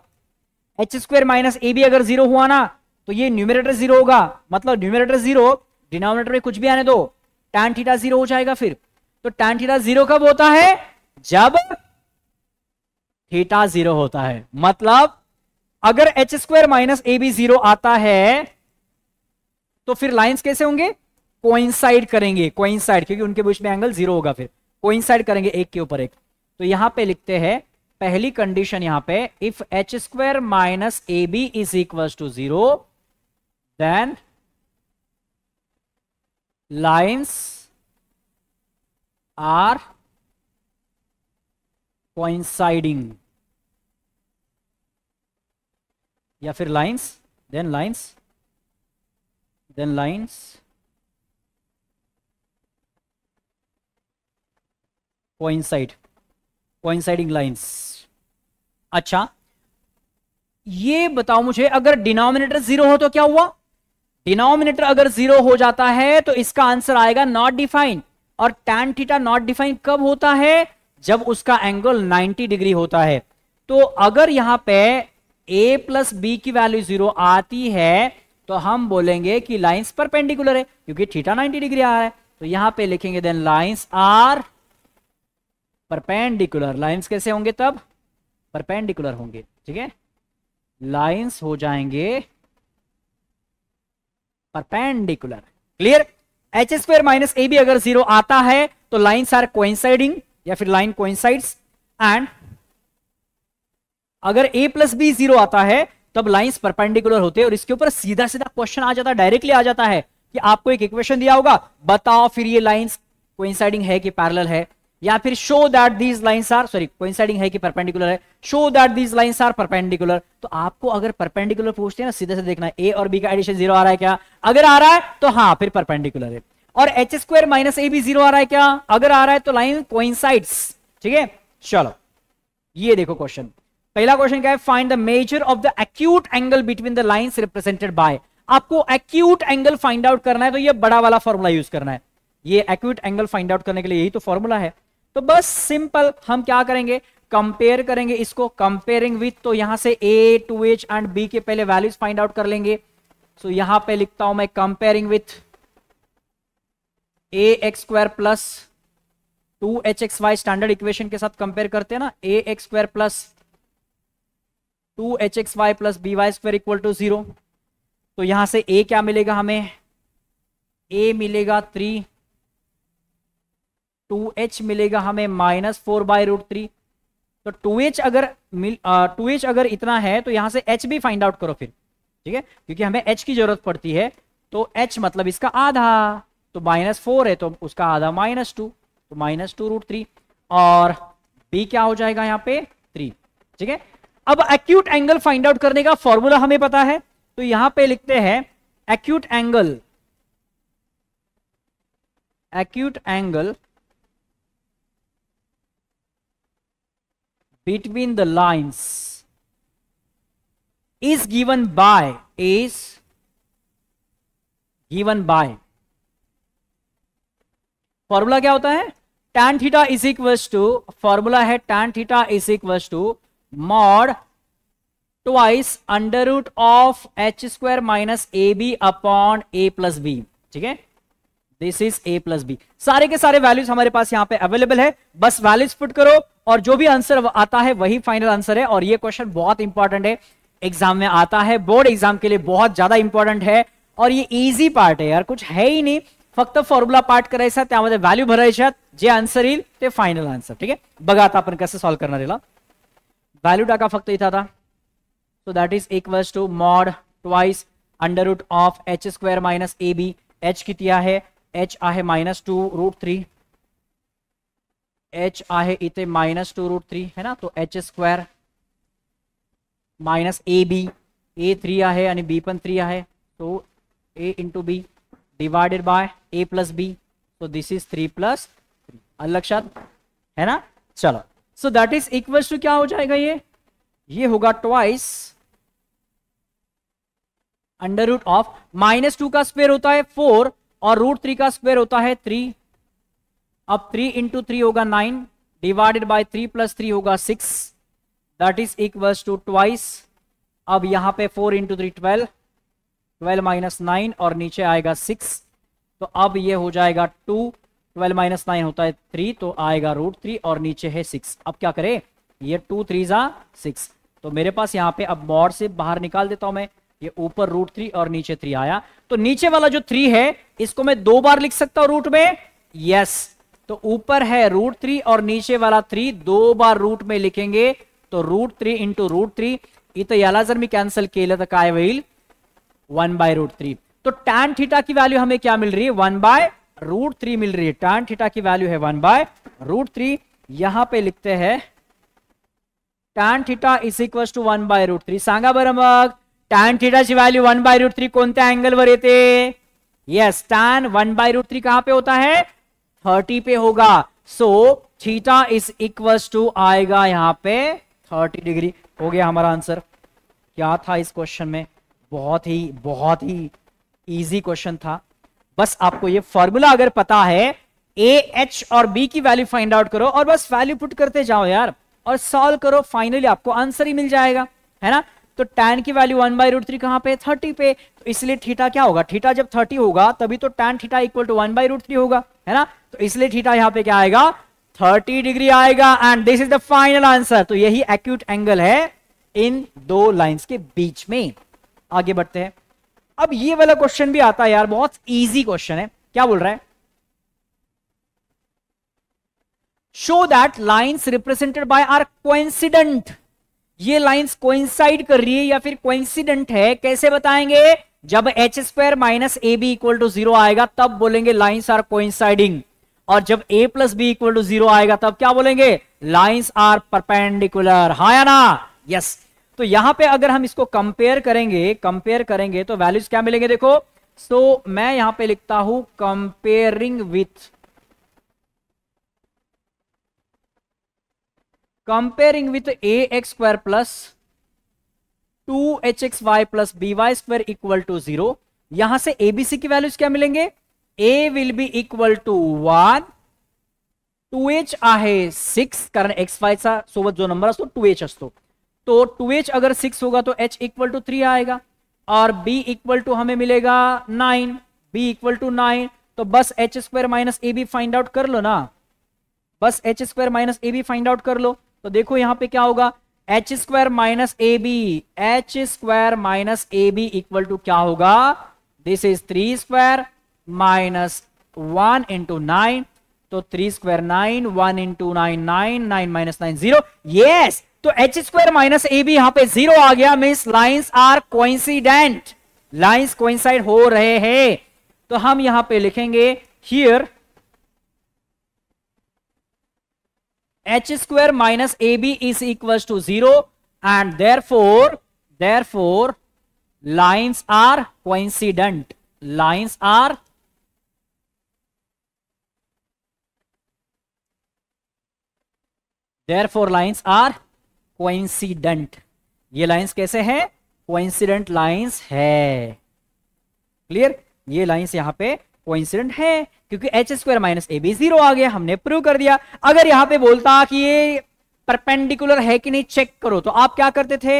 h स्क्वायर माइनस ए बी अगर 0 हुआ ना तो ये न्यूमरेटर 0 होगा, मतलब न्यूमरेटर 0, डिनोमिनेटर में कुछ भी आने दो, tan थीटा 0 हो जाएगा फिर। तो tan थीटा 0 कब होता है, जब थीटा 0 होता है, मतलब अगर h square minus A B 0 आता है तो फिर लाइंस कैसे होंगे, कोइंसाइड करेंगे, कोइंसाइड, क्योंकि उनके बीच में एंगल 0 होगा, फिर कोइंसाइड करेंगे एक के ऊपर एक। तो यहां पे लिखते हैं पहली कंडीशन यहां पे, if h square minus A B is equal to 0 then lines are coinciding, या फिर लाइंस कोइंसाइडिंग लाइंस। अच्छा ये बताओ मुझे, अगर डिनोमिनेटर 0 हो तो क्या हुआ, डिनोमिनेटर अगर 0 हो जाता है तो इसका आंसर आएगा नॉट डिफाइन, और tan थीटा नॉट डिफाइन कब होता है, जब उसका एंगल 90 डिग्री होता है। तो अगर यहां पे a प्लस बी की वैल्यू 0 आती है तो हम बोलेंगे कि लाइंस परपेंडिकुलर है, क्योंकि थीटा 90 डिग्री आ रहा है। तो यहां पे लिखेंगे then lines are perpendicular, lines कैसे होंगे तब, परपेंडिकुलर होंगे, ठीक है, लाइंस हो जाएंगे perpendicular, clear. H square minus ए बी अगर 0 आता है तो लाइंस आर कोइंसाइडिंग, या फिर लाइन कोइंसाइड्स, एंड अगर a प्लस बी 0 आता है तब लाइंस परपेंडिकुलर होते हैं, और इसके ऊपर सीधा सीधा क्वेश्चन आ जाता है, डायरेक्टली आ जाता है कि आपको एक इक्वेशन दिया होगा, बताओ फिर ये लाइंस कोइंसाइडिंग है कि पैरेलल है, या फिर show that these lines are, sorry coinciding है कि परपेंडिकुलर है, show that these lines are perpendicular. तो आपको अगर परपेंडिकुलर पूछते हैं ना, सीधे से देखना है ए और बी का एडिशन 0 आ रहा है क्या, अगर आ रहा है तो हाँ फिर परपेंडिकुलर है। और H square minus A B 0 आ रहा है क्या, अगर आ रहा है तो लाइन कोइंसाइड्स। ठीक है, चलो ये देखो क्वेश्चन, पहला क्वेश्चन क्या है, find the measure of the acute angle between the lines represented bye. आपको एक्यूट एंगल फाइंड आउट करना है तो ये बड़ा वाला फॉर्मूला यूज करना है, ये एक्यूट एंगल फाइंड आउट करने के लिए यही तो फॉर्मूला है। तो बस सिंपल हम क्या करेंगे, कंपेयर करेंगे इसको, कंपेयरिंग विथ, तो यहां से a, 2h एंड b के पहले वैल्यूज फाइंड आउट कर लेंगे। सो यहां पे लिखता हूं मैं comparing with ax square plus 2hxy, standard equation के साथ कंपेयर करते हैं ना, ax square plus 2hxy plus by square equal to 0। तो यहां से a क्या मिलेगा हमें, a मिलेगा 3, 2h मिलेगा हमें -4/√3। तो 2h अगर इतना है तो यहां से h भी फाइंड आउट करो फिर, ठीक है, क्योंकि हमें h की जरूरत पड़ती है। तो h मतलब इसका आधा, तो -4 है तो उसका आधा -2, तो -2√3, और b क्या हो जाएगा यहाँ पे 3। ठीक है, अब एक्यूट एंगल फाइंड आउट करने का फॉर्मूला हमें पता है, तो यहां पे लिखते हैं acute angle between the lines is given by formula क्या होता है, tan theta is equals to, formula है tan theta is equals to mod twice under root of H square minus A B upon A plus B. ठीक है, this is a plus B. सारे के सारे वैल्यूज हमारे पास यहां पे अवेलेबल है, बस वैल्यूज पुट करो और जो भी आंसर आता है वही फाइनल आंसर है। और ये क्वेश्चन बहुत इंपॉर्टेंट है, एग्जाम में आता है, बोर्ड एग्जाम के लिए बहुत ज्यादा इंपॉर्टेंट है, और ये इजी पार्ट है यार, कुछ है ही नहीं, फक्त फॉर्म्युला पार्ट करायचा, त्यामध्ये व्हॅल्यू भरायच्यात, जे आन्सर येईल ते फायनल आन्सर। ठीक आहे, बघा आता आपण कसं सॉल्व करणार याला, व्हॅल्यू टाका फक्त इथं आता। So that is equals to mod twice under root of H square minus A B, H किती आहे, एच आहे -2√3, एच आहे इथे -2√3 है ना, तो H square minus A b, a 3 आहे आणि बी पण 3 आहे, तो a into b divided by a plus b, तो दिस इज 3 + 3। लक्षात है ना, चलो। So that is equals to क्या हो जाएगा, ये होगा ट्वाइस अंडर रूट ऑफ -2 का स्क्वायर होता है 4 और √3 का स्क्वायर होता है 3। अब 3 × 3 होगा 9 डिवाइडेड बाय 3 + 3 होगा 6, that is equals to twice. अब यहां पे 4 × 3 12, 12 - 9 और नीचे आएगा 6, तो अब ये हो जाएगा 2, 12 - 9 होता है 3, तो आएगा √3 और नीचे है 6। अब क्या करें, ये 2 3 = 6, तो मेरे पास यहाँ पे अब मॉड से बाहर निकाल देता हूं मैं, ये ऊपर √3 और नीचे 3 आया, तो नीचे वाला जो 3 है इसको मैं 2 बार लिख सकता हूं रूट में, यस। तो ऊपर है √3 और नीचे वाला 3 2 बार रूट में लिखेंगे, तो √3 × √3, इथं याला जर मी कैंसल केलं तर काय होईल, 1/√3। तो tan थीटा की वैल्यू हमें क्या मिल रही है, 1/√3 मिल रही है, tan थीटा की वैल्यू है 1/√3। यहां पे लिखते हैं tan theta is equals to 1/√3। सांगा बरं मग tan थीटाची वैल्यू 1/√3 कोणत्या अँगलवर येते, यस, tan 1/√3 कहां पे होता है, 30 पे होगा। So theta is equals to आएगा यहां पे 30 डिग्री। हो गया हमारा आंसर। क्या था इस क्वेश्चन में, बहुत ही इजी क्वेश्चन था। बस आपको ये फॉर्मूला अगर पता है, ए एच और बी की वैल्यू फाइंड आउट करो और बस वैल्यू पुट करते जाओ यार, और सॉल्व करो, फाइनली आपको आंसर ही मिल जाएगा, है ना। तो tan की वैल्यू 1/√3 कहां पे, 30 पे, तो इसलिए थीटा क्या होगा, थीटा जब 30 होगा तभी तो tan थीटा इक्वल टू 1/√3 होगा, है ना। तो इसलिए थीटा यहां पे क्या आएगा, 30 डिग्री आएगा, and this is the final answer. तो यही एक्यूट एंगल है इन दो लाइंस के बीच में। आगे बढ़ते हैं। अब ये वाला क्वेश्चन भी आता है यार, बहुत इजी क्वेश्चन है। क्या बोल रहा है, show that lines represented by are coincident ये लाइंस कोइंसाइड कर रही है या फिर कोइंसिडेंट है, कैसे बताएंगे? जब H square minus A B equal to 0 आएगा तब बोलेंगे लाइंस आर कोइंसाइडिंग, और जब a plus B equal to 0 आएगा तब क्या बोलेंगे? Lines are perpendicular. हाँ या ना? यस। तो यहां पे अगर हम इसको कंपेयर करेंगे तो वैल्यूज क्या मिलेंगे? देखो, सो मैं यहां पे लिखता हूं comparing with A x square plus 2hxy plus by square equal to 0। यहां से एबीसी की वैल्यूज क्या मिलेंगे? a will be equal to 1, 2h आहे 6, कारण xy चा सोबत जो नंबर असतो 2h असतो, तो 2h अगर 6 होगा तो h इक्वल टू 3 आएगा, और b इक्वल टू हमें मिलेगा 9, b इक्वल टू 9। तो बस h स्क्वायर माइनस ए बी फाइंड आउट कर लो ना, बस h स्क्वायर माइनस ए बी फाइंड आउट कर लो। तो देखो यहां पे क्या होगा? H square minus A B equal to क्या होगा? This is 3 square minus 1 into 9, तो 3 स्क्वायर 9, 1 इंटू 9 9, 9 माइनस 9 0। यस, तो एच स्क्वायर माइनस ए बी यहां पे 0 आ गया, means lines are coincident, lines coincide हो रहे हैं। तो हम यहां पे लिखेंगे here h square minus ab is equals to 0 and therefore lines are coincident, lines are coincident। ये लाइंस कैसे हैं? कोइंसिडेंट लाइंस है। क्लियर? ये लाइंस यहां पे कोइंसिडेंट है क्योंकि H square minus A B 0 आ गया, हमने प्रूव कर दिया। अगर यहां पे बोलता कि ये परपेंडिकुलर है कि नहीं चेक करो, तो आप क्या करते थे?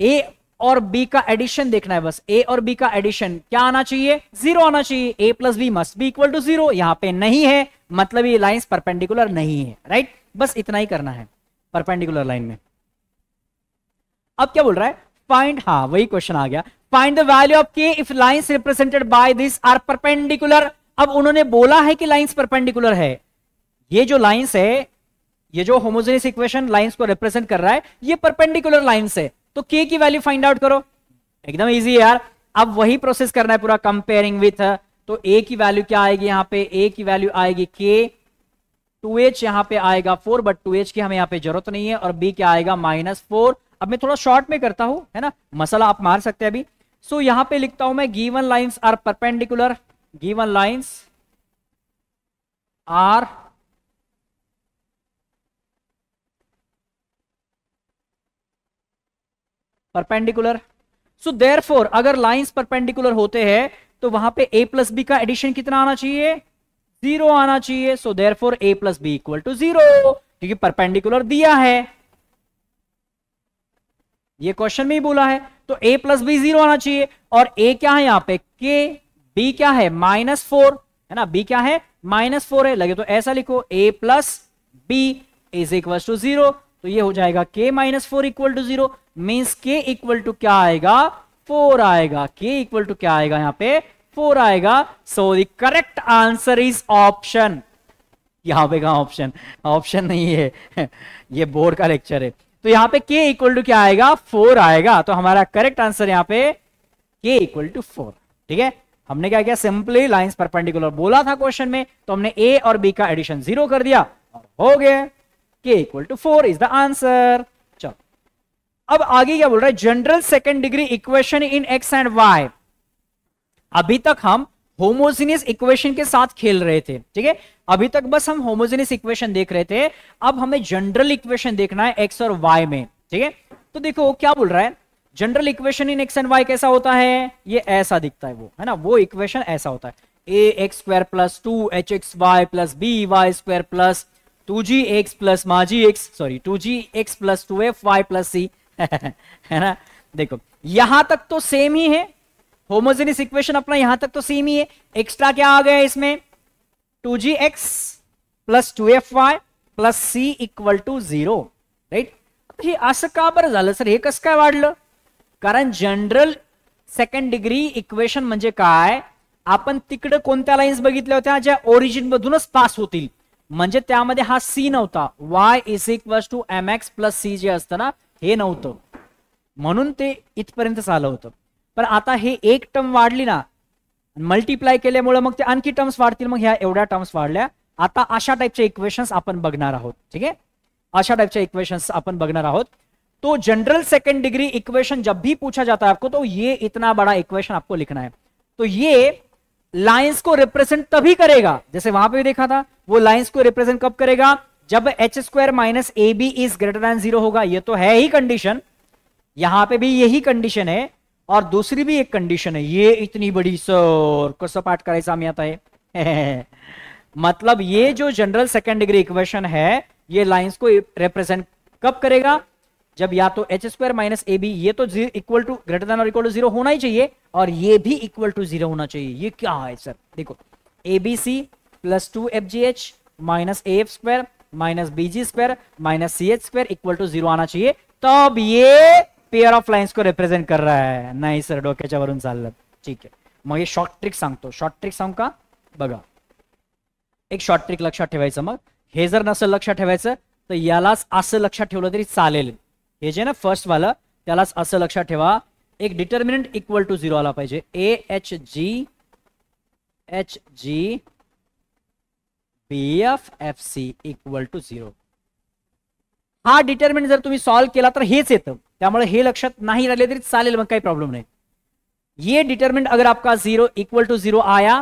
ए और बी का एडिशन देखना है, बस ए और बी का एडिशन क्या आना चाहिए? 0 आना चाहिए। A plus b must be equal to 0, यहां पे नहीं है, मतलब ये लाइंस परपेंडिकुलर नहीं है। राइट, बस इतना ही करना है परपेंडिकुलर लाइन में। अब क्या बोल रहा है? फाइंड, हाँ वही क्वेश्चन आ गया, find the value of K if lines represented by this are perpendicular. अब उन्होंने बोला है कि लाइंस परपेंडिकुलर है, ये जो लाइंस है, ये जो होमोजेनियस इक्वेशन लाइंस को रिप्रेजेंट कर रहा है, ये परपेंडिकुलर लाइंस है, तो के की वैल्यू फाइंड आउट करो। एकदम इजी है यार, अब वही प्रोसेस करना है पूरा, कंपेयरिंग विथ। तो ए की वैल्यू क्या आएगी? यहां पे ए की वैल्यू आएगी के, 2h यहां पे आएगा 4, बट 2h की हमें यहां पे जरूरत नहीं है, और b क्या आएगा? -4। अब मैं थोड़ा शॉर्ट में करता हूं, है ना, मसला आप मार सकते हैं अभी। सो यहां पे लिखता हूं मैं given lines are perpendicular, given lines are perpendicular. So therefore अगर लाइंस परपेंडिकुलर होते हैं तो वहां पे a प्लस बी का एडिशन कितना आना चाहिए? 0 आना चाहिए। So therefore a plus B equal to 0, क्योंकि परपेंडिकुलर दिया है, ये क्वेश्चन में ही बोला है, तो a प्लस बी 0 आना चाहिए। और a क्या है यहां पे? k, b क्या है? -4 है ना, b क्या है? -4 है, लगे तो ऐसा लिखो a plus B is equal to 0, तो ये हो जाएगा k -4 equal to 0, means k equal to क्या आएगा? 4 आएगा। k इक्वल टू क्या आएगा? यहां पे 4 आएगा। So the correct answer is option. यहां पे कहां ऑप्शन? ऑप्शन नहीं है ये बोर्ड का लेक्चर है। तो यहां पे k इक्वल टू क्या आएगा? 4 आएगा। तो हमारा करेक्ट आंसर यहां पे k इक्वल टू 4। ठीक है, हमने क्या किया? सिंपली लाइंस परपेंडिकुलर बोला था क्वेश्चन में, तो हमने a और b का एडिशन 0 कर दिया और हो गया। k equal to 4 is the answer. चलो अब आगे क्या बोल रहा है? General second degree equation in x and y। अभी तक हम होमोजेनियस इक्वेशन के साथ खेल रहे थे, ठीक है, अभी तक बस हम होमोजेनियस इक्वेशन देख रहे थे। अब हमें जनरल इक्वेशन देखना है x और y में, ठीक है। तो देखो क्या बोल रहा है, general equation in x and y कैसा होता है? ये ऐसा दिखता है, वो है ना, वो इक्वेशन ऐसा होता है, ax square plus 2hxy plus by square plus 2gx plus माgx, sorry 2gx plus 2fy plus c है ना। देखो यहां तक तो सेम ही है, होमोजेनियस इक्वेशन अपना यहां तक तो सेम ही है। एक्स्ट्रा क्या आ गया इसमें? 2gx plus 2fy plus c equal to 0, right. हे असं का बरं झालं सर, हे कसं काय वाढलं? कारण जनरल सेकंड डिग्री इक्वेशन म्हणजे काय, आपण तिकडे कोणत्या लाईन्स बघितल्या होत्या ज्या ओरिजिन मधूनच पास होतील, म्हणजे त्यामध्ये हा सी नव्हता. y is equals to mx plus c जे असतं ना, हे नव्हतं, म्हणून ते इथपर्यंत आलं होतं. पण आता हे एक टर्म वाढली ना, मल्टिप्लाय केल्यामुळे मग ते आणखी टर्म्स वाढतील, मग ह्या एवढ्या टर्म्स वाढल्या. आता अशा टाइपचे इक्वेशन्स आपण बघणार आहोत. ठीक है, अशा टाइपचे इक्वेशंस अपन बघणार आहोत. तो जनरल सेकंड डिग्री इक्वेशन जब भी पूछा जाता है आपको, तो ये इतना बड़ा इक्वेशन आपको लिखना है. तो ये लाइंस को रिप्रेजेंट तभी करेगा, जैसे वहां पे भी देखा था, वो लाइंस को रिप्रेजेंट कब करेगा, जब H square minus A B is greater than 0 होगा. ये तो है ही कंडीशन, यहां पे भी यही कंडीशन है, और दूसरी भी एक कंडीशन है. ये इतनी बड़ी सर कसं पाठ करायचं आम्ही आता है मतलब ये जो जनरल सेकंड डिग्री इक्वेशन है, ये लाइंस को रिप्रेजेंट कब करेगा, जब या तो एच स्क्वायर माइनस ए बी, ये तो इक्वल टू ग्रेटर देन और इक्वल टू 0 होना ही चाहिए, और ये भी इक्वल टू 0 होना चाहिए. ये क्या है सर, देखो A B C plus 2fgh minus af square minus bg square minus ch square equal to 0 आना चाहिए, तब ये पेयर ऑफ लाइन्स को रिप्रेजेंट कर रहा है. नाही सर, डोक्याच्या वरून चाललं. ठीक आहे, मग हे शॉर्ट ट्रिक सांगतो. शॉर्ट ट्रिक सांगू का, बघा एक शॉर्ट ट्रिक लक्षात ठेवायचं. मग हे जर नसेल लक्षात ठेवायचं तर यालाच असं लक्षात ठेवलं तरी चालेल. हे जे ना फर्स्ट वाला, त्यालाच असं लक्षात ठेवा, एक डिटर्मिनंट इक्वल टू 0 आला पाहिजे. AHG BFFC equal to 0. हा डिटर्मिनंट जर तुम्ही सॉल्व केला तर हेच येतं, त्यामुळे हे लक्षात नाही राहिले तरी चालेल, मग काही प्रॉब्लेम नहीं. ये डिटर्मिनंट अगर आपका 0 इक्वल टू 0 आया,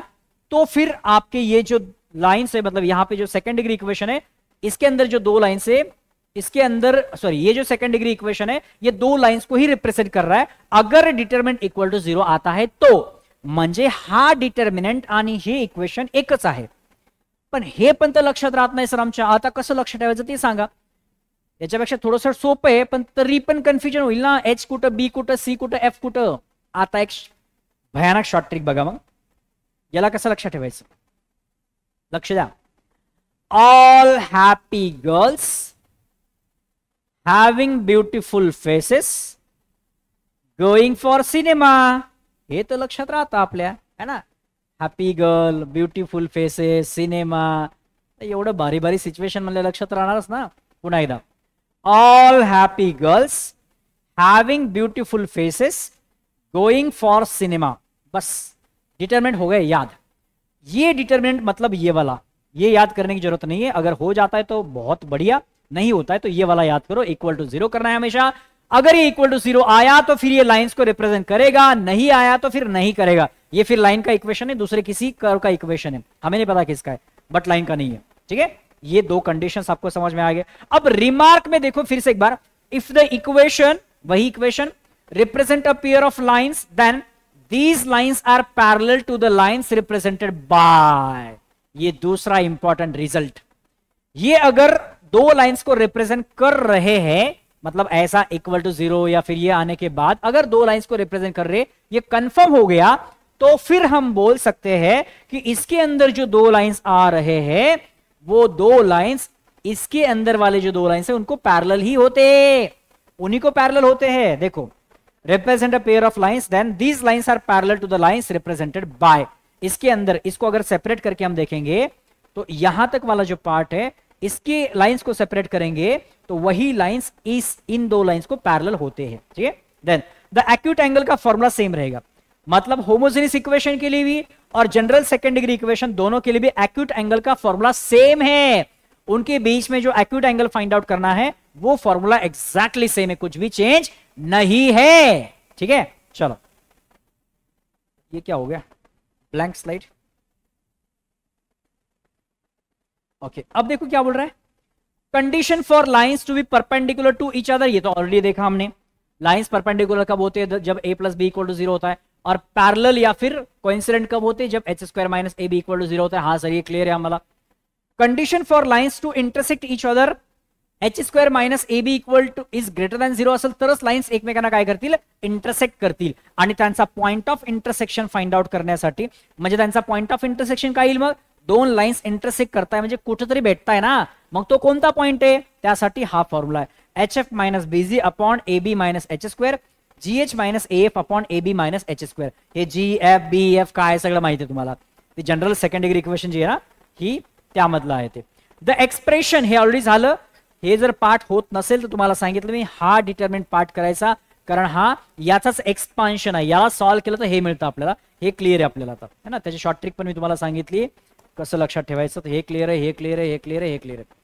तो फिर आपके ये जो लाइन्स है, मतलब यहां पे जो सेकंड डिग्री इक्वेशन है, इसके अंदर जो दो लाइन्स है, इसके अंदर सॉरी ये जो सेकंड डिग्री इक्वेशन है, ये दो लाइन्स को ही रिप्रेजेंट कर रहा है. अगर डिटर्मिनंट इक्वल टू 0 आता है तो म्हणजे हा डिटर्मिनंट आणि हे इक्वेशन एकच आहे. पण हे पण तर लक्षात राहत नाही सर आमच्या. आता कसं लक्षात ठेवायचं ते सांगा. याच्यापेक्षा थोडंसं सोपं आहे, पण तरी पण कन्फ्युजन होईल ना. एच कुठं, बी कुठं, सी कुठं, एफ कुठं. आता एक भयानक शॉर्ट ट्रिक बघा. मग याला कसं लक्षात ठेवायचं, लक्ष द्या. All happy girls having beautiful faces going for cinema. हे तर लक्षात राहतं आपल्या, है ना. Happy girl, beautiful faces, cinema, एवढं भारी भारी सिच्युएशन म्हणजे लक्षात राहणारच ना. पुन्हा एकदा, all happy girls having beautiful faces going for cinema. बस डिटरमिनेंट हो गए याद. ये डिटरमिनेंट मतलब ये वाला, ये याद करने की जरूरत नहीं है. अगर हो जाता है तो बहुत बढ़िया, नहीं होता है तो ये वाला याद करो. इक्वल टू 0 करना है हमेशा. अगर ये इक्वल टू 0 आया तो फिर ये लाइंस को रिप्रेजेंट करेगा, नहीं आया तो फिर नहीं करेगा. ये फिर लाइन का इक्वेशन है, दूसरे किसी कर्व का इक्वेशन है, हमें नहीं पता किसका है, बट लाइन का नहीं है. ठीक है, ये दो कंडीशंस आपको समझ में आ गए. अब रिमार्क में देखो फिर से एक बार, इफ द इक्वेशन, वही equation, represent a pair of lines, then these lines are parallel to the lines represented by. ये दूसरा इंपॉर्टेंट रिजल्ट. ये अगर दो लाइंस को रिप्रेजेंट कर रहे हैं, मतलब ऐसा इक्वल टू 0 या फिर ये आने के बाद अगर दो लाइंस को रिप्रेजेंट कर रहे, ये कंफर्म हो गया, तो फिर हम बोल सकते हैं कि इसके अंदर जो दो लाइंस आ रहे हैं, वो दो लाइंस इसके अंदर वाले जो दो लाइंस है उनको पैरेलल ही होते हैं, उन्हीं को पैरेलल होते हैं. देखो, represent a pair of lines, then these lines are parallel to the lines represented by. इसके अंदर इसको अगर सेपरेट करके हम देखेंगे तो यहां तक वाला जो पार्ट है, इसके लाइंस को सेपरेट करेंगे तो वही लाइंस इन दो लाइंस को पैरेलल होते हैं. ठीक है, देन द एक्यूट एंगल का फॉर्मूला सेम रहेगा. मतलब होमोजेनियस इक्वेशन के लिए भी और जनरल सेकंड डिग्री इक्वेशन दोनों के लिए भी एक्यूट एंगल का फॉर्मूला सेम है. उनके बीच में जो एक्यूट एंगल फाइंड आउट करना है वो फॉर्मूला एग्जैक्टली सेम है, कुछ भी चेंज नहीं है. ठीक है, चलो ये क्या हो गया, ब्लैंक स्लाइड. ओके, अब देखो क्या बोल रहा है. Condition for lines to be perpendicular to each other. ये तो ऑलरेडी देखा हमने. लाइंस परपेंडिकुलर कब होते हैं, जब a plus B equal to 0 होता है. और पैरेलल या फिर कोइंसिडेंट कब होते हैं, जब H square minus A B equal to 0 होता है. हाँ सर, ये क्लियर है हमारा. Condition for lines to intersect each other, H square minus A B equal to is greater than 0 असेल तरच लाइन्स एकमेकांना काय करतील, इंटरसेक्ट करतील. आणि त्यांचा point of intersection find out करण्यासाठी, म्हणजे त्यांचा पॉइंट ऑफ इंटरसेक्शन काय येईल, मग दोन लाइन्स इंटरसेक्ट करताय म्हणजे कुठेतरी भेटताय ना, मग तो कोणता पॉइंट आहे, त्यासाठी हा फॉर्म्युला आहे. H F minus BG upon A B minus H square, G H minus A F upon A B minus H square. हे जी एफ बी एफ काय सगळं माहिती आहे तुम्हाला. ते जनरल सेकंड डिग्री इक्वेशन जी आहे ना, ही त्यामधलं आहे ते. द एक्सप्रेशन हे ऑलरेडी झालं. हे जर पार्ट होत नसेल तर तुम्हाला सांगितलं मी हा डिटर्मिनंट पार्ट करायचा, कारण हा याचाच एक्सपान्शन आहे. याला सॉल्व्ह केलं तर हे मिळतं आपल्याला. हे क्लिअर आहे आपल्याला आता, है ना. त्याची शॉर्ट ट्रिक पण मी तुम्हाला सांगितली कसं लक्षात ठेवायचं. हे क्लिअर आहे, हे क्लिअर आहे, हे क्लिअर आहे, हे क्लिअर आहे.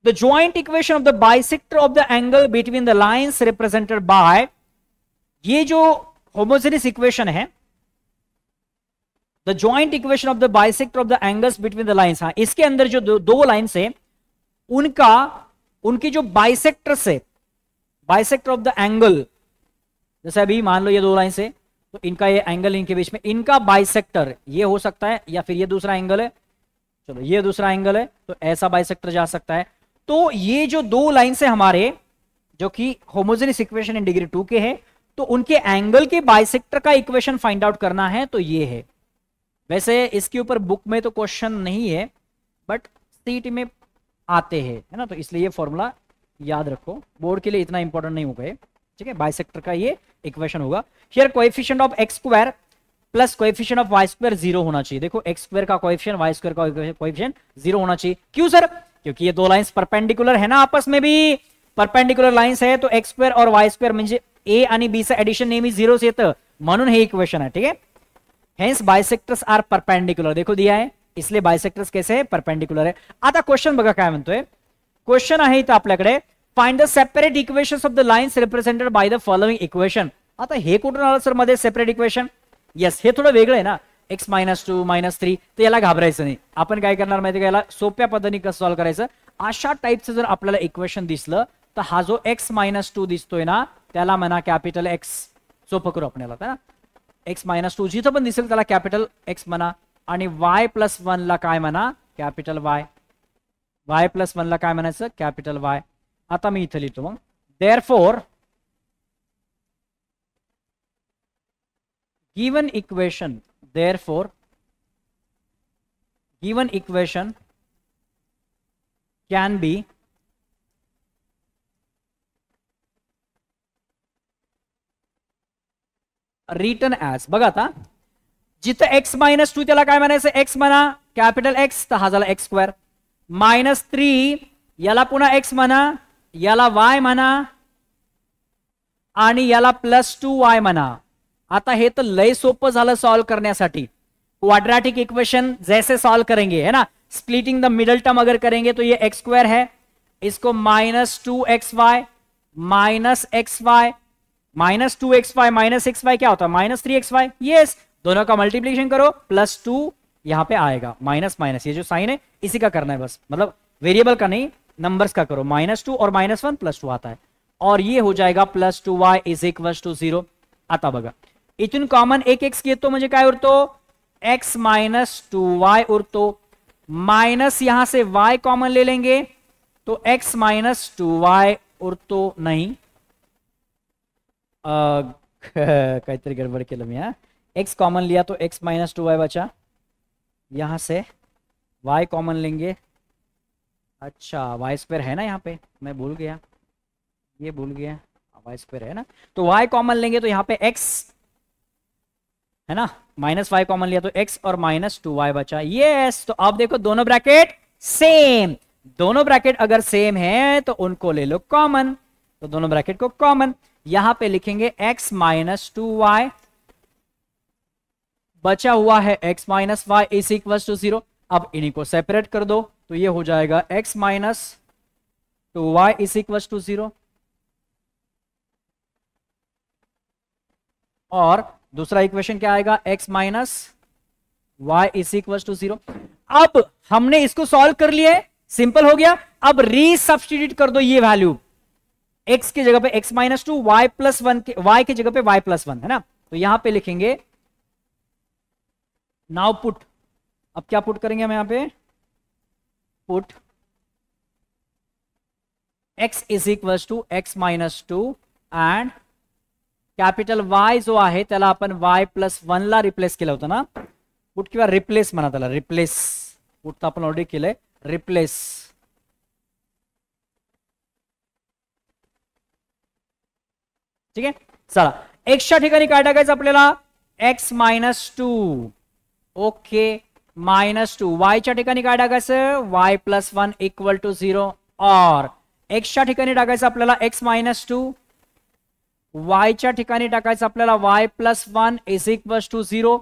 The joint equation of the bisector of the angle between the lines represented bye, ये जो होमोजेनियस इक्वेशन है, the joint equation of the bisector of the angles between the lines, हाँ इसके अंदर जो दो लाइंस है उनकी जो बाइसेक्टर्स है, बाइसेक्टर ऑफ द एंगल, जैसे अभी मान लो ये दो लाइंस है तो इनका ये एंगल इनके बीच में, इनका बाइसेक्टर ये हो सकता है या फिर ये दूसरा एंगल है. चलो ये दूसरा एंगल है तो ऐसा बाइसेक्टर जा सकता है. तो ये जो दो लाइंस है हमारे जो कि होमोजेनियस इक्वेशन इन डिग्री 2 के हैं, तो उनके एंगल के बाइसेक्टर का इक्वेशन फाइंड आउट करना है. तो ये है. वैसे इसके ऊपर बुक में तो क्वेश्चन नहीं है बट सीट में आते हैं, है ना. तो इसलिए ये फॉर्मूला याद रखो, बोर्ड के लिए इतना इंपॉर्टेंट नहीं होगा ये. ठीक है, बाइसेक्टर का ये इक्वेशन होगा. Here coefficient of X square plus coefficient of Y square 0 होना चाहिए. देखो एक्स स्क्वायर का कोएफिशिएंट, वाई स्क्वायर का कोएफिशिएंट 0 होना चाहिए. क्यों सर? क्योंकि ये दो लाइंस परपेंडिकुलर है ना, आपस में भी परपेंडिकुलर लाइंस है. तो एक्स स्क्वायर और वाई स्क्वायर म्हणजे ए आणि बी चं एडिशन नेहमी 0 येतं, म्हणून हे इक्वेशन आहे. ठीक है, हेंस बायसेक्टर्स आर परपेंडिकुलर. देखो दिया है, इसलिए बायसेक्टर्स कैसे है? परपेंडिकुलर है. आता क्वेश्चन बघा काय म्हणतोय. क्वेश्चन आहे इथं आपल्याकडे, find the separate equations of the lines represented by the following equation. आता हे कुठून आलं सर मध्ये सेपरेट इक्वेशन? येस, हे थोडं वेगळं आहे ना, x -2 -3. तर याला घाबरायचं नाही. आपण काय करणार माहिती का, याला सोप्या पद्धतीने कसं सॉल्व्ह करायचं, अशा टाईपचं जर आपल्याला इक्वेशन दिसलं तर हा जो x -2 दिसतोय ना त्याला म्हणा कॅपिटल x. सोपं करू आपल्याला. x -2 जिथं पण दिसेल त्याला कॅपिटल x म्हणा, आणि y+1 ला काय म्हणा? Capital y. y+1 ला काय म्हणायचं? Capital y. आता मी इथं लिहितो मग, therefore given equation, therefore given equation can be written as, बघा आता जिथं x -2 त्याला काय म्हणायचं? x म्हणा कॅपिटल x, तर हा झाला x स्क्वेअर. -3 याला पुन्हा x म्हणा, याला y म्हणा, आणि याला +2y म्हणा. आता हे तो लय सोपं झालं सॉल्व करण्यासाठी. क्वाड्रेटिक इक्वेशन जैसे सॉल्व करेंगे, है ना, स्प्लिटिंग द मिडल टर्म अगर करेंगे तो ये x स्क्वायर है, इसको -2xy -xy -2xy -xy क्या होता है? -3xy. यस, दोनों का मल्टीप्लिकेशन करो, +2 यहां पे आएगा, माइनस माइनस ये जो साइन है इसी का करना है बस, मतलब वेरिएबल का नहीं, नंबर्स का करो. -2 और -1 +2 आता है, और ये हो जाएगा +2y = 0. आता बघा इथून कॉमन एक x घेतो म्हणजे काय उरतो? x -2y उरतो. माइनस यहां से y कॉमन ले लेंगे तो x -2y उरतो नहीं. काहीतरी गडबड केलं मी. x कॉमन लिया तो x -2y बचा, यहां से y कॉमन लेंगे. अच्छा y स्क्वायर है ना यहाँ पे, मैं भूल गया, ये भूल गया, y स्क्वायर है ना, तो y कॉमन लेंगे तो यहाँ पे x है ना, -y कॉमन लिया तो x और -2y बचा. यस, तो अब देखो दोनों ब्रैकेट सेम, दोनों ब्रैकेट अगर सेम है तो उनको ले लो कॉमन, तो दोनों ब्रैकेट को कॉमन. यहां पे लिखेंगे x -2y, बचा हुआ है x -y = 0. अब इन्हीं को सेपरेट कर दो तो ये हो जाएगा x -2y = 0, और दूसरा इक्वेशन क्या आएगा? x -y = 0. अब हमने इसको सॉल्व कर लिया, सिंपल हो गया. अब रीसब्स्टिट्यूट कर दो ये वैल्यू, x की जगह पे x -2, y की जगह पे y+1, है ना. तो यहां पे लिखेंगे नाउ पुट. अब क्या पुट करेंगे हम यहां पे? Put x = x -2 and capital Y जो आहे त्याला आपण y+1 ला रिप्लेस केलं होतं ना. पुट किंवा रिप्लेस म्हणा त्याला, रिप्लेस. पुट तर आपण ऑलरेडी केलंय, रिप्लेस. ठीक आहे, चला एक्सच्या ठिकाणी काय टाकायचं आपल्याला? x -2. ओके, -2 वायच्या ठिकाणी काय टाकायचं y+1 = 0 और एक्सच्या ठिकाणी टाकायचं आपल्याला x-2 वायच्या ठिकाणी टाकायचं आपल्याला y+1 = 0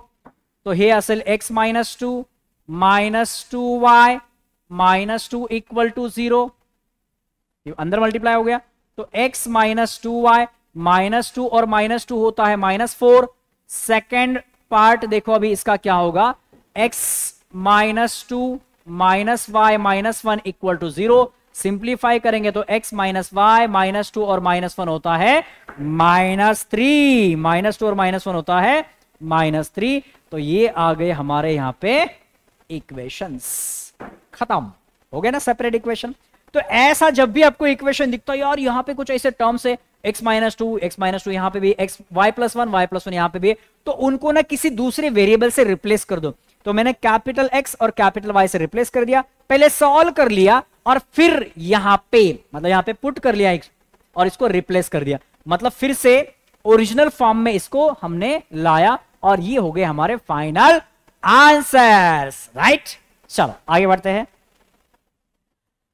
तो हे असेल x-2 -2y -2 = 0 अंदर मल्टीप्लाई हो गया तो x -2y -2 और -2 होता है -4 सेकेंड पार्ट देखो अभी इसका क्या होगा x -2 -y -1 = 0 सिंप्लीफाई करेंगे तो x -y -2 और -1 होता है -3 -2 और -1 होता है -3 तो ये आ गए हमारे यहां पे इक्वेशंस खत्म हो गया ना सेपरेट इक्वेशन। तो ऐसा जब भी आपको इक्वेशन दिखता है यार यहां पे कुछ ऐसे टर्म्स है x -2 यहां पे भी x y+1 यहां पे भी तो उनको ना किसी दूसरे वेरिएबल से रिप्लेस कर दो। तो मैंने कैपिटल X और कैपिटल Y से रिप्लेस कर दिया, पहले सॉल्व कर लिया और फिर यहां पे मतलब यहां पे पुट कर लिया और इसको रिप्लेस कर दिया, मतलब फिर से ओरिजिनल फॉर्म में इसको हमने लाया और ये हो गए हमारे फाइनल आंसर्स। राइट, चलो आगे बढ़ते हैं।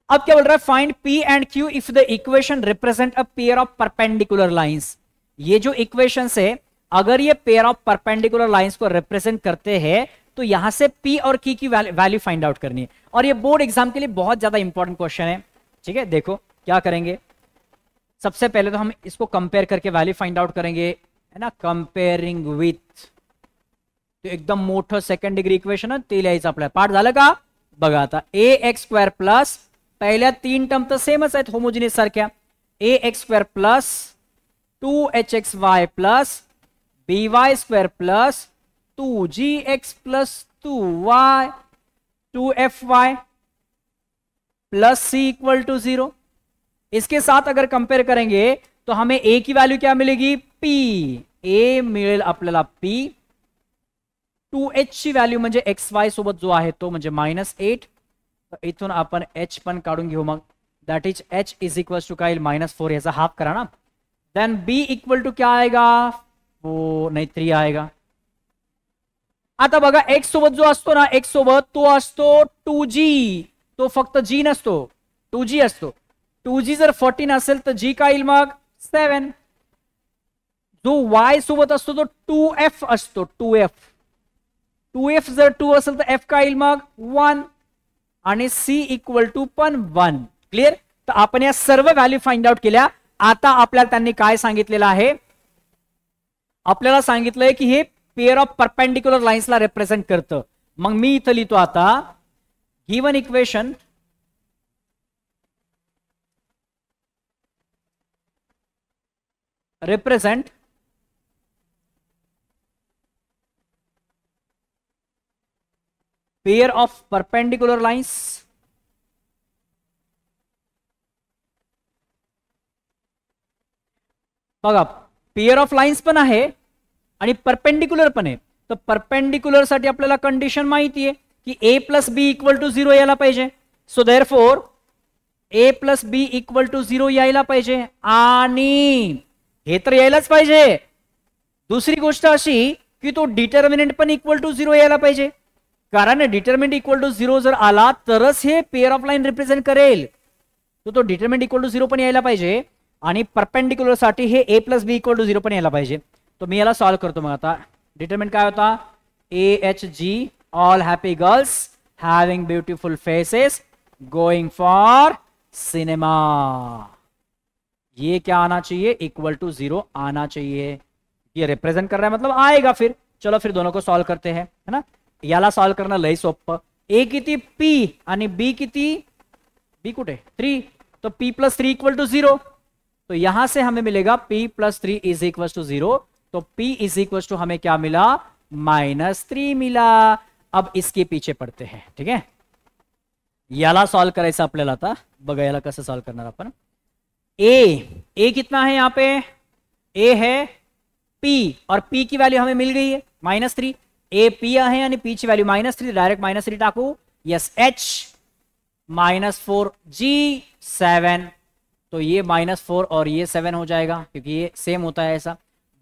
अब क्या बोल रहा है find P and Q if the equation represent a pair of perpendicular lines. ये जो इक्वेशन है अगर ये पेयर ऑफ परपेंडिकुलर लाइंस को रिप्रेजेंट करते हैं तो यहां से P और Q की वैल्यू फाइंड आउट करनी है और ये बोर्ड एग्जाम के लिए बहुत ज्यादा इंपॉर्टेंट क्वेश्चन है। ठीक है, देखो क्या करेंगे, सबसे पहले तो हम इसको कंपेयर करके वैल्यू फाइंड आउट करेंगे, है ना, कंपेयरिंग विथ तो एकदम मोठं सेकंड डिग्री इक्वेशन ते लिहायचं आपल्याला पाठ झालं का बघा आता ax² प्लस पहिल्या तीन टर्म तर सेमच आहेत होमोजिनियस सारख्या ax² plus 2hxy plus by² plus 2gx plus 2y 2fy plus c = 0। इसके साथ अगर कंपेयर करेंगे तो हमें a की वैल्यू क्या मिलेगी p, a मिळेल आपल्याला p, 2h ची व्हॅल्यू म्हणजे xy सोबत जो आहे तो म्हणजे -8 इथून आपण h पण काढून घेऊ मग दैट इज h = काय येईल -4 याचा हाफ करा ना, देन b = क्या आएगा वो नहीं 3 आएगा। आता बघा x सोबत जो असतो ना x सोबत तो असतो 2g, तो फक्त g नसतो 2g असतो, 2g जर 14 असेल तर g काय येईल मग 7, जो y सोबत असतो तो 2f असतो 2f जर 2 असेल तर f काय येईल मग 1 आणि c = पण 1। क्लियर, तर आपण या सर्व व्हॅल्यू फाइंड आउट केल्या। आता आपल्याला त्यांनी काय सांगितलेलं आहे, आपल्याला सांगितलंय की हे पेयर ऑफ परपेंडिकुलर लाइन्सला रिप्रेझेंट करतं। मग मी इथं लिहितो आता given equation represent pair of perpendicular lines बघा पेयर ऑफ लाइन्स पण आहे आणि परपेंडिकुलर पण आहे। तर परपेंडिकुलर साठी आपल्याला कंडिशन माहिती आहे की a + b = 0 यायला पाहिजे, सो देयरफॉर a + b = 0 यायला पाहिजे आणि हे तर यायलाच पाहिजे। दुसरी गोष्ट अशी की तो डिटर्मिनंट पण = 0 यायला पाहिजे, कारण डिटर्मिनंट = 0 जर आला तरच हे पेयर ऑफ लाइन रिप्रेझेंट करेल, तो डिटर्मिनंट = 0 पण यायला पाहिजे आणि परपेंडिकुलर साठी हे a + b = 0 पण यायला पाहिजे। तो मी याला सॉल्व करतो मग आता डिटरमिनंट काय होता AHG all happy girls having beautiful faces going for cinema, ये क्या आना चाहिए =0 आना चाहिए, ये रिप्रेझेंट कर रहा है मतलब आएगा। फिर चलो फिर दोनों को सॉल्व करते हैं, है ना, याला सॉल्व करणं लय सोपं। a किती p आणि b किती b कुठे 3, तो p + 3 = 0, तो यहां से हमें मिलेगा p + 3 = 0, तो p = हमें क्या मिला -3 मिला। अब इसके पीछे पड़ते हैं, ठीक है, याला सॉल्व करायचं आपल्याला आता बघा याला कसं सॉल्व करणार आपण। a कितना है यहाँ पे a है p और p की वैल्यू हमें मिल गई है -3, a p है यानी p की वैल्यू -3, डायरेक्ट -3 टाकू, यस h -4 g 7, तो ये -4 और ये 7 हो जाएगा क्योंकि ये सेम होता है ऐसा।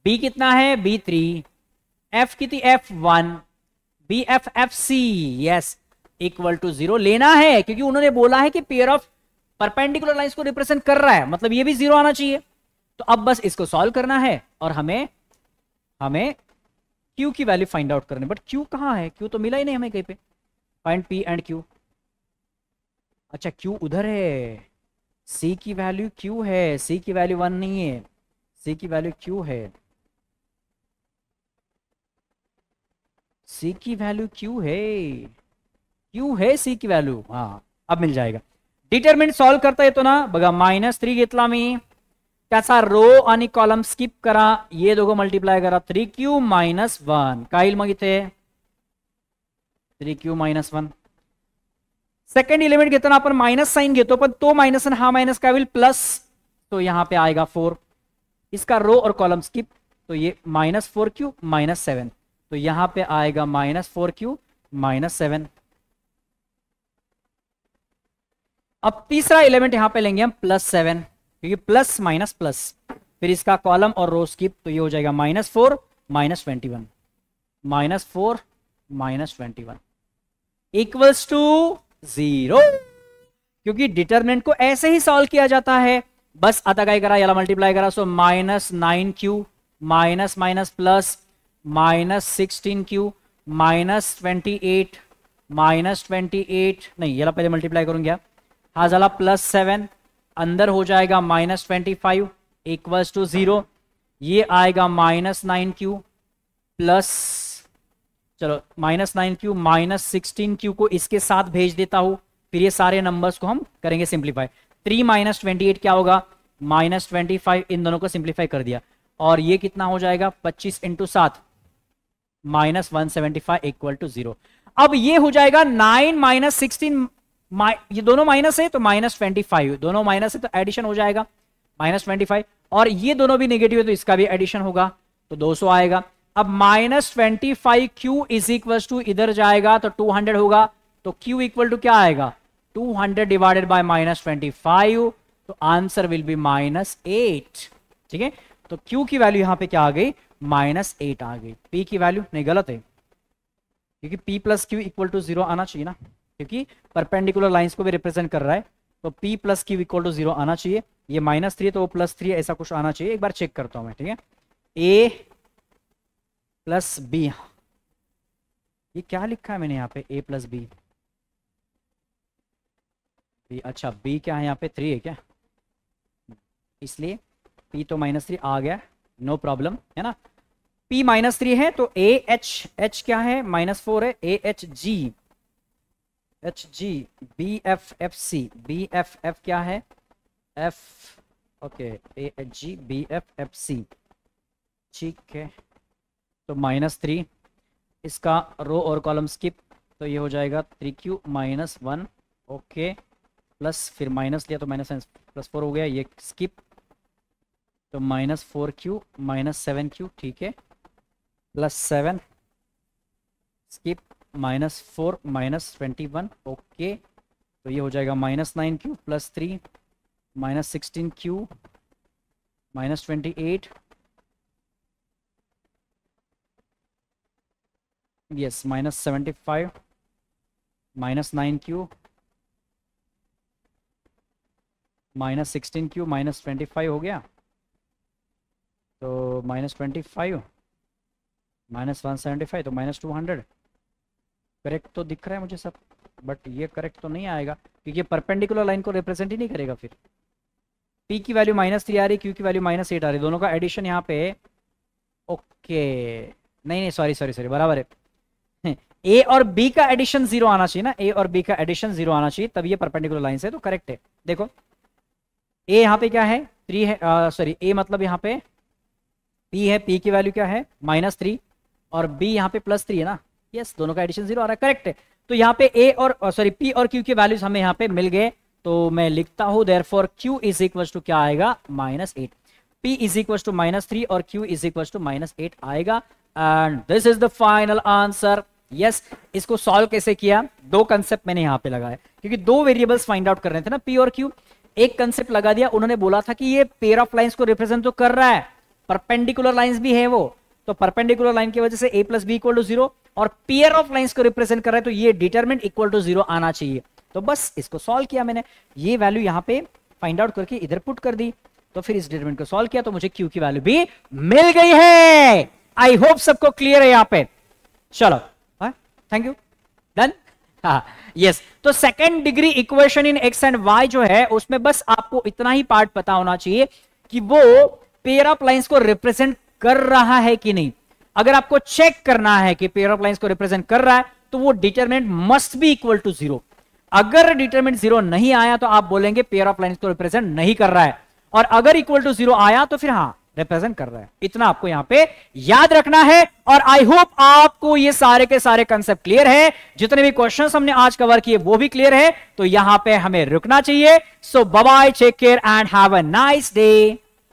b कितना है b 3, f कितनी f 1, BFFC, yes, equal to 0 लेना है, क्योंकि उन्होंने बोला है कि पेयर ऑफ परपेंडिकुलर लाइंस को रिप्रेजेंट कर रहा है, मतलब ये भी 0 आना चाहिए। तो अब बस इसको सॉल्व करना है और हमें Q की वैल्यू फाइंड आउट करनी। बट Q कहां है? Q तो मिला ही नहीं हमें कहीं पे। Find P and Q। अच्छा, Q उधर है। C की वैल्यू Q है, C की वैल्यू 1 नहीं है, C की वैल्यू Q है, C की वैल्यू Q है, Q है C की वैल्यू। हाँ, अब मिल जाएगा। डिटरमिनेंट सॉल्व करता है तो ना बघा, -3 घेतला मी, त्याचा रो आणि कॉलम स्किप करा, ये दोघं मल्टिप्लाय करा, 3Q - 1 काय येईल मग इथे? 3Q - 1। सेकंड एलिमेंट घेताना आपण माइनस साइन घेतो, पण तो माइनस आणि हा माइनस काय होईल? प्लस, तो यहां पे आएगा 4। इसका रो और कॉलम स्किप, तो ये -4Q - 7, तो यहां पे आएगा -4Q - 7। अब तीसरा एलिमेंट यहां पे लेंगे हम +7, क्योंकि प्लस माइनस प्लस, फिर इसका कॉलम और रो स्किप, तो ये हो जाएगा -4 - 21, -4 - 21 इक्वल्स टू 0। क्योंकि डिटरमिनेंट को ऐसे ही सॉल्व किया जाता है, बस आता काय करा, याला मल्टीप्लाई करा, सो -9Q minus minus plus -16Q -28 -28 नहीं, याला पहले मल्टीप्लाई करून घ्या, हा झाला +7, अंदर हो जाएगा -25 इक्वल्स टू 0, ये आएगा -9Q प्लस, चलो -9Q -16Q को इसके साथ भेज देता हूं, फिर ये सारे नंबर्स को हम करेंगे सिंप्लीफाई। 3 - 28 क्या होगा? -25, इन दोनों को सिंप्लीफाई कर दिया, और ये कितना हो जाएगा? 25 × 7 -175 इक्वल टू 0। अब ये हो जाएगा 9 - 16, ये दोनों माइनस है तो -25, दोनों माइनस है तो एडिशन हो जाएगा -25, और ये दोनों भी नेगेटिव है तो इसका भी एडिशन होगा, तो 200 आएगा। अब -25Q इज इक्वल टू, इधर जाएगा तो 200 होगा, तो Q इक्वल टू क्या आएगा? 200 डिवाइडेड बाय -25, तो आंसर विल बी -8। ठीक है, तो Q की वैल्यू यहां पे क्या आ गई? -8 आ गई। P की वैल्यू नहीं, गलत है, क्योंकि P + Q इक्वल टू 0 आना चाहिए ना, क्योंकि परपेंडिकुलर लाइंस को भी रिप्रेजेंट कर रहा है, तो P + Q इक्वल टू 0 आना चाहिए। ये -3 है तो वो +3 ऐसा कुछ आना चाहिए, एक बार चेक करता हूं मैं। ठीक है, A + B, ये क्या लिखा है मैंने यहाँ पे? A + B, अच्छा B क्या है यहाँ पे? 3 है क्या? इसलिए P तो -3 आ गया, नो प्रॉब्लम है ना। P -3 है तो H क्या है? -4 है, HG BFFC, BFF क्या है? F, ओके, HG BFFC, ठीक है, तो -3, इसका रो और कॉलम स्किप, तो ये हो जाएगा 3Q - 1, ओके, प्लस फिर माइनस लिया तो -4 हो गया, ये स्किप, तो -4Q - 7Q, ठीक है, +7 स्किप, -4 - 21, ओके, तो ये हो जाएगा -9Q +3 -16Q -28, yes, -75 -9Q -16Q -25 हो गया, तो -25 -175, तो -200। करेक्ट तो दिख रहा है मुझे सब, बट ये करेक्ट तो नहीं आएगा, क्योंकि परपेंडिकुलर लाइन को रिप्रेजेंट ही नहीं करेगा। फिर P की वैल्यू -3 आ रही, Q की वैल्यू -8 आ रही, दोनों का एडिशन यहाँ पे, ओके, नहीं, सॉरी, बराबर है। A और B का एडिशन 0 आना चाहिए ना, A और B का एडिशन 0 आना चाहिए, तब ये परपेंडिकुलर लाइन है, तो करेक्ट है। देखो A यहाँ पे क्या है? 3 है, सॉरी, A मतलब यहाँ पे P है, P की वैल्यू क्या है? -3, और B यहाँ पे +3 है ना, यस, दोनों का एडिशन 0 आ रहा है, करेक्ट है। तो यहाँ पे A और सॉरी P और Q के वैल्यूज हमें यहाँ पे मिल गए, तो मैं लिखता हूं therefore Q is equal to क्या आएगा? -8, P इज इक्वल टू -3 और Q इज इक्वल टू -8 आएगा, and this is the final answer. Yes, इसको सॉल्व कैसे किया? दो कंसेप्ट मैंने यहाँ पे लगाया, क्योंकि दो वेरिएबल्स फाइंड आउट कर रहे थे ना, P और Q। एक कंसेप्ट लगा दिया, उन्होंने बोला था कि ये पेयर ऑफ लाइंस को रिप्रेजेंट तो कर रहा है, परपेंडिकुलर लाइंस भी है वो, तो परपेंडिकुलर लाइन की वजह से a plus B equal to 0 और पेयर ऑफ लाइंस को रिप्रेजेंट कर रहा है, तो ये डिटरमिनेंट इक्वल टू 0 आना चाहिए। तो बस इसको सॉल्व किया मैंने, ये वैल्यू यहां पे फाइंड आउट करके इधर पुट कर दी, तो फिर इस डिटरमिनेंट को सॉल्व किया तो मुझे q की वैल्यू भी मिल गई है। आई होप सबको क्लियर है यहां पे। चलो थैंक यू, डन। हाँ यस, तो second degree equation in x and y जो है उसमें बस आपको इतना ही पार्ट पता होना चाहिए कि वो पेयर ऑफ लाइंस को रिप्रेजेंट कर रहा है कि नहीं। अगर आपको चेक करना है कि पेयर ऑफ लाइंस को रिप्रेजेंट कर रहा है तो वो determinant must be equal to 0। अगर डिटरमिनेंट 0 नहीं आया तो आप बोलेंगे पेयर ऑफ लाइंस को रिप्रेजेंट नहीं कर रहा है, और अगर इक्वल टू 0 आया तो फिर हाँ रिप्रेजेंट कर रहा है। इतना आपको यहां पे याद रखना है। और आई होप आपको ये सारे के सारे कंसेप्ट क्लियर है, जितने भी क्वेश्चंस हमने आज कवर किए वो भी क्लियर है, तो यहां पे हमें रुकना चाहिए। So bye bye, take care and have a nice day.